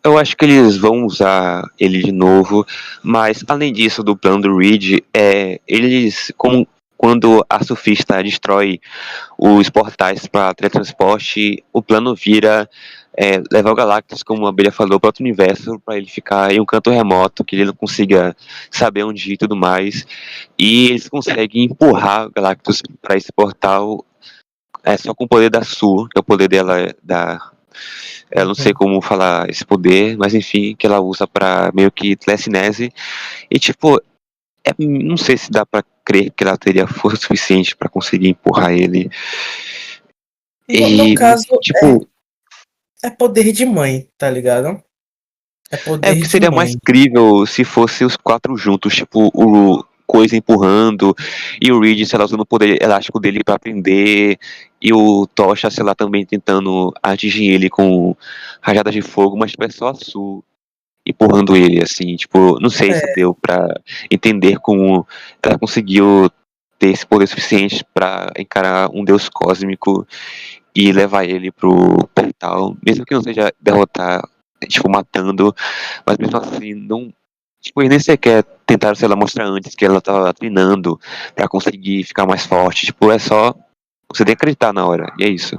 eu acho que eles vão usar ele de novo, mas além disso, do plano do Reed, eles, como quando a surfista destrói os portais para teletransporte, o plano vira levar o Galactus, como a Abelha falou, para outro universo, para ele ficar em um canto remoto, que ele não consiga saber onde ir e tudo mais. E eles conseguem empurrar o Galactus para esse portal só com o poder da Su, que é o poder dela, eu não sei como falar esse poder, mas enfim, que ela usa pra meio que telecinese. E tipo, Não sei se dá pra crer que ela teria força suficiente pra conseguir empurrar ele. No caso, Tipo, é poder de mãe, tá ligado? É poder porque de seria mais mãe. crível se fosse os quatro juntos, tipo, o Coisa empurrando, e o Reed, sei lá, usando o poder elástico dele pra prender, e o Tocha, sei lá, também tentando atingir ele com rajadas de fogo, mas tipo, é só a Su empurrando ele, assim, tipo, não sei se É, deu pra entender como ela conseguiu ter esse poder suficiente pra encarar um deus cósmico e levar ele pro portal, mesmo que não seja derrotar, tipo, matando, mas mesmo assim, não. Tipo, eles nem sequer tentaram, sei lá, mostrar antes que ela tava treinando pra conseguir ficar mais forte. Tipo, é só você tem que acreditar na hora, e é isso.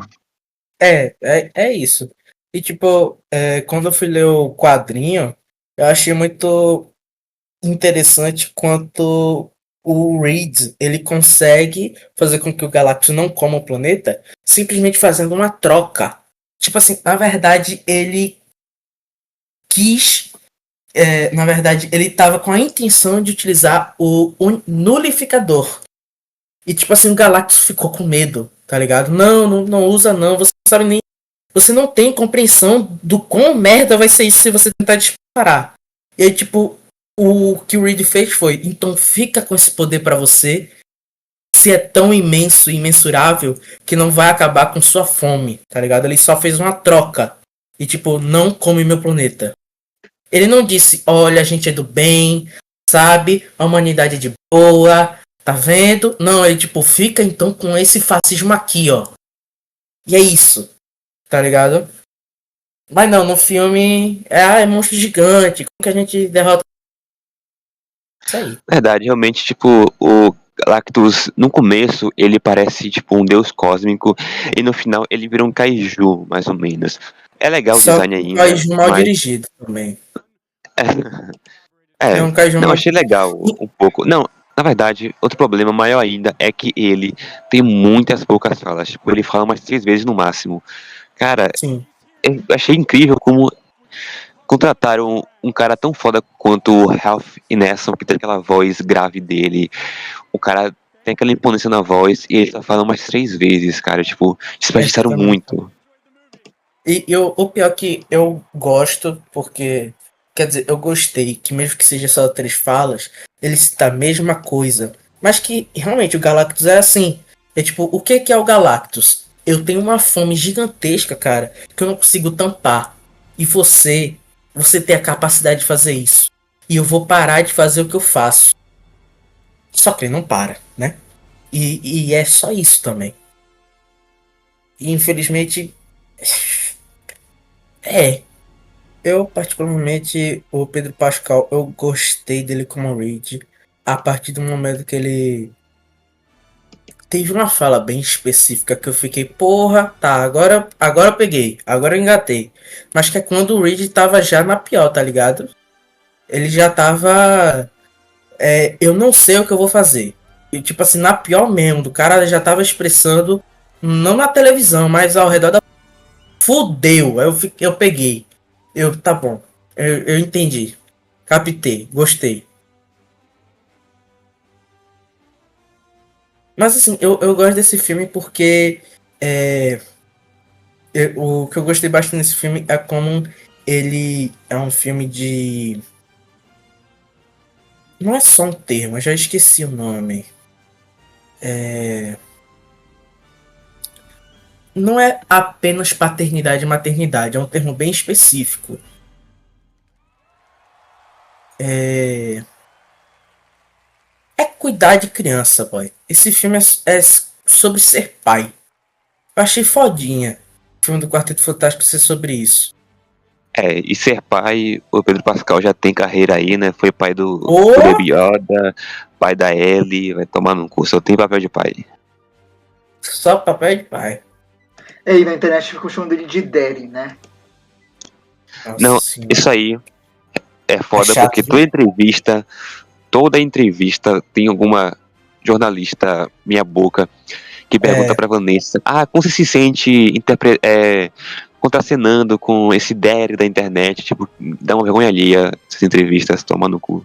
é isso. E tipo, quando eu fui ler o quadrinho, eu achei muito interessante quanto o Reed ele consegue fazer com que o Galactus não coma o planeta simplesmente fazendo uma troca. Tipo assim, na verdade ele quis, na verdade ele estava com a intenção de utilizar o nulificador. E tipo assim, o Galactus ficou com medo, tá ligado? Não usa não, você não sabe nem, você não tem compreensão do quão merda vai ser isso se você tentar disparar. E aí tipo, o que o Reed fez foi, então fica com esse poder pra você, se é tão imenso e imensurável que não vai acabar com sua fome, tá ligado? Ele só fez uma troca. E tipo, não come meu planeta. Ele não disse, olha, a gente é do bem, sabe? A humanidade é de boa, tá vendo? Não, ele tipo, fica então com esse fascismo aqui, ó. E é isso, tá ligado? Mas não, no filme é monstro gigante, como que a gente derrota isso aí? Verdade, realmente, tipo, o Galactus, no começo, ele parece, tipo, um deus cósmico, e no final ele vira um kaiju, mais ou menos. É legal o Só design que um ainda, kaiju mal mas. dirigido também. É É, um kaiju não, mal achei legal um pouco. Não, na verdade, outro problema maior ainda é que ele tem muitas poucas falas. Tipo, ele fala umas 3 vezes no máximo. Cara, sim. eu achei incrível como contrataram um cara tão foda quanto o Ralph Ineson, que tem aquela voz grave dele. O cara tem aquela imponência na voz e ele tá falando umas 3 vezes, cara. Tipo, desperdiçaram Exatamente. muito. E o pior que eu gosto, porque. Quer dizer, eu gostei que mesmo que seja só 3 falas, ele cita a mesma coisa. Mas que realmente o Galactus é assim. É tipo, o que é o Galactus? Eu tenho uma fome gigantesca, cara, que eu não consigo tampar. E você tem a capacidade de fazer isso. E eu vou parar de fazer o que eu faço. Só que ele não para, né? E é só isso também. E infelizmente. É. Eu, particularmente, o Pedro Pascal, eu gostei dele como Reed a partir do momento que ele teve uma fala bem específica que eu fiquei, porra, tá, agora eu peguei, agora eu engatei. Mas que é quando o Reed tava já na pior, tá ligado? Ele já tava. Eu não sei o que eu vou fazer. E, tipo assim, na pior mesmo, do cara já tava expressando, não na televisão, mas ao redor da. Fudeu! Aí eu peguei. Tá bom. Eu entendi. Captei. Gostei. Mas assim, eu gosto desse filme porque é, o que eu gostei bastante nesse filme é como ele é um filme de. Não é só um termo, eu já esqueci o nome. Não é apenas paternidade e maternidade, é um termo bem específico. É cuidar de criança, boy. Esse filme é sobre ser pai. Eu achei fodinha o filme do Quarteto Fantástico ser sobre isso. E ser pai, o Pedro Pascal já tem carreira aí, né? Foi pai do Ou Baby Yoda, pai da Ellie, vai tomar no cu, só tem papel de pai. só papel de pai. E aí na internet ficam chamando ele de Daddy, né? Nossa Não, senhora. isso aí é É foda chato, porque viu? toda entrevista tem alguma jornalista meia boca que pergunta É, pra Vanessa, como você se sente contracenando com esse daddy da internet? Tipo, dá uma vergonha alheia essas entrevistas, toma no cu.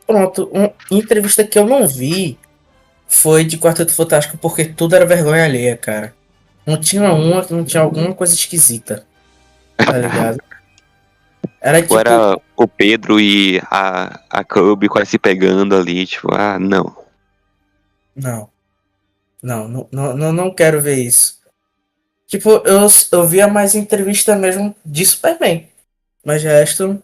Pronto, uma entrevista que eu não vi foi de Quarteto Fantástico porque tudo era vergonha alheia, cara. Não tinha uma que não tinha alguma coisa esquisita, tá ligado? Era Tipo, tipo, era o Pedro e a Kobe quase se pegando ali, tipo, não. não, não quero ver isso. Tipo, eu via mais entrevista mesmo de Superman, mas o resto.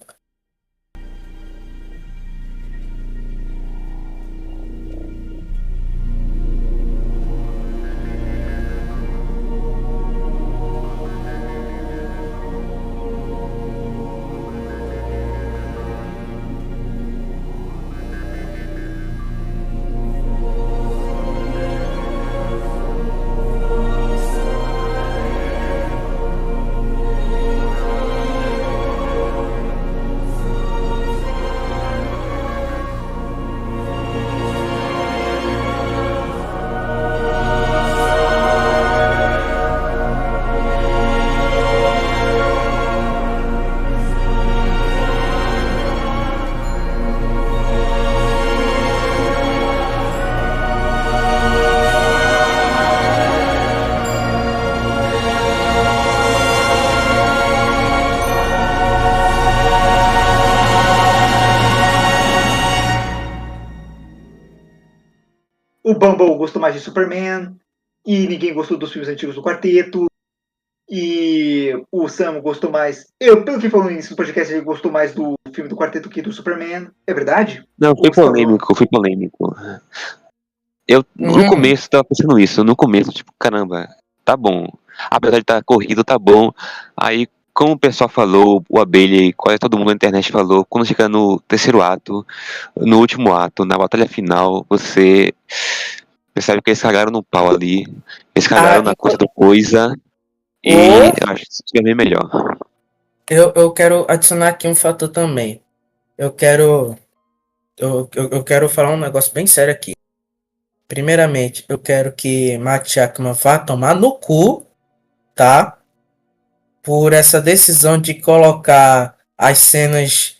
O Bumble gostou mais de Superman, e ninguém gostou dos filmes antigos do Quarteto, e o Sam gostou mais. Pelo que falou no início do podcast, ele gostou mais do filme do Quarteto que do Superman. É verdade? Não, foi Ou você falou? polêmico, foi polêmico. Eu, no Hum. começo, tava pensando isso. No começo, tipo, caramba, tá bom. Apesar de estar corrido, tá bom. Aí, como o pessoal falou, o Abelha e quase todo mundo na internet falou, quando chega no terceiro ato, no último ato, na batalha final, você percebe que eles cagaram no pau ali. Eles cagaram na coisa do coisa. E eu acho que isso é bem melhor. Eu quero adicionar aqui um fator também. Eu quero falar um negócio bem sério aqui. Primeiramente, eu quero que Matt Jackman vá tomar no cu, tá? Por essa decisão de colocar as cenas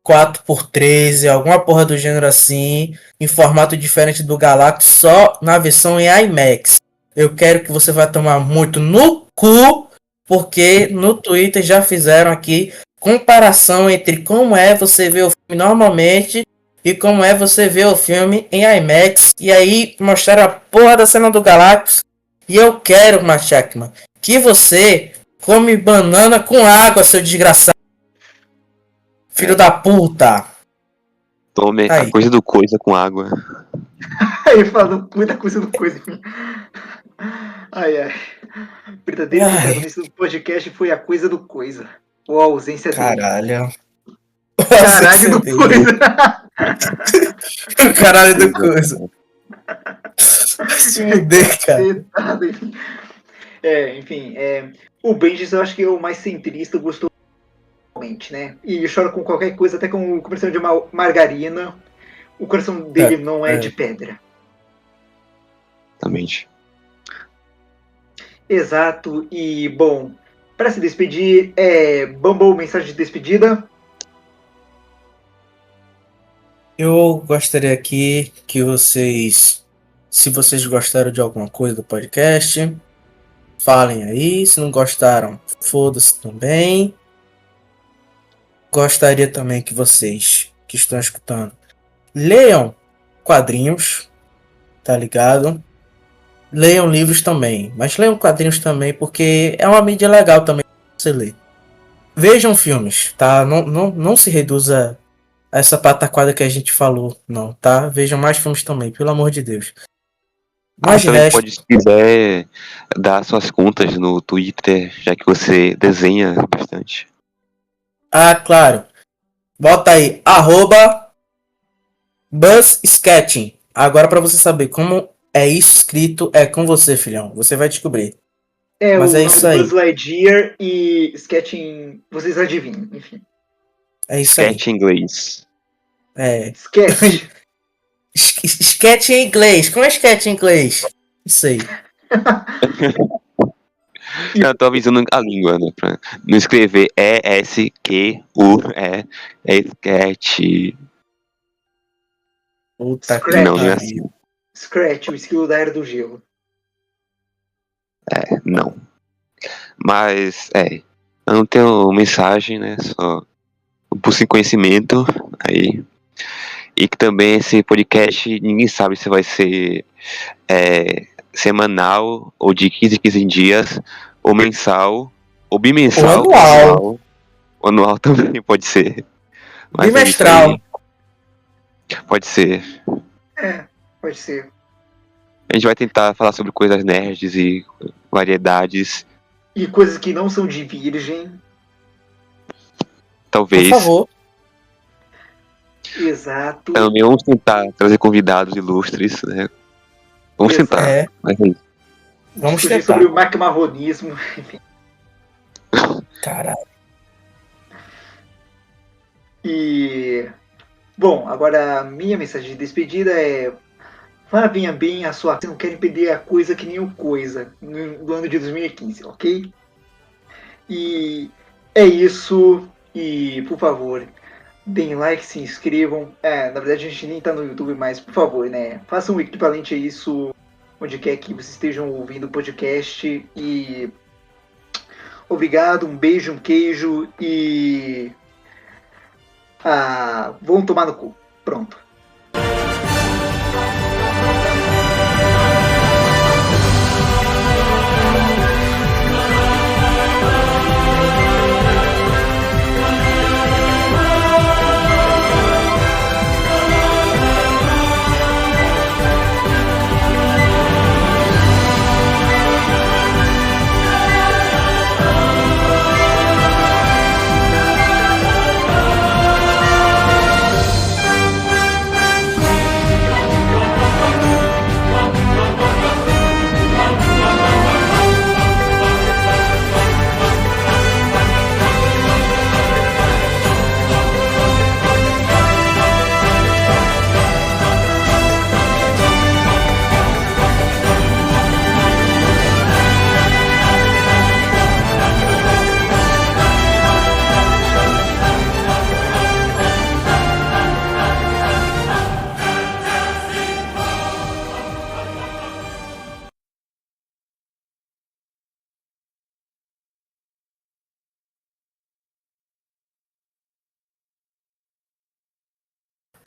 4x13, alguma porra do gênero assim, em formato diferente do Galactus, só na versão em IMAX. Eu quero que você vá tomar muito no cu, porque no Twitter já fizeram aqui comparação entre como é você ver o filme normalmente e como é você ver o filme em IMAX. E aí mostraram a porra da cena do Galactus. E eu quero, Matt Jackman, que você come banana com água, seu desgraçado. Filho da puta. Tome Aí. a coisa do coisa com água. Aí falando muita coisa do coisa. Ai, ai. O verdadeiro protagonista do podcast foi a coisa do coisa. Ou a ausência dele. Caralho. Caralho do coisa. Caralho do coisa. Se fuder, cara. Enfim, o Bendis eu acho que é o mais centrista, gostou realmente, né? E chora com qualquer coisa, até com o comercial de uma margarina. O coração dele não é de pedra. Exatamente. Exato, e bom, para se despedir, Bumble, mensagem de despedida. Eu gostaria aqui que vocês, se vocês gostaram de alguma coisa do podcast, falem aí. Se não gostaram, foda-se também. Gostaria também que vocês que estão escutando leiam quadrinhos, tá ligado? Leiam livros também, mas leiam quadrinhos também, porque é uma mídia legal também pra você ler. Vejam filmes, tá? Não se reduza a essa pataquada que a gente falou, não, tá? Vejam mais filmes também, pelo amor de Deus. Mas de também resto, pode, se quiser, dar suas contas no Twitter, já que você desenha bastante. claro. Bota aí, @BuzzSketching. Agora pra você saber como é isso escrito, é com você, filhão. Você vai descobrir. Mas O é nome isso do aí. Buzz Lightyear e Sketching, vocês adivinham, enfim. É isso aí. Sketch em inglês. É. Sketch. Sketch em inglês. Como é sketch em inglês? Não sei. Eu tô avisando a língua, né? Pra não escrever E-S-Q-U-E. É sketch. Puta que Scratch. Não, não é pariu. assim. Scratch, o esquilo da Era do Gelo. Não. Mas, eu não tenho mensagem, né? Só por sem conhecimento. Aí. E que também esse podcast, ninguém sabe se vai ser semanal, ou de 15 em 15 dias, ou mensal, ou bimensal. Ou anual. Ou anual também pode ser. Mas é isso Bimestral. aí. Pode ser. Pode ser. A gente vai tentar falar sobre coisas nerds e variedades. E coisas que não são de virgem. Por Talvez. favor. Exato. Também vamos tentar trazer convidados ilustres, né? Vamos Exato. tentar. É, Mas é isso. vamos Discutir tentar. sobre o macarronismo. Caralho. E. Bom, agora a minha mensagem de despedida é. Vá bem a sua. Vocês não querem perder a coisa que nem o coisa no ano de 2015, ok? E é isso. E por favor, deem like, se inscrevam. Na verdade a gente nem tá no YouTube mais, por favor, né? Façam o equivalente a isso onde quer que vocês estejam ouvindo o podcast. E obrigado, um beijo, um queijo e. Vão tomar no cu. Pronto.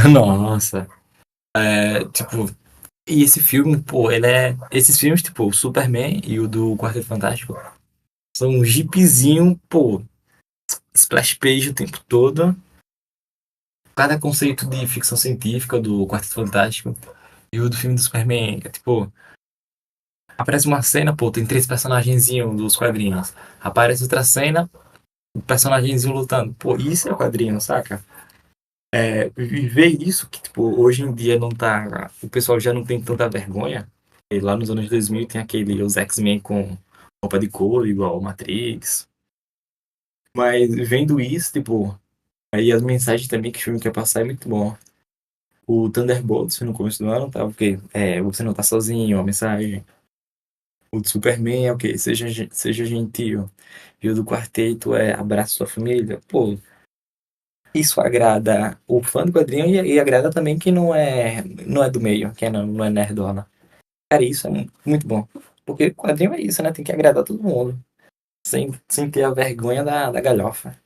Nossa. Tipo, e esse filme, pô, ele é. Esses filmes, tipo, o Superman e o do Quarteto Fantástico, são um jeepzinho, pô, splash page o tempo todo. Cada conceito de ficção científica do Quarteto Fantástico e o do filme do Superman, é tipo. Aparece uma cena, pô, tem 3 personagenzinhos dos quadrinhos. Aparece outra cena, um personagemzinho lutando. Pô, isso é quadrinho, saca? E ver isso, que tipo, hoje em dia não tá. O pessoal já não tem tanta vergonha. E lá nos anos 2000 tem os X-Men com roupa de couro, igual o Matrix. Mas vendo isso, tipo, aí as mensagens também que o filme quer passar é muito bom. O Thunderbolts no começo do ano tava o quê? Você não tá sozinho, a mensagem. O do Superman é o quê? Seja gentil. E o do Quarteto é abraça sua família. Pô, isso agrada o fã do quadrinho e agrada também quem não é do meio, quem não é nerdola. Cara, isso é muito bom. Porque quadrinho é isso, né? Tem que agradar todo mundo. Sem ter a vergonha da galhofa.